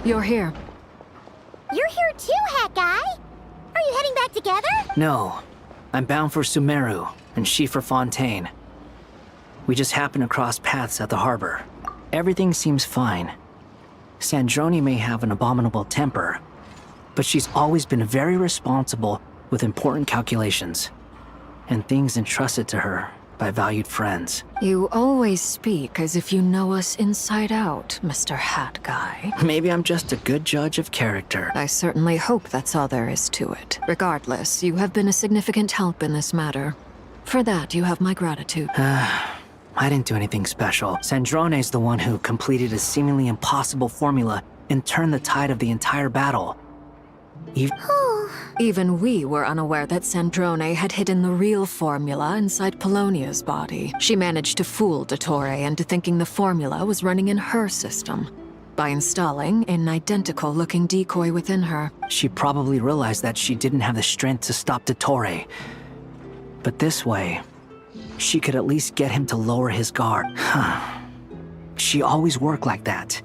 You're here. You're here too, Hat Guy. Are you heading back together? No. I'm bound for Sumeru, and she for Fontaine. We just happened to cross paths at the harbor. Everything seems fine. Sandrone may have an abominable temper, but she's always been very responsible with important calculations, and things entrusted to her by valued friends. You always speak as if you know us inside out, Mr. Hat Guy. Maybe I'm just a good judge of character. I certainly hope that's all there is to it. Regardless, you have been a significant help in this matter. For that, you have my gratitude. I didn't do anything special. Sandrone's the one who completed a seemingly impossible formula and turned the tide of the entire battle. Even we were unaware that Sandrone had hidden the real formula inside Polonia's body. She managed to fool Dottore into thinking the formula was running in her system by installing an identical-looking decoy within her. She probably realized that she didn't have the strength to stop Dottore. But this way, she could at least get him to lower his guard. She always worked like that.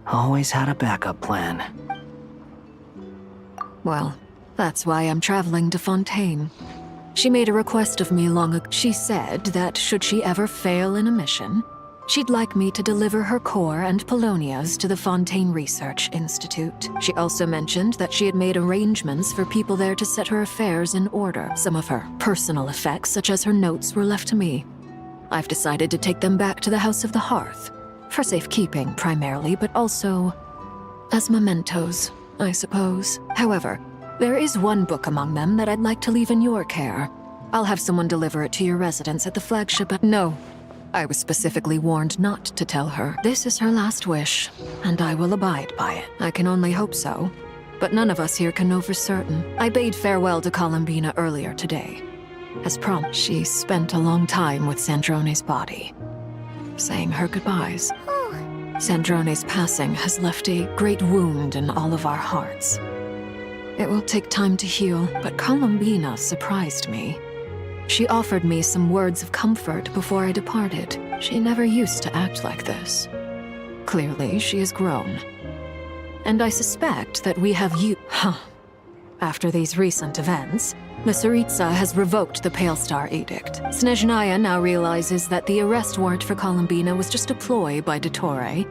Always had a backup plan. Well, that's why I'm traveling to Fontaine. She made a request of me long ago. She said that should she ever fail in a mission, she'd like me to deliver her core and Polonia's to the Fontaine Research Institute. She also mentioned that she had made arrangements for people there to set her affairs in order. Some of her personal effects, such as her notes, were left to me. I've decided to take them back to the House of the Hearth, for safekeeping primarily, but also as mementos, I suppose. However, there is one book among them that I'd like to leave in your care. I'll have someone deliver it to your residence at the flagship. No, I was specifically warned not to tell her. This is her last wish, and I will abide by it. I can only hope so, but none of us here can know for certain. I bade farewell to Columbina earlier today. As promised, she spent a long time with Sandrone's body, saying her goodbyes. Sandrone's passing has left a great wound in all of our hearts. It will take time to heal, but Columbina surprised me. She offered me some words of comfort before I departed. She never used to act like this. Clearly, she has grown. And I suspect that we have After these recent events, the Tsaritsa has revoked the Pale Star Edict. Snezhnaya now realizes that the arrest warrant for Columbina was just a ploy by Dottore,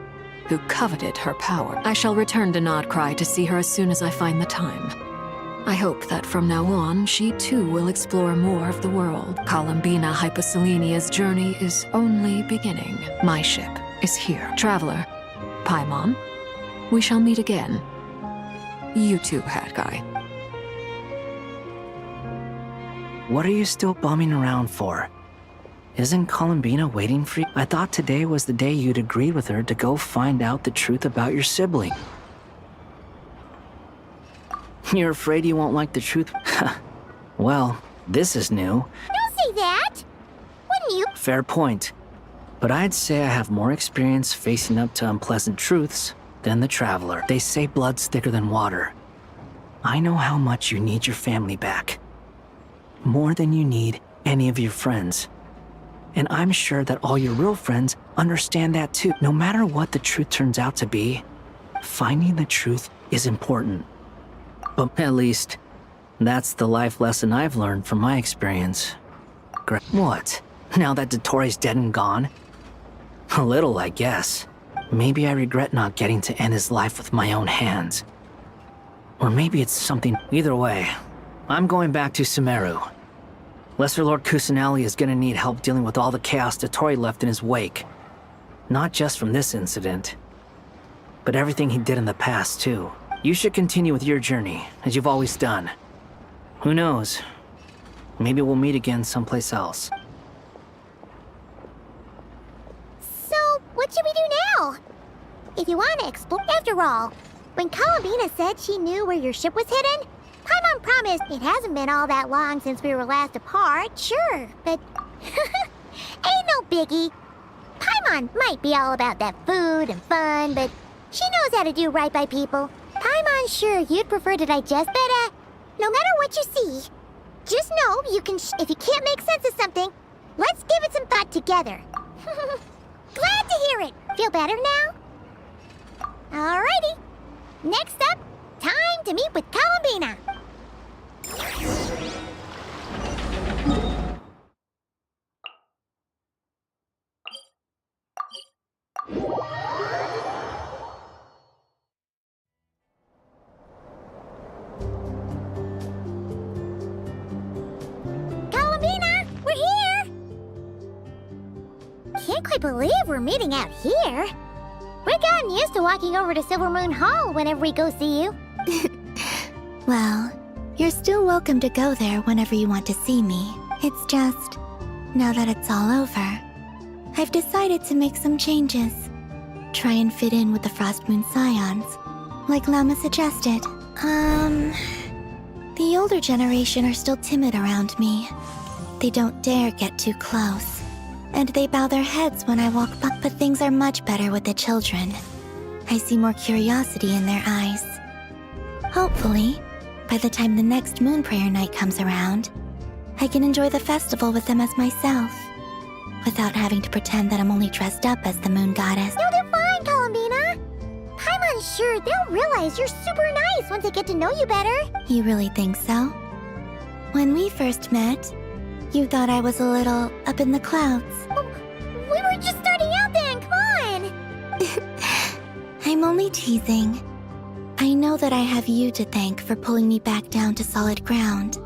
who coveted her power. I shall return to Nodcry to see her as soon as I find the time. I hope that from now on, she too will explore more of the world. Columbina Hyposelenia's journey is only beginning. My ship is here. Traveler, Paimon, we shall meet again. You too, Hat Guy. What are you still bumming around for? Isn't Columbina waiting for you? I thought today was the day you'd agreed with her to go find out the truth about your sibling. You're afraid you won't like the truth? Well, this is new. Don't say that! Wouldn't you? Fair point. But I'd say I have more experience facing up to unpleasant truths than the Traveler. They say blood's thicker than water. I know how much you need your family back. More than you need any of your friends. And I'm sure that all your real friends understand that too. No matter what the truth turns out to be, finding the truth is important. But at least, that's the life lesson I've learned from my experience. What? Now that Dottoro's dead and gone? A little, I guess. Maybe I regret not getting to end his life with my own hands. Or maybe it's something... Either way, I'm going back to Sumeru. Lesser Lord Kusanali is gonna need help dealing with all the chaos Dottori left in his wake. Not just from this incident, but everything he did in the past, too. You should continue with your journey, as you've always done. Who knows? Maybe we'll meet again someplace else. So, what should we do now? If you want to explore... After all, when Columbina said she knew where your ship was hidden, Paimon promised it hasn't been all that long since we were last apart, sure, but... ain't no biggie. Paimon might be all about that food and fun, but she knows how to do right by people. Paimon's sure you'd prefer to digest, but, no matter what you see, just know you can if you can't make sense of something, let's give it some thought together. Glad to hear it. Feel better now? Alrighty. Next up, time to meet with Columbina. Columbina, we're here! Can't quite believe we're meeting out here. We've gotten used to walking over to Silver Moon Hall whenever we go see you. Well, you're still welcome to go there whenever you want to see me. It's just, now that it's all over, I've decided to make some changes. Try and fit in with the Frost Moon Scions, like Lama suggested. The older generation are still timid around me. They don't dare get too close, and they bow their heads when I walk by. But things are much better with the children. I see more curiosity in their eyes. Hopefully, by the time the next Moon Prayer Night comes around, I can enjoy the festival with them as myself, without having to pretend that I'm only dressed up as the Moon Goddess. You'll do fine, Columbina. Paimon's sure they'll realize you're super nice once they get to know you better. You really think so? When we first met, you thought I was a little up in the clouds. We were just starting out then, come on! I'm only teasing. I know that I have you to thank for pulling me back down to solid ground.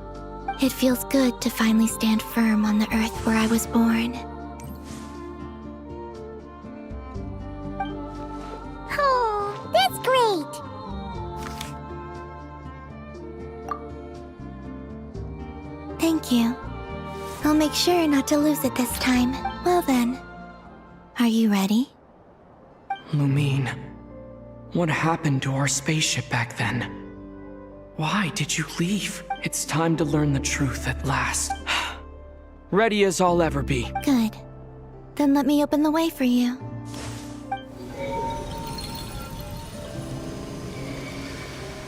It feels good to finally stand firm on the earth where I was born. Oh, that's great! Thank you. I'll make sure not to lose it this time. Well then, are you ready? Lumine, what happened to our spaceship back then? Why did you leave? It's time to learn the truth at last. Ready as I'll ever be. Good. Then let me open the way for you.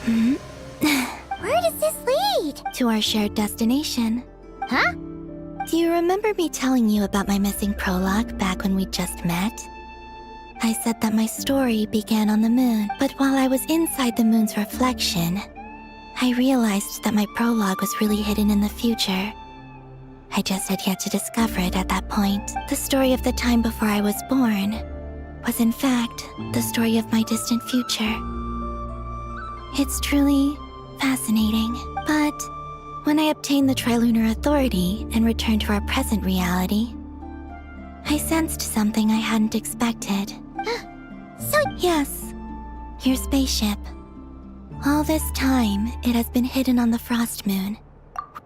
Where does this lead? To our shared destination. Huh? Do you remember me telling you about my missing prologue back when we just met? I said that my story began on the moon, but while I was inside the moon's reflection, I realized that my prologue was really hidden in the future. I just had yet to discover it at that point. The story of the time before I was born was in fact the story of my distant future. It's truly fascinating, but when I obtained the Trilunar Authority and returned to our present reality, I sensed something I hadn't expected. Yes, your spaceship. All this time, it has been hidden on the Frost Moon.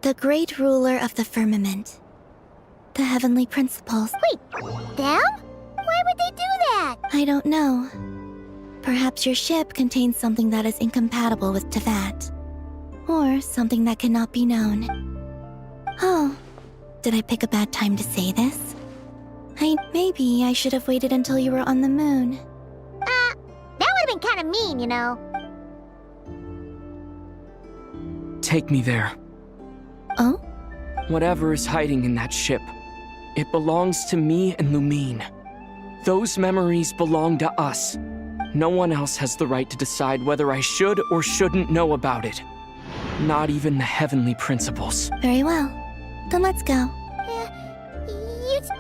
The great ruler of the firmament. The heavenly principles. Wait, them? Why would they do that? I don't know. Perhaps your ship contains something that is incompatible with Tevat. Or something that cannot be known. Oh, did I pick a bad time to say this? Maybe I should have waited until you were on the moon. That would've been kinda mean, you know. Take me there. Oh? Whatever is hiding in that ship, it belongs to me and Lumine. Those memories belong to us. No one else has the right to decide whether I should or shouldn't know about it. Not even the heavenly principles. Very well. Then let's go.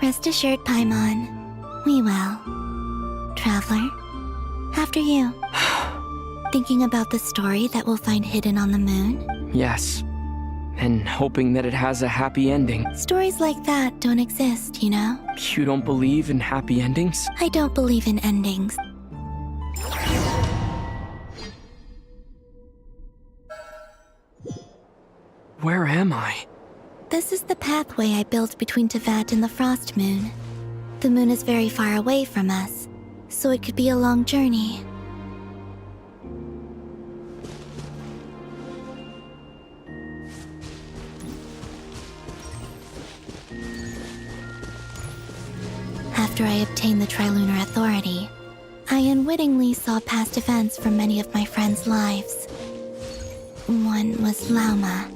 Rest assured, Paimon. We will. Traveler, after you. Thinking about the story that we'll find hidden on the moon? Yes. And hoping that it has a happy ending. Stories like that don't exist, you know? You don't believe in happy endings? I don't believe in endings. Where am I? This is the pathway I built between Tevat and the Frost Moon. The moon is very far away from us, so it could be a long journey. After I obtained the Trilunar Authority, I unwittingly saw past events from many of my friends' lives. One was Lauma.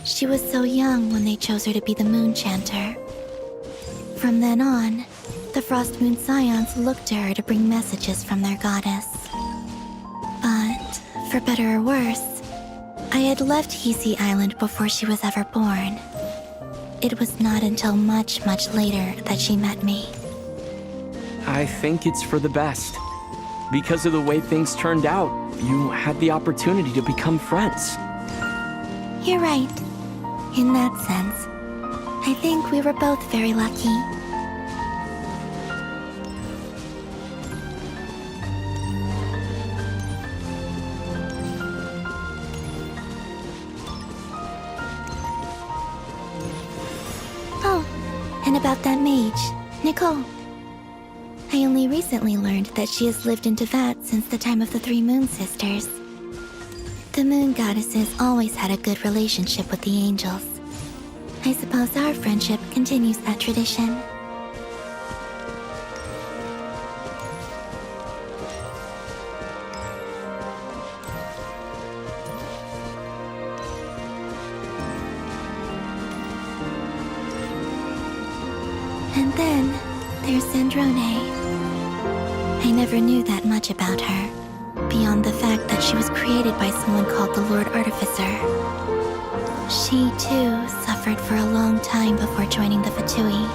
She was so young when they chose her to be the Moon Chanter. From then on, the Frost Moon Scions looked to her to bring messages from their goddess. But, for better or worse, I had left Hisi Island before she was ever born. It was not until much, much later that she met me. I think it's for the best. Because of the way things turned out, you had the opportunity to become friends. You're right. In that sense, I think we were both very lucky. Oh, and about that mage, Nicole. I only recently learned that she has lived in Tevat since the time of the Three Moon Sisters. The Moon Goddesses always had a good relationship with the angels. I suppose our friendship continues that tradition. And then there's Sandrone. I never knew that much about her, beyond the fact that she was created by someone called the Lord Artificer. She, too, suffered for a long time before joining the Fatui.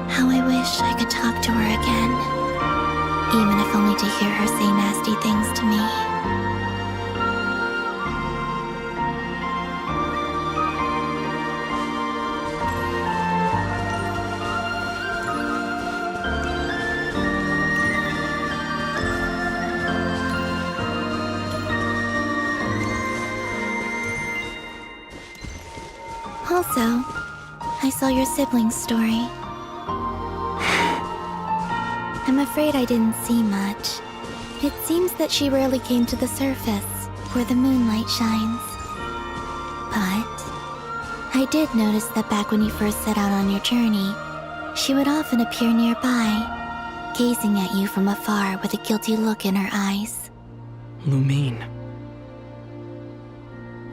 How I wish I could talk to her again, even if only to hear her say nasty things to me. Also, I saw your siblings' story. I'm afraid I didn't see much. It seems that she rarely came to the surface, where the moonlight shines. But I did notice that back when you first set out on your journey, she would often appear nearby, gazing at you from afar with a guilty look in her eyes. Lumine.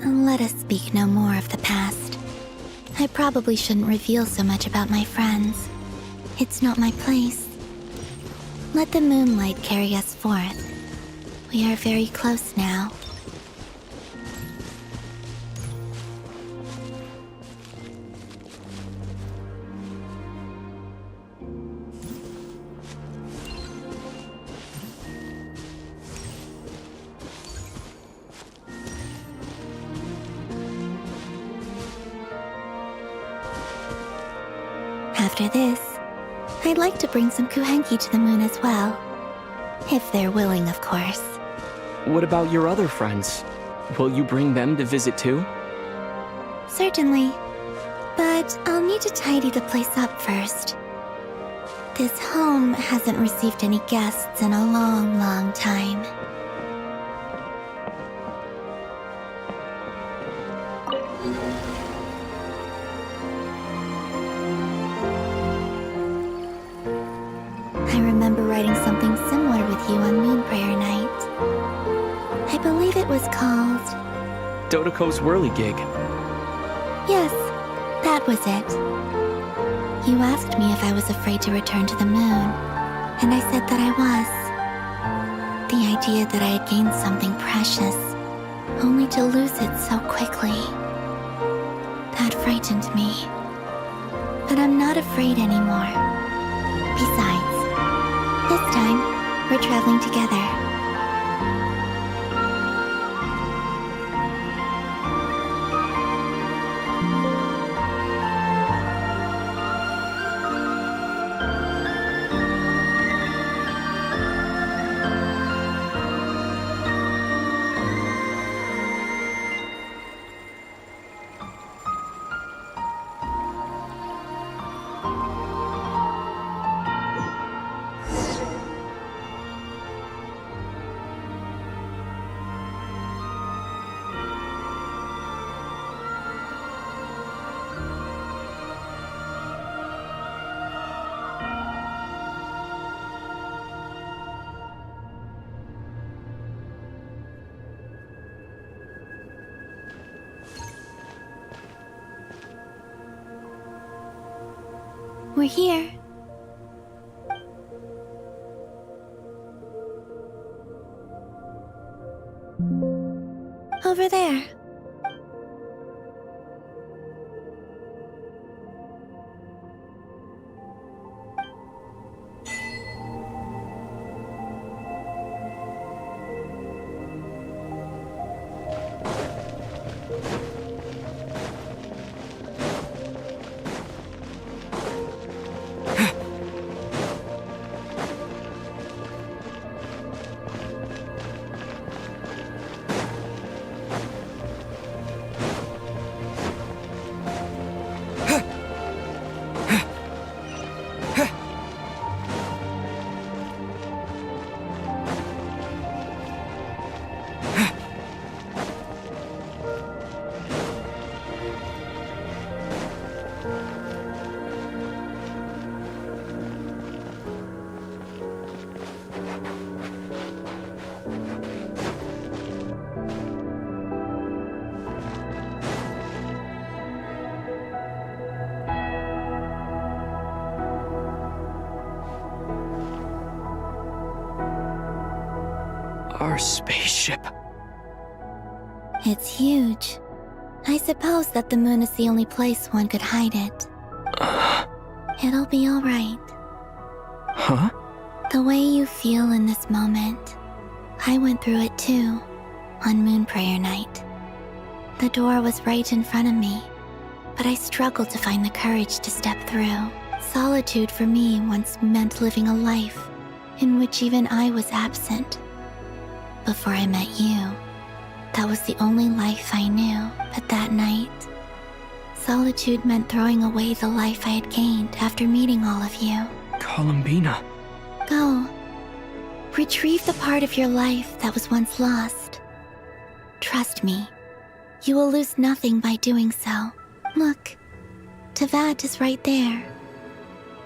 Let us speak no more of the past. I probably shouldn't reveal so much about my friends. It's not my place. Let the moonlight carry us forth. We are very close now. After this, I'd like to bring some kuhenki to the moon as well. If they're willing, of course. What about your other friends? Will you bring them to visit too? Certainly. But I'll need to tidy the place up first. This home hasn't received any guests in a long, long time. I remember writing something similar with you on Moon Prayer Night. I believe it was called... Dodoko's whirligig. Yes, that was it. You asked me if I was afraid to return to the moon, and I said that I was. The idea that I had gained something precious, only to lose it so quickly. That frightened me. But I'm not afraid anymore. Besides, this time, we're traveling together. We're here. Over there. Our spaceship. It's huge. I suppose that the moon is the only place one could hide it. It'll be all right. Huh? The way you feel in this moment, I went through it too, on Moon Prayer Night. The door was right in front of me, but I struggled to find the courage to step through. Solitude for me once meant living a life in which even I was absent. Before I met you, that was the only life I knew. But that night, solitude meant throwing away the life I had gained after meeting all of you. Columbina. Go. Retrieve the part of your life that was once lost. Trust me, you will lose nothing by doing so. Look, Tavad is right there.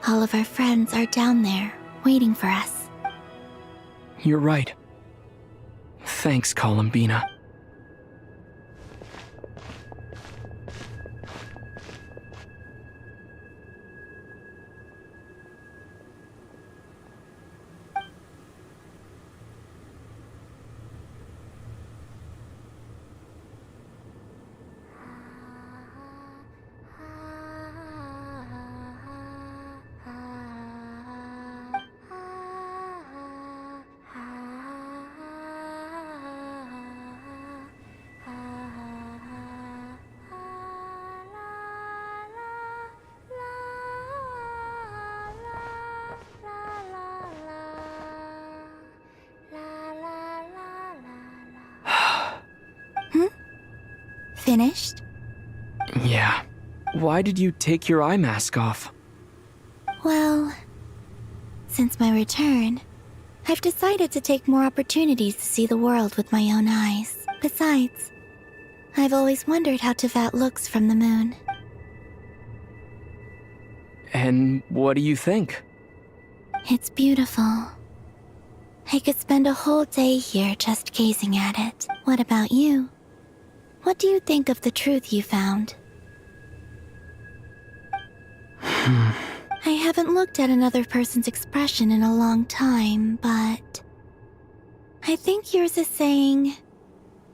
All of our friends are down there, waiting for us. You're right. Thanks, Columbina. Finished? Yeah. Why did you take your eye mask off? Well, since my return, I've decided to take more opportunities to see the world with my own eyes. Besides, I've always wondered how Tevat looks from the moon. And what do you think? It's beautiful. I could spend a whole day here just gazing at it. What about you? What do you think of the truth you found? I haven't looked at another person's expression in a long time, but I think yours is saying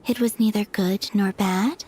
it was neither good nor bad.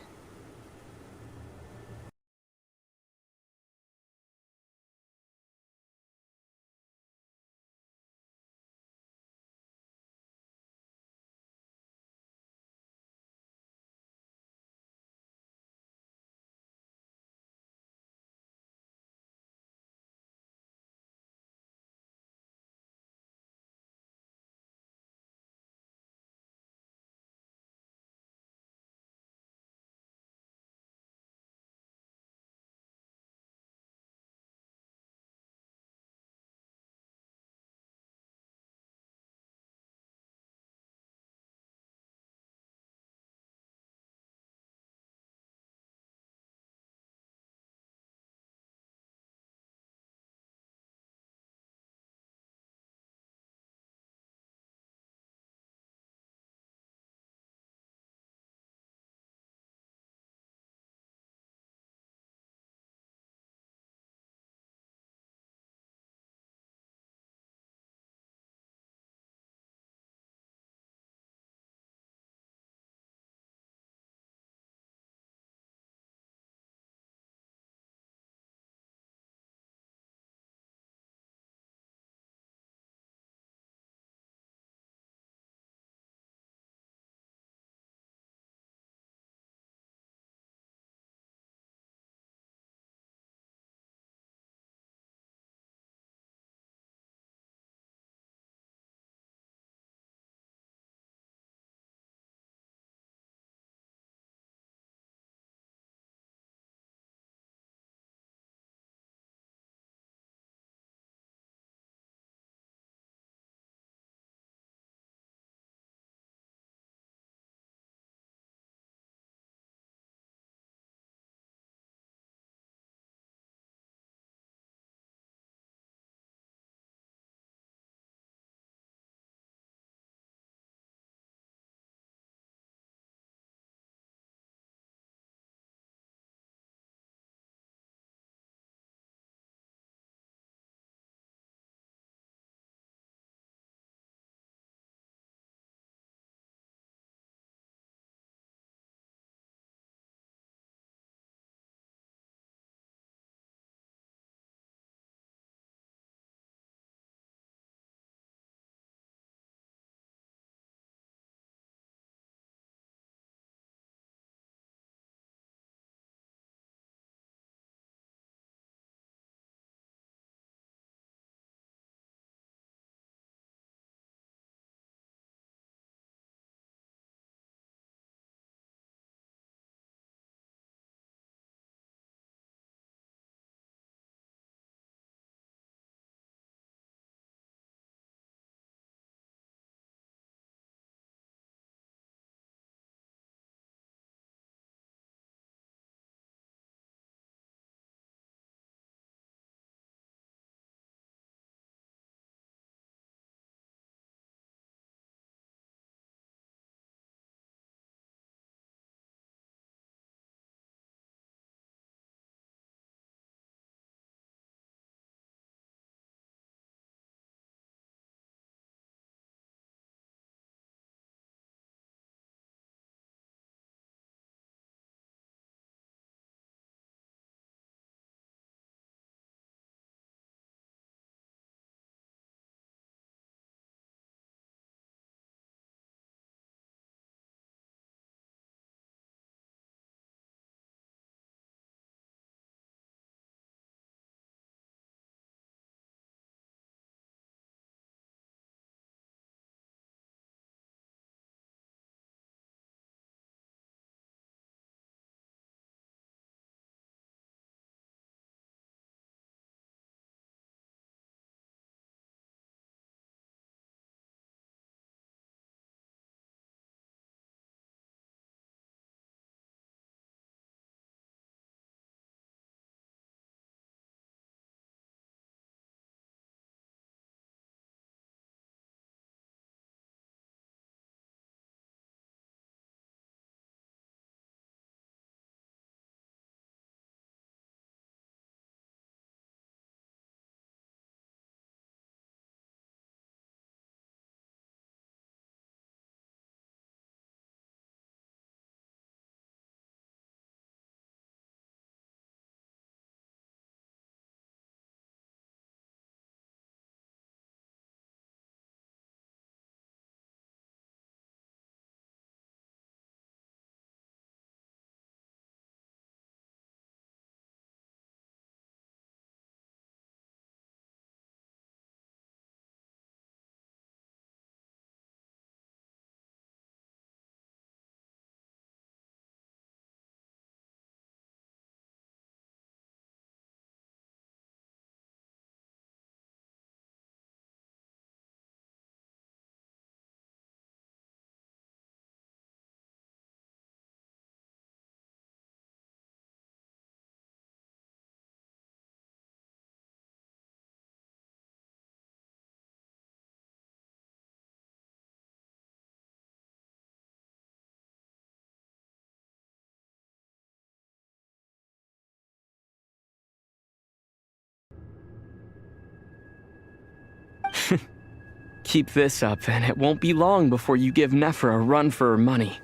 Keep this up, and it won't be long before you give Nephra a run for her money.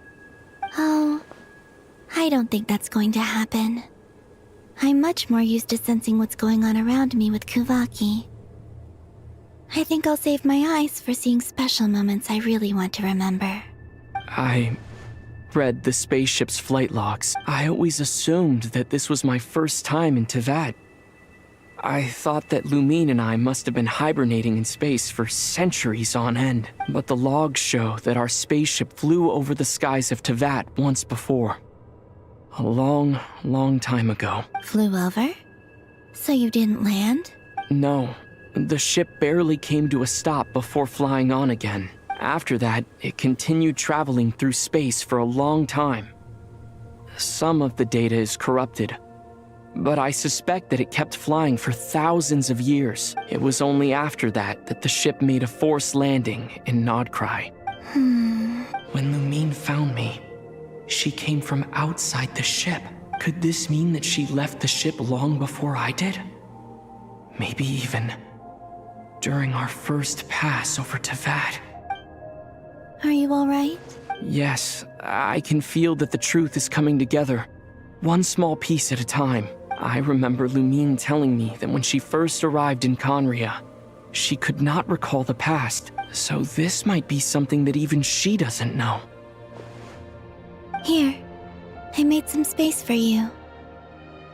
Oh, I don't think that's going to happen. I'm much more used to sensing what's going on around me with Kuvaki. I think I'll save my eyes for seeing special moments I really want to remember. I read the spaceship's flight logs. I always assumed that this was my first time in Tevat. I thought that Lumine and I must have been hibernating in space for centuries on end, but the logs show that our spaceship flew over the skies of Tevat once before. A long, long time ago. Flew over? So you didn't land? No, the ship barely came to a stop before flying on again. After that, it continued traveling through space for a long time. Some of the data is corrupted, but I suspect that it kept flying for thousands of years. It was only after that that the ship made a forced landing in Nodcry. When Lumine found me, she came from outside the ship. Could this mean that she left the ship long before I did? Maybe even during our first pass over Tevat. Are you alright? Yes, I can feel that the truth is coming together, one small piece at a time. I remember Lumine telling me that when she first arrived in Conria, she could not recall the past, so this might be something that even she doesn't know. Here, I made some space for you.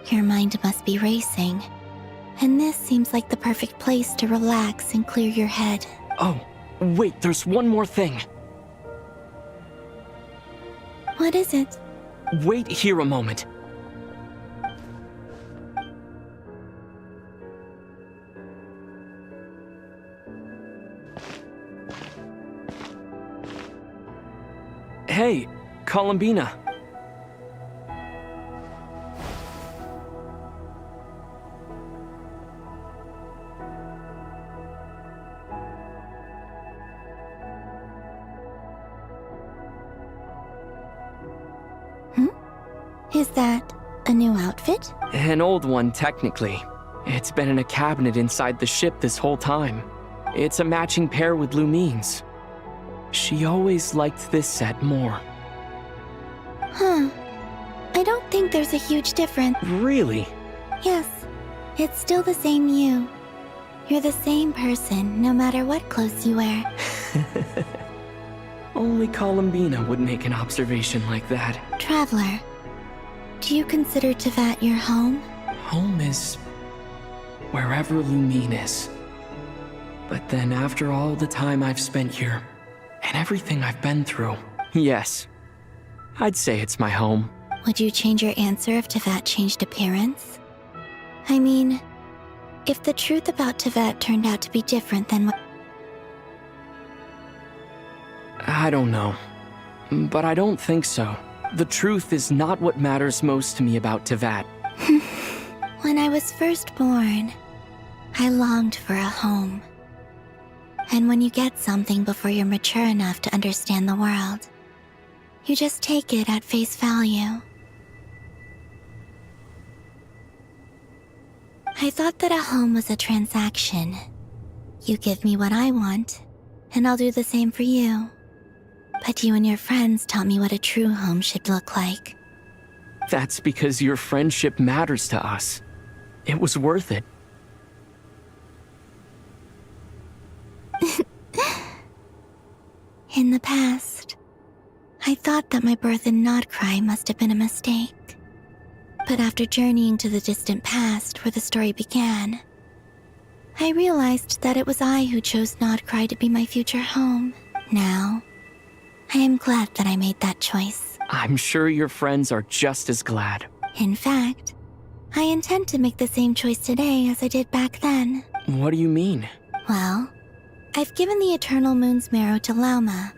Your mind must be racing, and this seems like the perfect place to relax and clear your head. Oh, wait, there's one more thing. What is it? Wait here a moment. Hey, Columbina. Is that a new outfit? An old one, technically. It's been in a cabinet inside the ship this whole time. It's a matching pair with Lumine's. She always liked this set more. Huh. I don't think there's a huge difference. Really? Yes. It's still the same you. You're the same person, no matter what clothes you wear. Only Columbina would make an observation like that. Traveler, do you consider Tevat your home? Home is wherever Lumine is. But then after all the time I've spent here, and everything I've been through, yes, I'd say it's my home. Would you change your answer if Tevat changed appearance? I mean, if the truth about Tevat turned out to be different than what... I don't know, but I don't think so. The truth is not what matters most to me about Tevat. When I was first born, I longed for a home. And when you get something before you're mature enough to understand the world, you just take it at face value. I thought that a home was a transaction. You give me what I want, and I'll do the same for you. But you and your friends taught me what a true home should look like. That's because your friendship matters to us. It was worth it. In the past, I thought that my birth in Nodcry must have been a mistake. But after journeying to the distant past where the story began, I realized that it was I who chose Nodcry to be my future home. Now, I am glad that I made that choice. I'm sure your friends are just as glad. In fact, I intend to make the same choice today as I did back then. What do you mean? Well, I've given the Eternal Moon's Marrow to Lauma,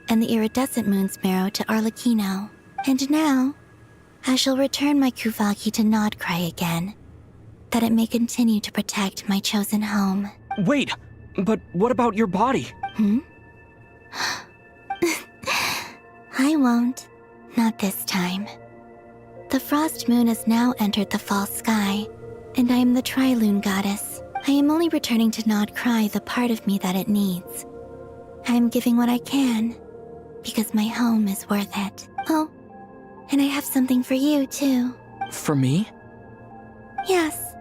and the Iridescent Moon's Marrow to Arlecchino. And now, I shall return my Kuvaki to Nodcry again, that it may continue to protect my chosen home. Wait, but what about your body? I won't. Not this time. The Frost Moon has now entered the false sky, and I am the Trilune Goddess. I am only returning to not cry the part of me that it needs. I am giving what I can, because my home is worth it. Oh, and I have something for you, too. For me? Yes.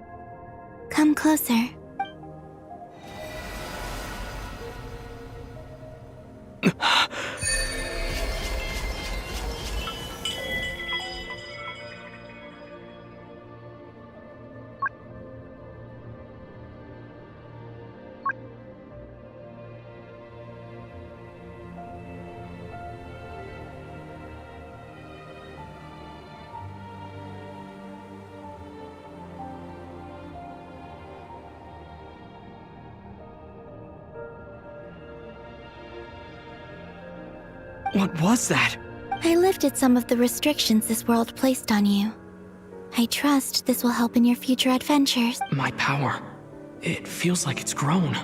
Come closer. What was that? I lifted some of the restrictions this world placed on you. I trust this will help in your future adventures. My power. It feels like it's grown.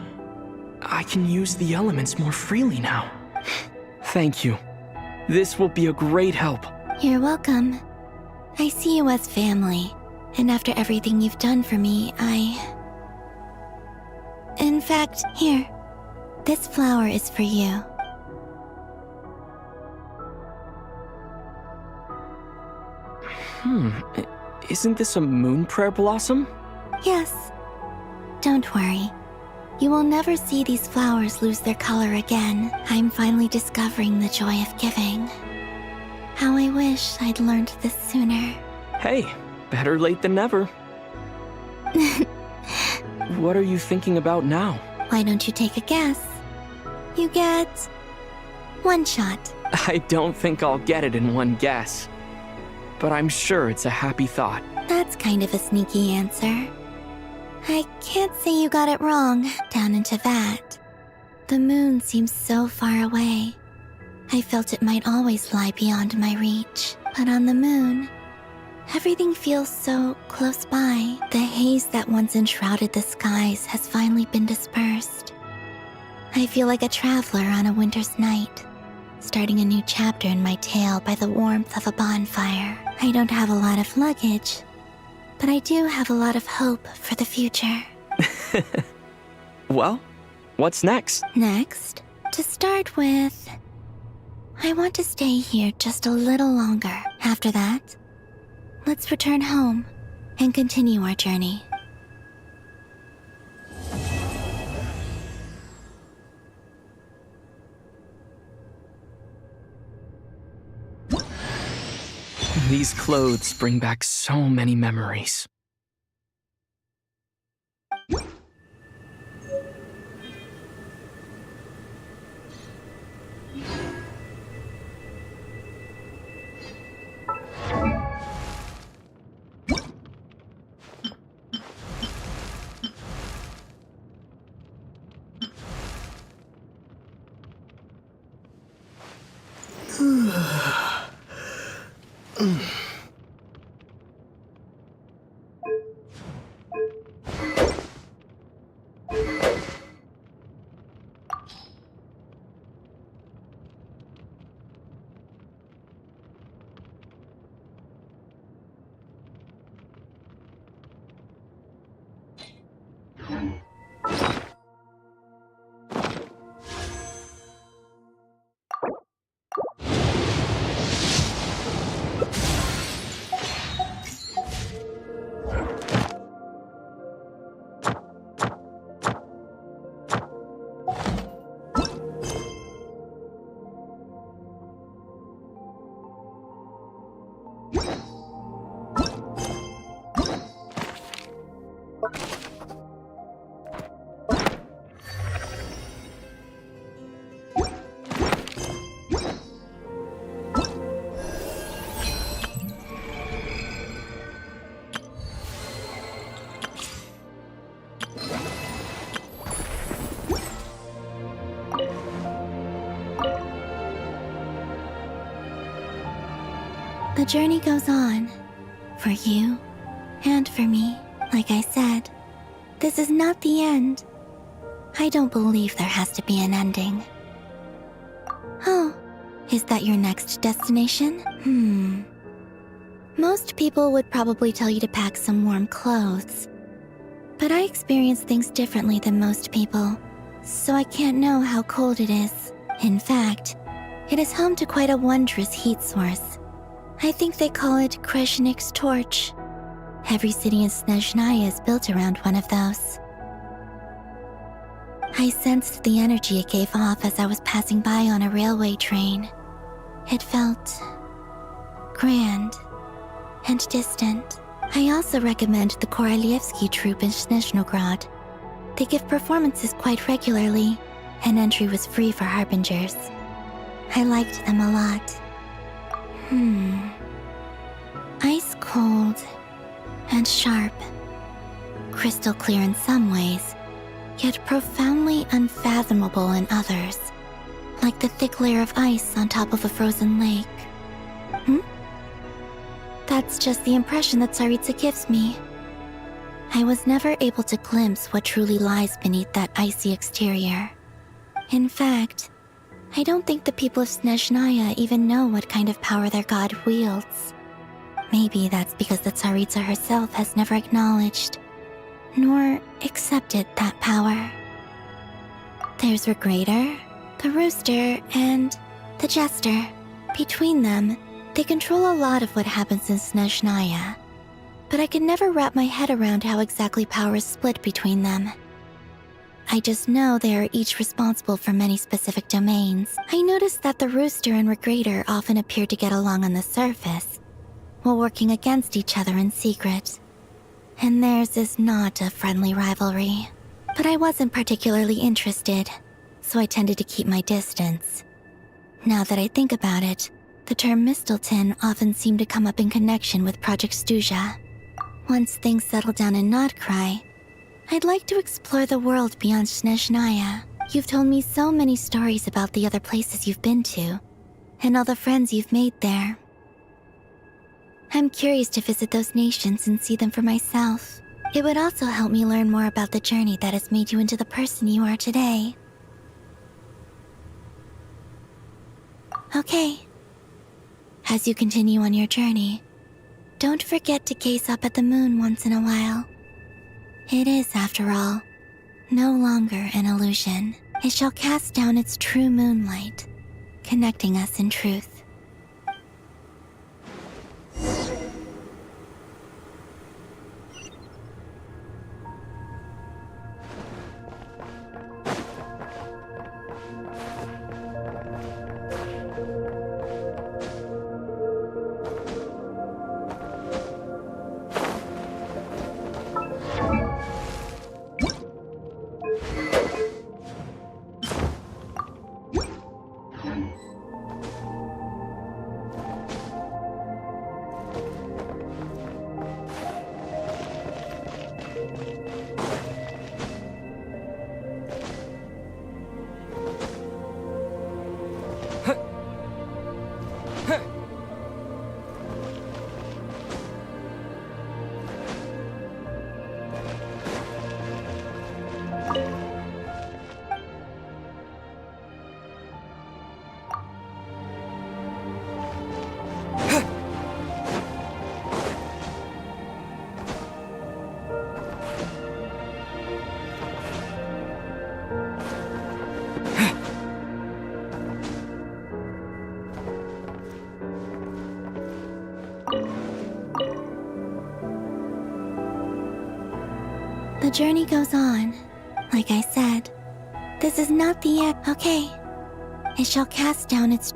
I can use the elements more freely now. Thank you. This will be a great help. You're welcome. I see you as family, and after everything you've done for me, In fact, here. This flower is for you. Isn't this a moon prayer blossom? Yes. Don't worry. You will never see these flowers lose their color again. I'm finally discovering the joy of giving. How I wish I'd learned this sooner. Hey, better late than never. What are you thinking about now? Why don't you take a guess? You get... one shot. I don't think I'll get it in one guess. But I'm sure it's a happy thought. That's kind of a sneaky answer. I can't say you got it wrong, down into that. The moon seems so far away. I felt it might always lie beyond my reach. But on the moon, everything feels so close by. The haze that once enshrouded the skies has finally been dispersed. I feel like a traveler on a winter's night, starting a new chapter in my tale by the warmth of a bonfire. I don't have a lot of luggage, but I do have a lot of hope for the future. Well, what's next? Next, to start with, I want to stay here just a little longer. After that, let's return home and continue our journey. These clothes bring back so many memories. The journey goes on, for you and for me. Like I said, this is not the end. I don't believe there has to be an ending. Oh, is that your next destination? Most people would probably tell you to pack some warm clothes. But I experience things differently than most people, so I can't know how cold it is. In fact, it is home to quite a wondrous heat source. I think they call it Kreshnik's torch. Every city in Snezhnaya is built around one of those. I sensed the energy it gave off as I was passing by on a railway train. It felt grand and distant. I also recommend the Korolievsky troupe in Snezhnograd. They give performances quite regularly, and entry was free for harbingers. I liked them a lot. Ice cold and sharp. Crystal clear in some ways, yet profoundly unfathomable in others. Like the thick layer of ice on top of a frozen lake. That's just the impression that Tsaritsa gives me. I was never able to glimpse what truly lies beneath that icy exterior. In fact, I don't think the people of Snezhnaya even know what kind of power their god wields. Maybe that's because the Tsaritsa herself has never acknowledged, nor accepted that power. There's Regrator, the Rooster, and the Jester. Between them, they control a lot of what happens in Snezhnaya, but I can never wrap my head around how exactly power is split between them. I just know they are each responsible for many specific domains. I noticed that the Rooster and Regrator often appear to get along on the surface, while working against each other in secret. And theirs is not a friendly rivalry. But I wasn't particularly interested, so I tended to keep my distance. Now that I think about it, the term Mistelton often seemed to come up in connection with Project Stuja. Once things settle down in Notcry, I'd like to explore the world beyond Snezhnaya. You've told me so many stories about the other places you've been to, and all the friends you've made there. I'm curious to visit those nations and see them for myself. It would also help me learn more about the journey that has made you into the person you are today. Okay. As you continue on your journey, don't forget to gaze up at the moon once in a while. It is, after all, no longer an illusion. It shall cast down its true moonlight, connecting us in truth. The journey goes on. Like I said, this is not the end. Okay. It shall cast down its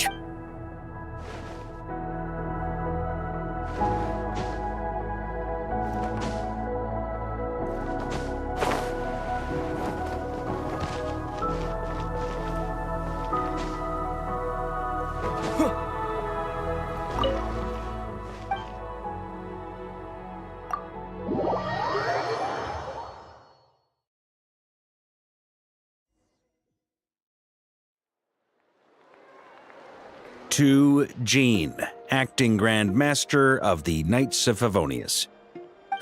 To Jean, acting Grand Master of the Knights of Favonius.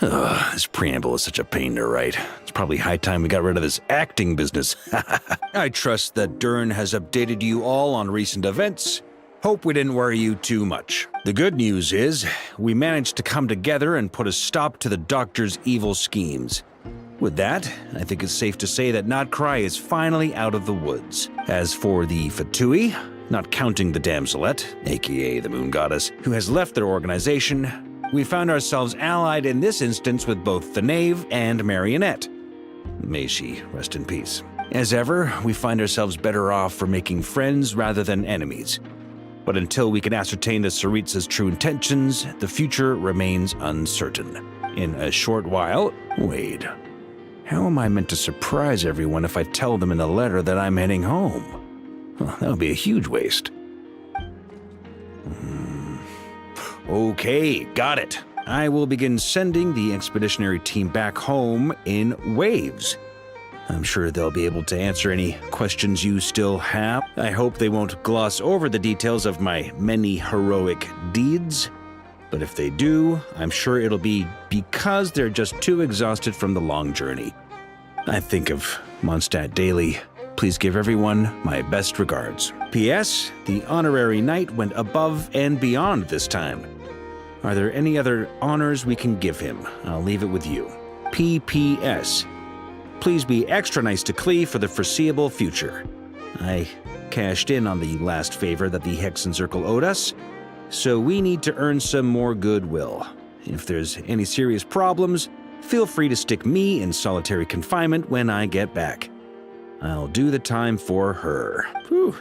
Ugh, this preamble is such a pain to write. It's probably high time we got rid of this acting business. I trust that Dern has updated you all on recent events. Hope we didn't worry you too much. The good news is, we managed to come together and put a stop to the Doctor's evil schemes. With that, I think it's safe to say that Notcry is finally out of the woods. As for the Fatui, not counting the Damselette, aka the Moon Goddess, who has left their organization, we found ourselves allied in this instance with both the Knave and Marionette. May she rest in peace. As ever, we find ourselves better off for making friends rather than enemies. But until we can ascertain the Tsaritsa's true intentions, the future remains uncertain. In a short while, wait. How am I meant to surprise everyone if I tell them in the letter that I'm heading home? Well, that would be a huge waste. Okay, got it. I will begin sending the expeditionary team back home in waves. I'm sure they'll be able to answer any questions you still have. I hope they won't gloss over the details of my many heroic deeds. But if they do, I'm sure it'll be because they're just too exhausted from the long journey. I think of Mondstadt daily. Please give everyone my best regards. P.S. The honorary knight went above and beyond this time. Are there any other honors we can give him? I'll leave it with you. P.P.S. Please be extra nice to Klee for the foreseeable future. I cashed in on the last favor that the Hexen Circle owed us, so we need to earn some more goodwill. If there's any serious problems, feel free to stick me in solitary confinement when I get back. I'll do the time for her. Whew.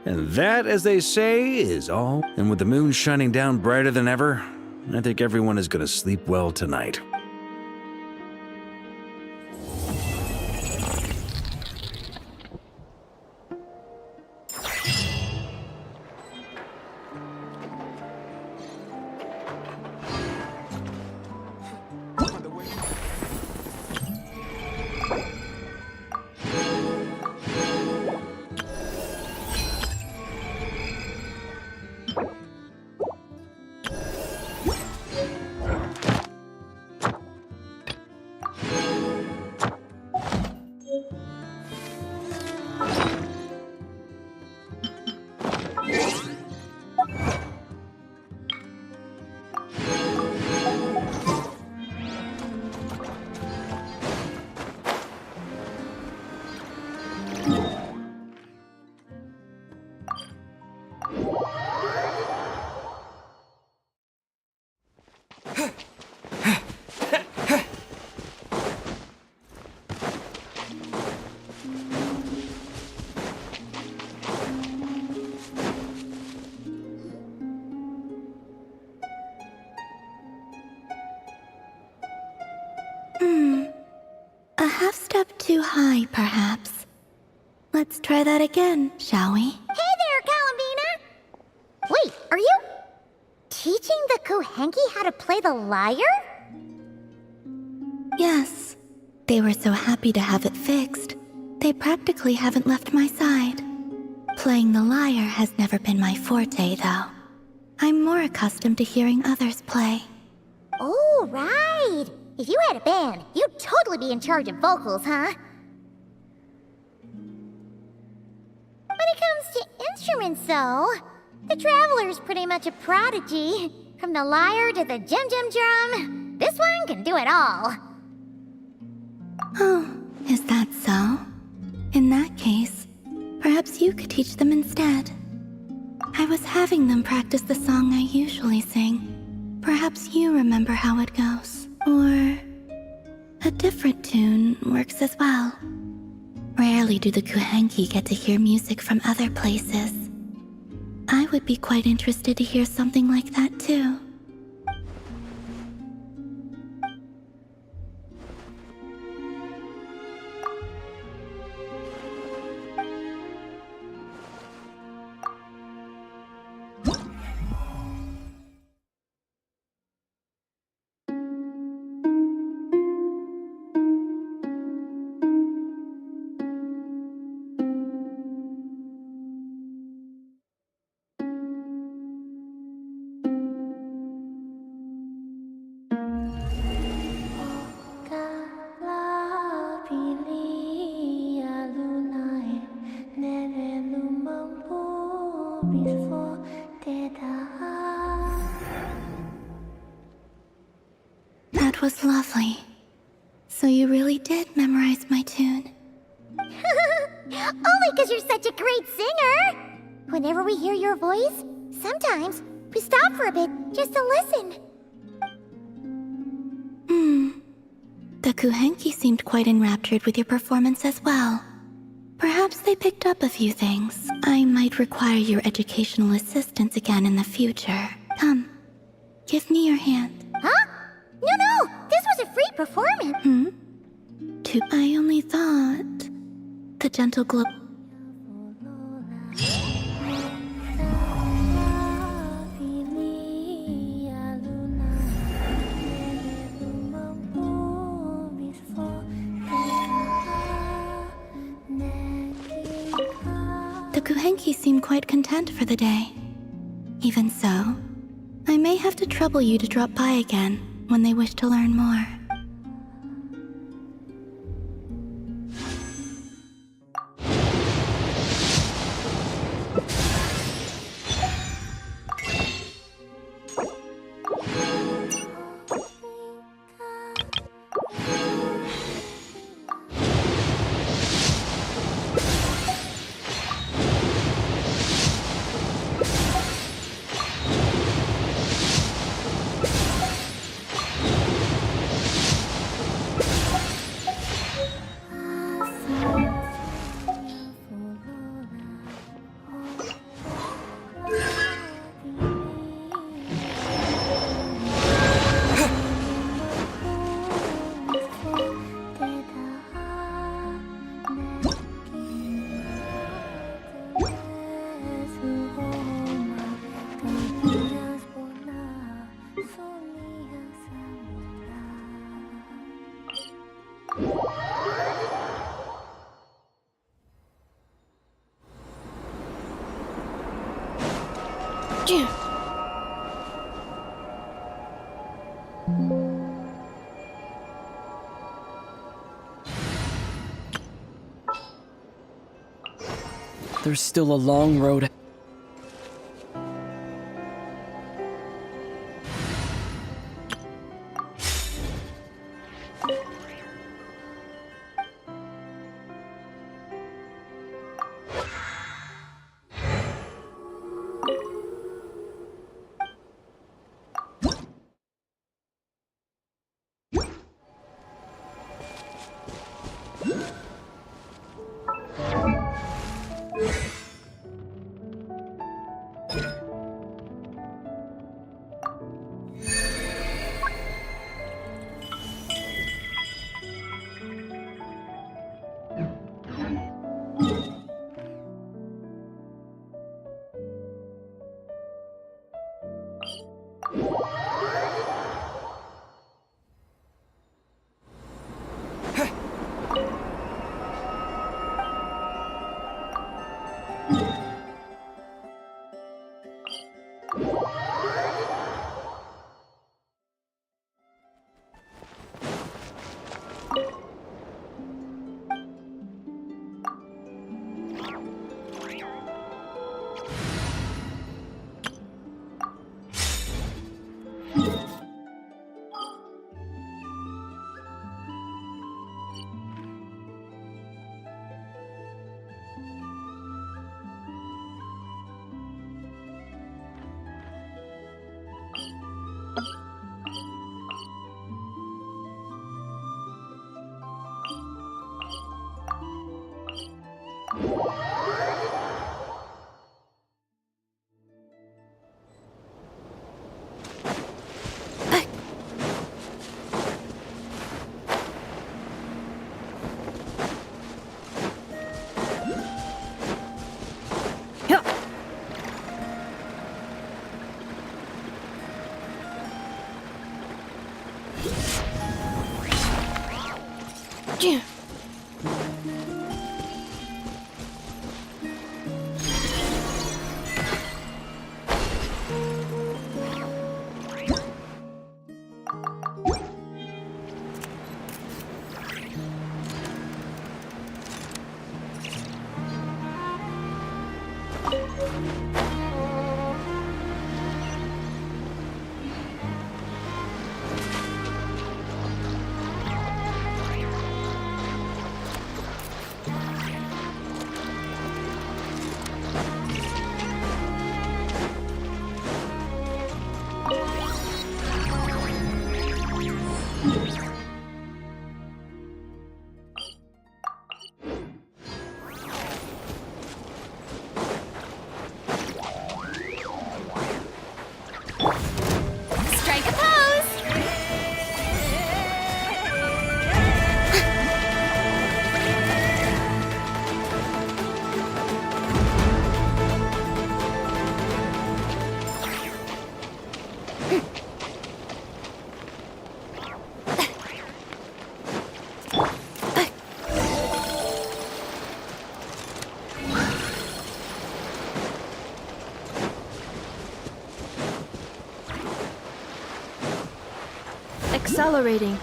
And that, as they say, is all. And with the moon shining down brighter than ever, I think everyone is going to sleep well tonight. A half step too high, perhaps. Let's try that again, shall we? Hey there, Columbina! Wait, are you teaching the Kuhenki how to play the lyre? Yes. They were so happy to have it fixed, they practically haven't left my side. Playing the lyre has never been my forte, though. I'm more accustomed to hearing others play. Oh, right! If you had a band, you'd totally be in charge of vocals, huh? When it comes to instruments, though, the Traveler's pretty much a prodigy. From the lyre to the jim-jim drum, this one can do it all. Oh, is that so? In that case, perhaps you could teach them instead. I was having them practice the song I usually sing. Perhaps you remember how it goes. Or a different tune works as well. Rarely do the Kuhenki get to hear music from other places. I would be quite interested to hear something like that too. That was lovely. So you really did memorize my tune. Only because you're such a great singer! Whenever we hear your voice, sometimes we stop for a bit just to listen. The Kuhenki seemed quite enraptured with your performance as well. Perhaps they picked up a few things. I might require your educational assistance again in the future. Come, give me your hand. Huh? No! This was a free performance! I only thought... The gentle glow... The Kuhenki seem quite content for the day. Even so, I may have to trouble you to drop by again when they wish to learn more. There's still a long road. Accelerating.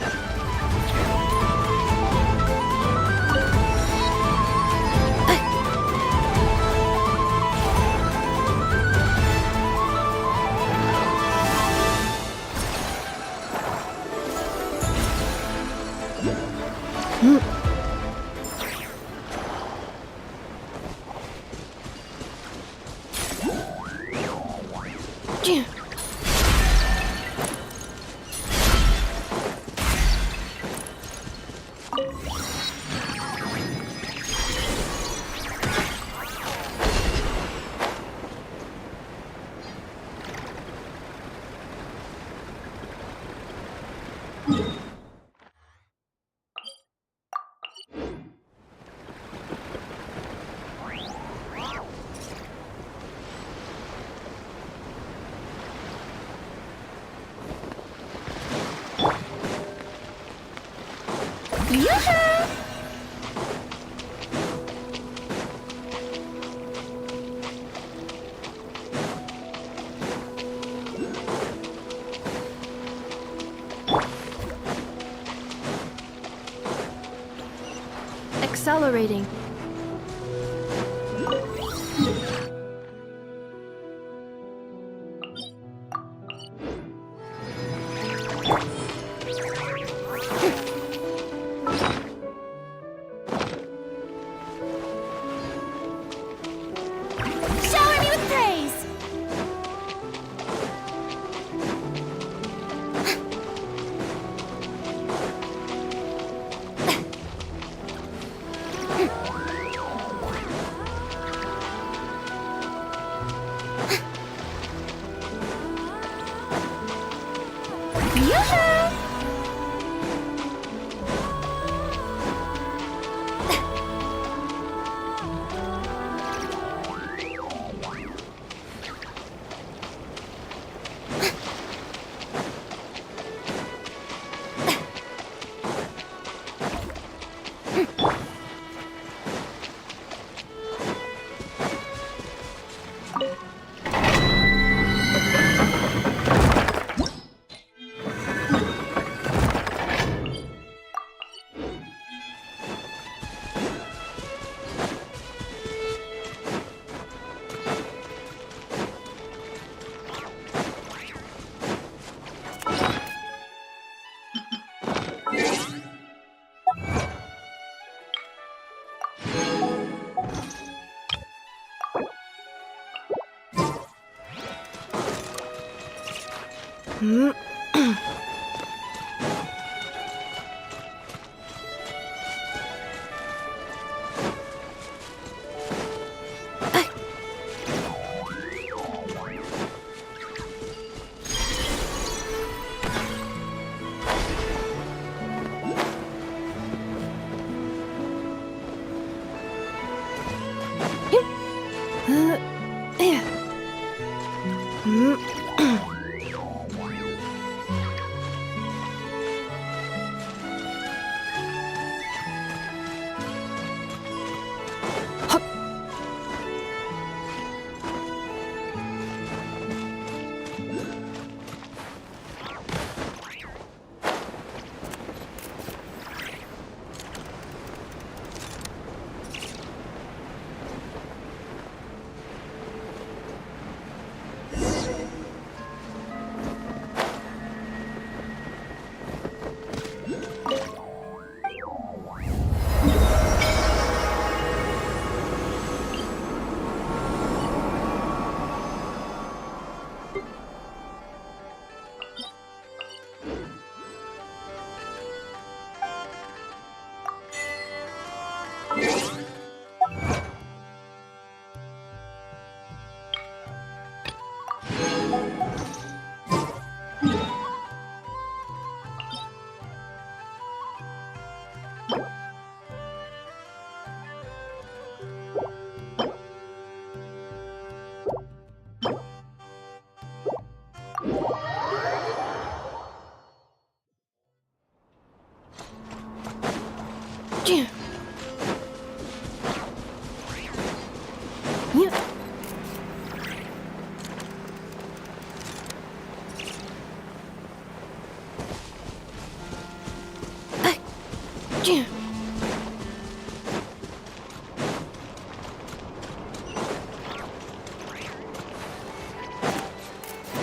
Accelerating. Shower me with praise! Yoo-hoo!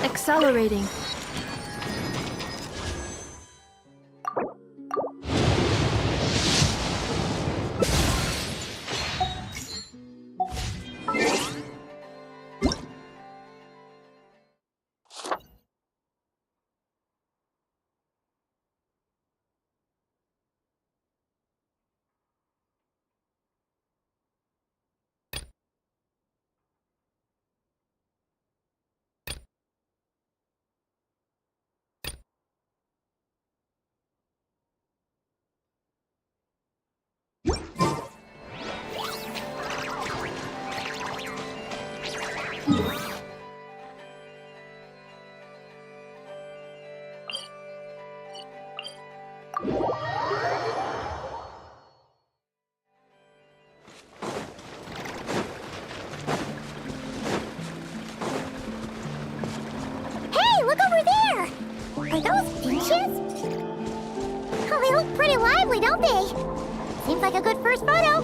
Accelerating. Hey, look over there! Are those finches? Oh, they look pretty lively, don't they? Seems like a good first photo.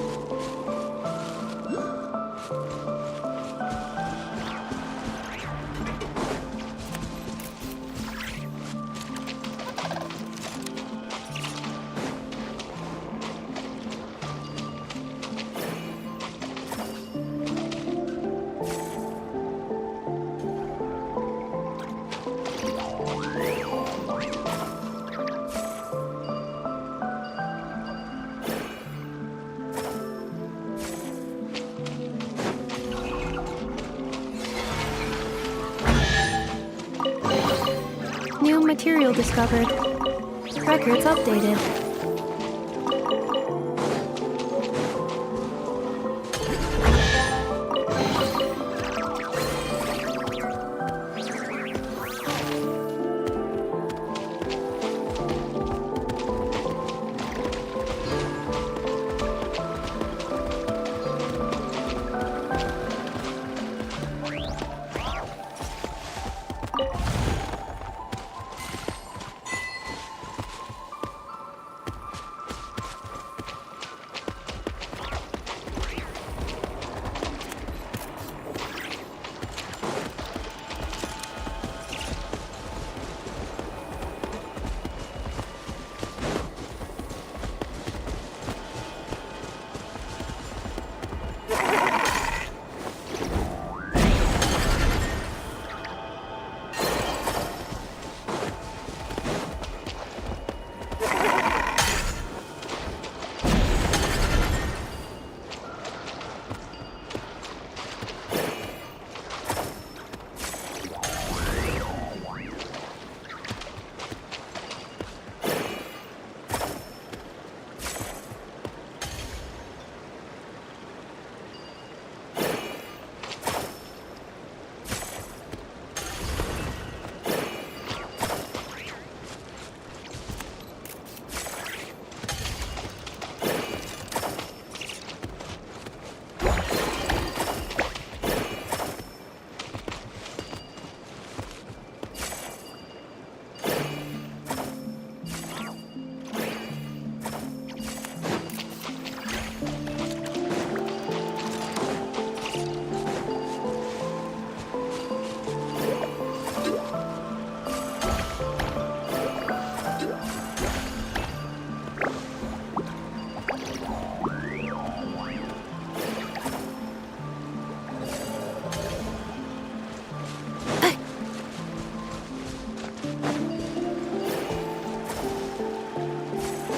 New material discovered. Records updated.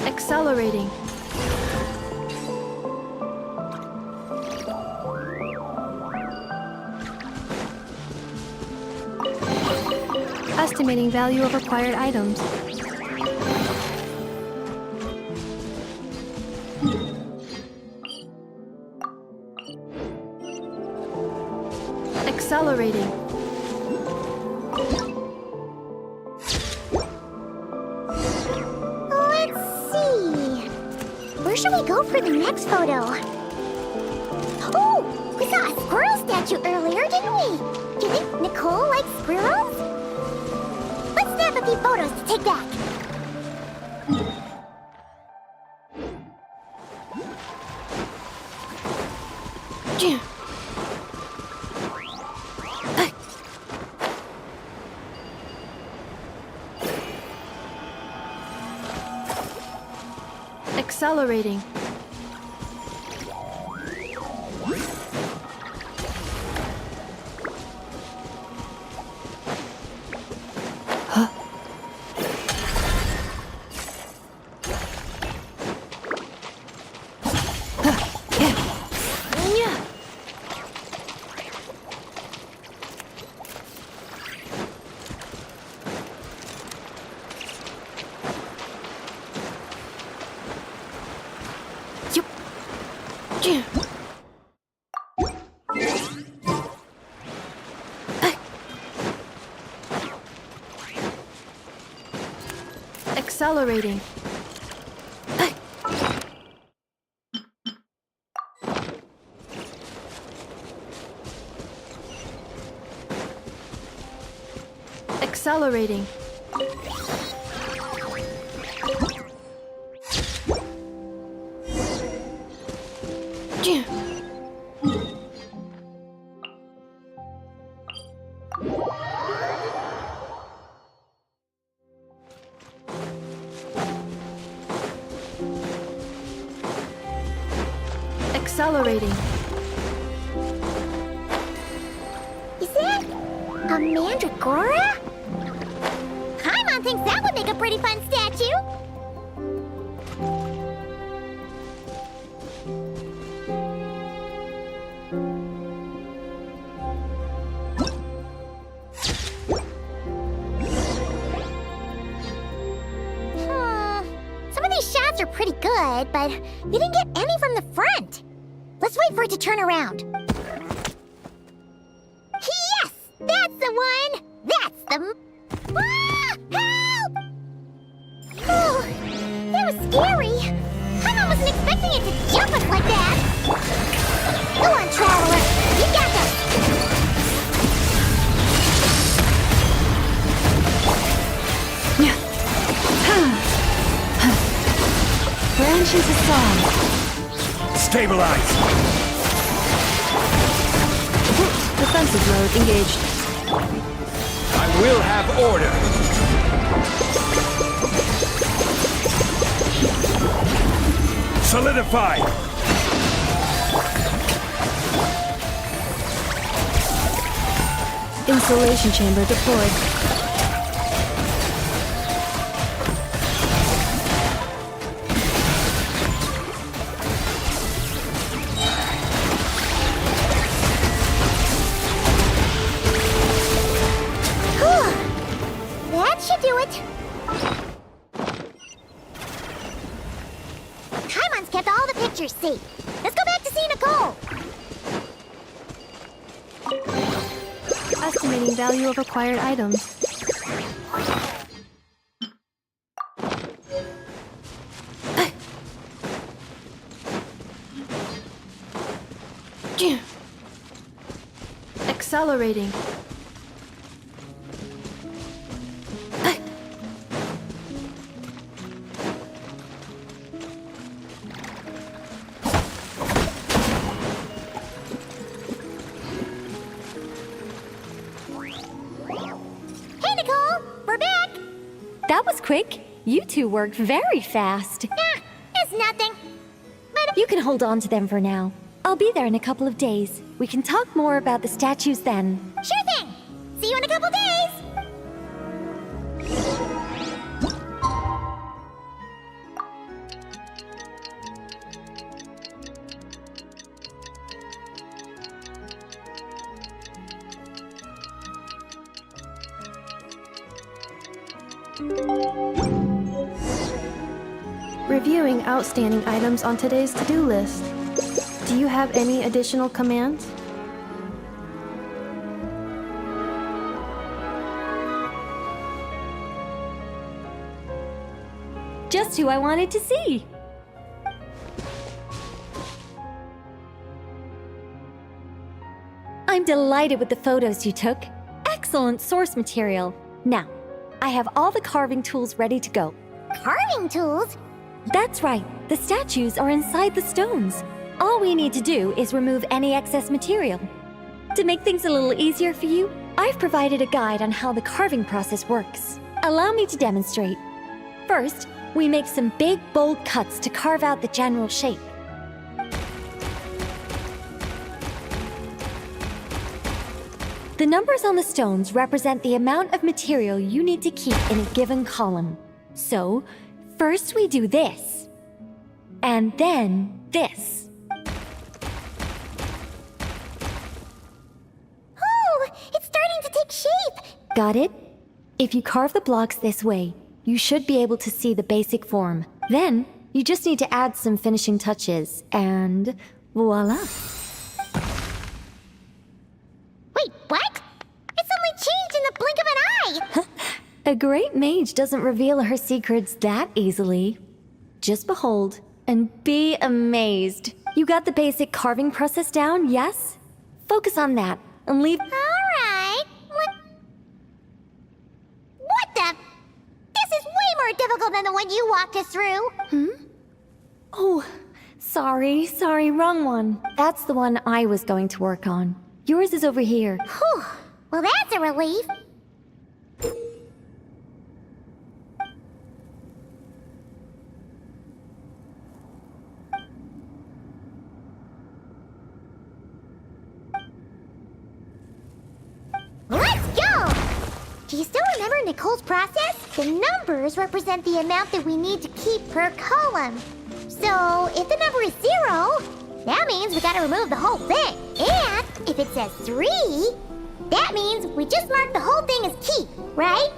Accelerating. Estimating value of acquired items. Accelerating. Where should we go for the next photo? Oh, we saw a squirrel statue earlier, didn't we? Do you think Nicole likes squirrels? Let's snap a few photos to take back. Accelerating. Accelerating. Accelerating. Accelerating. Is that a mandragora? Paimon thinks that would make a pretty fun statue. Some of these shots are pretty good, but you didn't get any from the front. Let's wait for it to turn around. Yes! That's the one! That's the... Ah! Help! Oh, that was scary. I wasn't expecting it to jump us like that. Go on, Traveler. You got this. Branches aside. Stabilize! Defensive mode engaged. I will have order! Solidify! Insulation chamber deployed. That should do it. Paimon's kept all the pictures safe. Let's go back to see Nicole. Estimating value of acquired items. Accelerating. Hey, Nicole! We're back! That was quick. You two worked very fast. It's nothing. But You can hold on to them for now. I'll be there in a couple of days. We can talk more about the statues then. Sure thing! See you in a couple days! Reviewing outstanding items on today's to-do list. Do you have any additional commands? Just who I wanted to see. I'm delighted with the photos you took. Excellent source material. Now, I have all the carving tools ready to go. Carving tools? That's right. The statues are inside the stones. All we need to do is remove any excess material. To make things a little easier for you, I've provided a guide on how the carving process works. Allow me to demonstrate. First, we make some big, bold cuts to carve out the general shape. The numbers on the stones represent the amount of material you need to keep in a given column. So, first we do this, and then this. Oh, it's starting to take shape! Got it? If you carve the blocks this way, you should be able to see the basic form. Then, you just need to add some finishing touches, and voila. Wait, what? It's only changed in the blink of an eye! A great mage doesn't reveal her secrets that easily. Just behold, and be amazed. You got the basic carving process down, yes? Focus on that, and leave— Alright. What the? This is way more difficult than the one you walked us through! Oh, sorry, wrong one. That's the one I was going to work on. Yours is over here. Whew. Well, that's a relief. Let's go! Do you still remember Nicole's process? The numbers represent the amount that we need to keep per column. So, if the number is 0, that means we gotta remove the whole thing. And if it says 3, that means we just mark the whole thing as keep, right?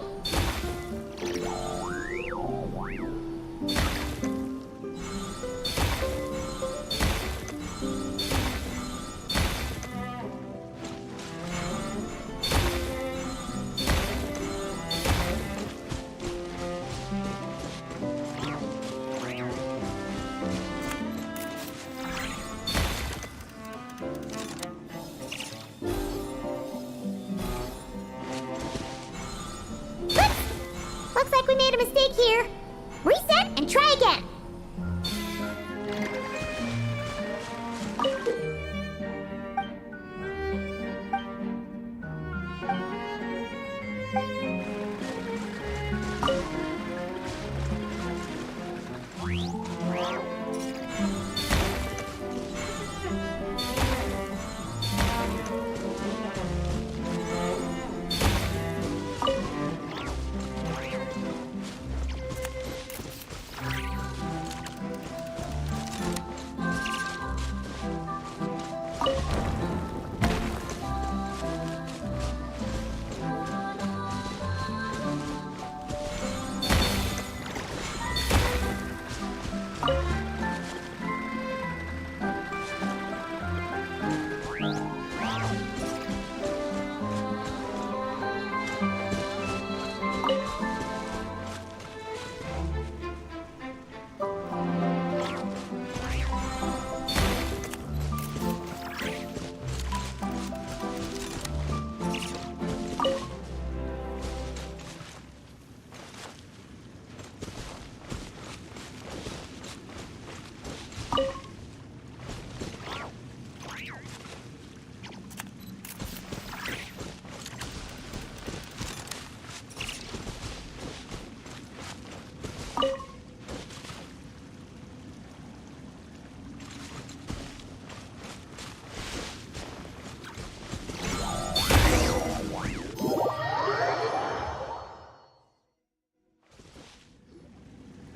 Looks like we made a mistake here. Reset and try again.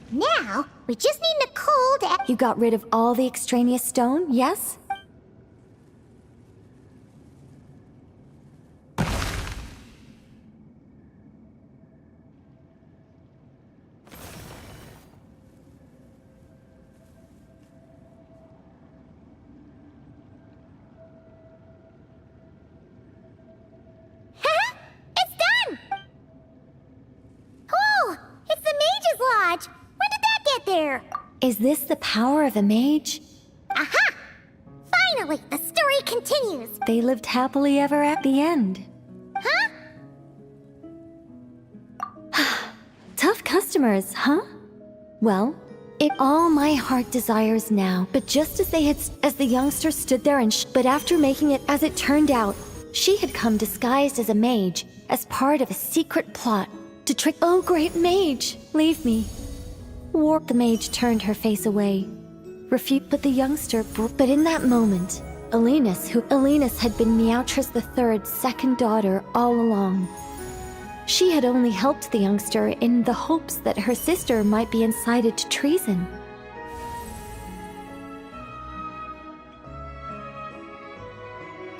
Now, we just need Nicole to— You got rid of all the extraneous stone, yes? It's done! Cool! It's the Mage's Lodge! When did that get there? Is this the power of a mage? Aha! Finally, the story continues! They lived happily ever at the end. Huh? Tough customers, huh? Well, it all my heart desires now. But just as as the youngster stood there but after making it, as it turned out, she had come disguised as a mage, as part of a secret plot to trick— Oh, great mage, leave me. The mage turned her face away. But the youngster. But in that moment, Elenus had been Meowtrus III's second daughter all along. She had only helped the youngster in the hopes that her sister might be incited to treason.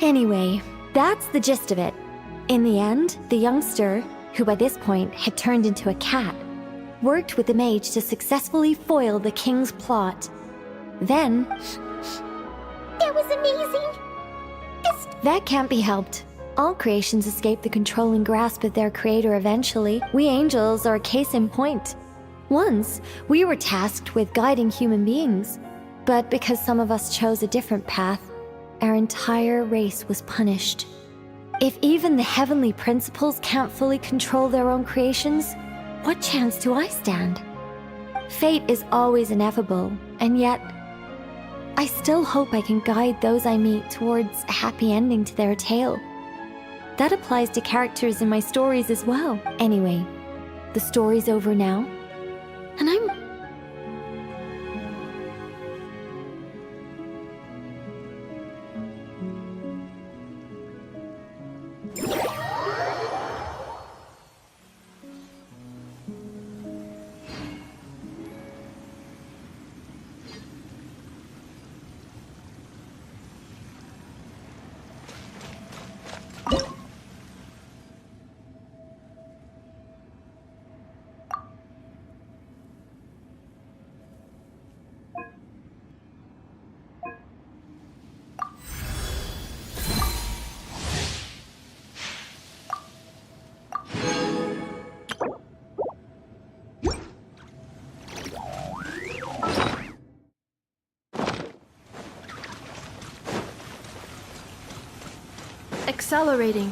Anyway, that's the gist of it. In the end, the youngster, who by this point had turned into a cat, worked with the mage to successfully foil the king's plot. Then... It was amazing! That can't be helped. All creations escape the controlling grasp of their creator eventually. We angels are a case in point. Once, we were tasked with guiding human beings, but because some of us chose a different path, our entire race was punished. If even the heavenly principles can't fully control their own creations, what chance do I stand? Fate is always ineffable, and yet, I still hope I can guide those I meet towards a happy ending to their tale. That applies to characters in my stories as well. Anyway, the story's over now, and I'm... Accelerating.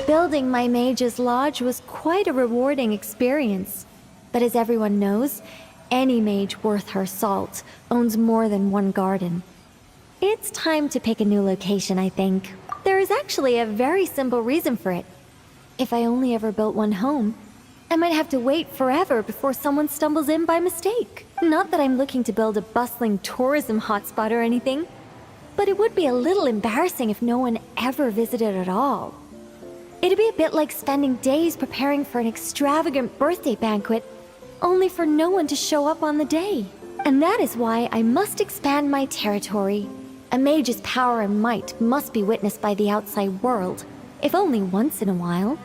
Building my mage's lodge was quite a rewarding experience. But as everyone knows, any mage worth her salt owns more than one garden. It's time to pick a new location, I think. There is actually a very simple reason for it. If I only ever built one home, I might have to wait forever before someone stumbles in by mistake. Not that I'm looking to build a bustling tourism hotspot or anything, but it would be a little embarrassing if no one ever visited at all. It'd be a bit like spending days preparing for an extravagant birthday banquet, only for no one to show up on the day. And that is why I must expand my territory. A mage's power and might must be witnessed by the outside world, if only once in a while.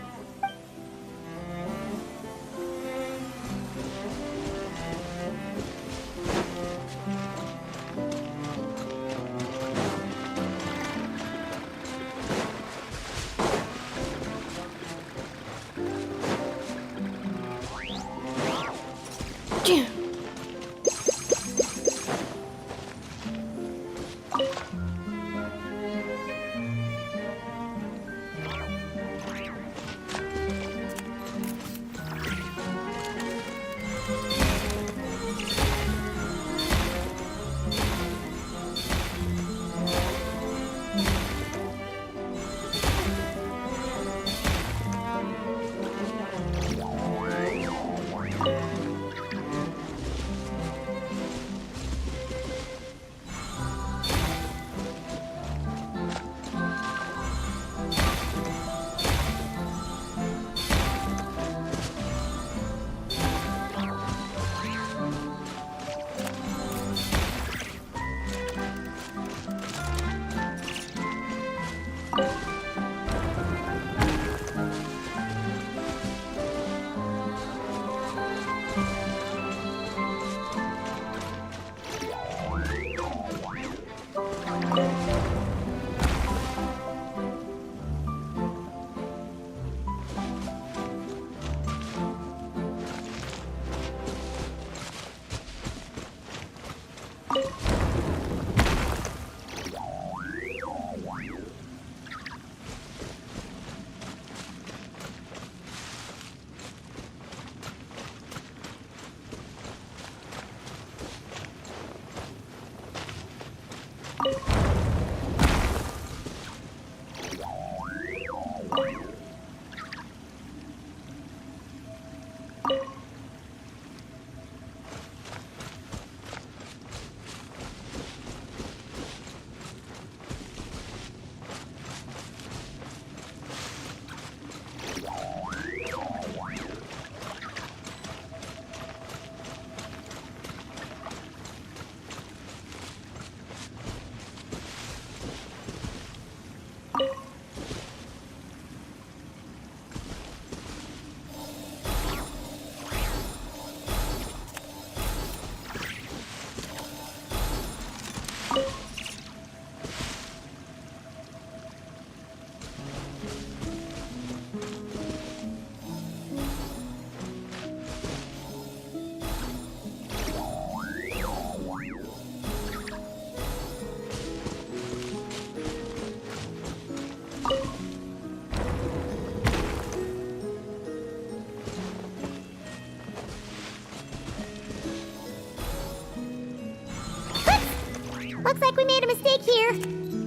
Looks like we made a mistake here.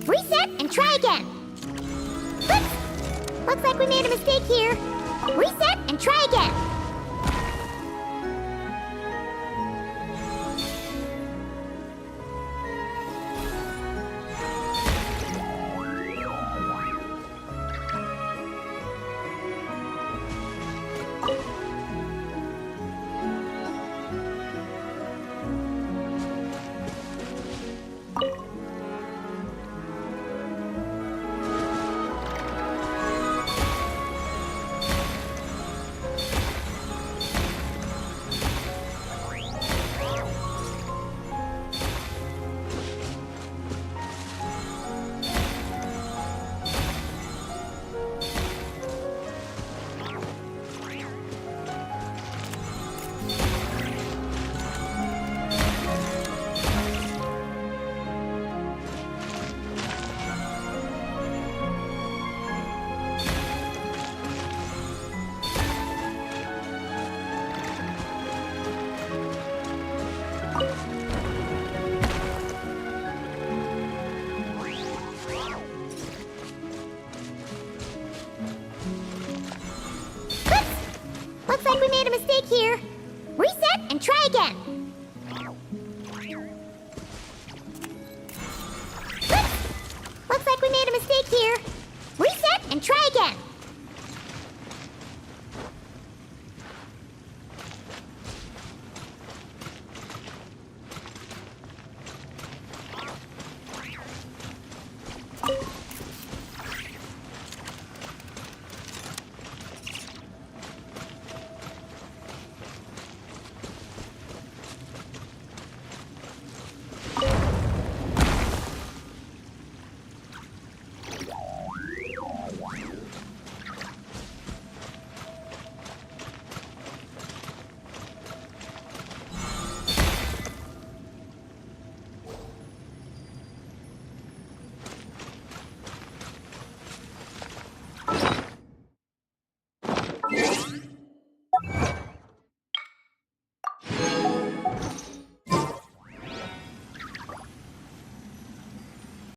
Reset and try again. Oops. Looks like we made a mistake here. Reset and try again. Looks like we made a mistake here. Reset and try again. Oops. Looks like we made a mistake here. Reset and try again.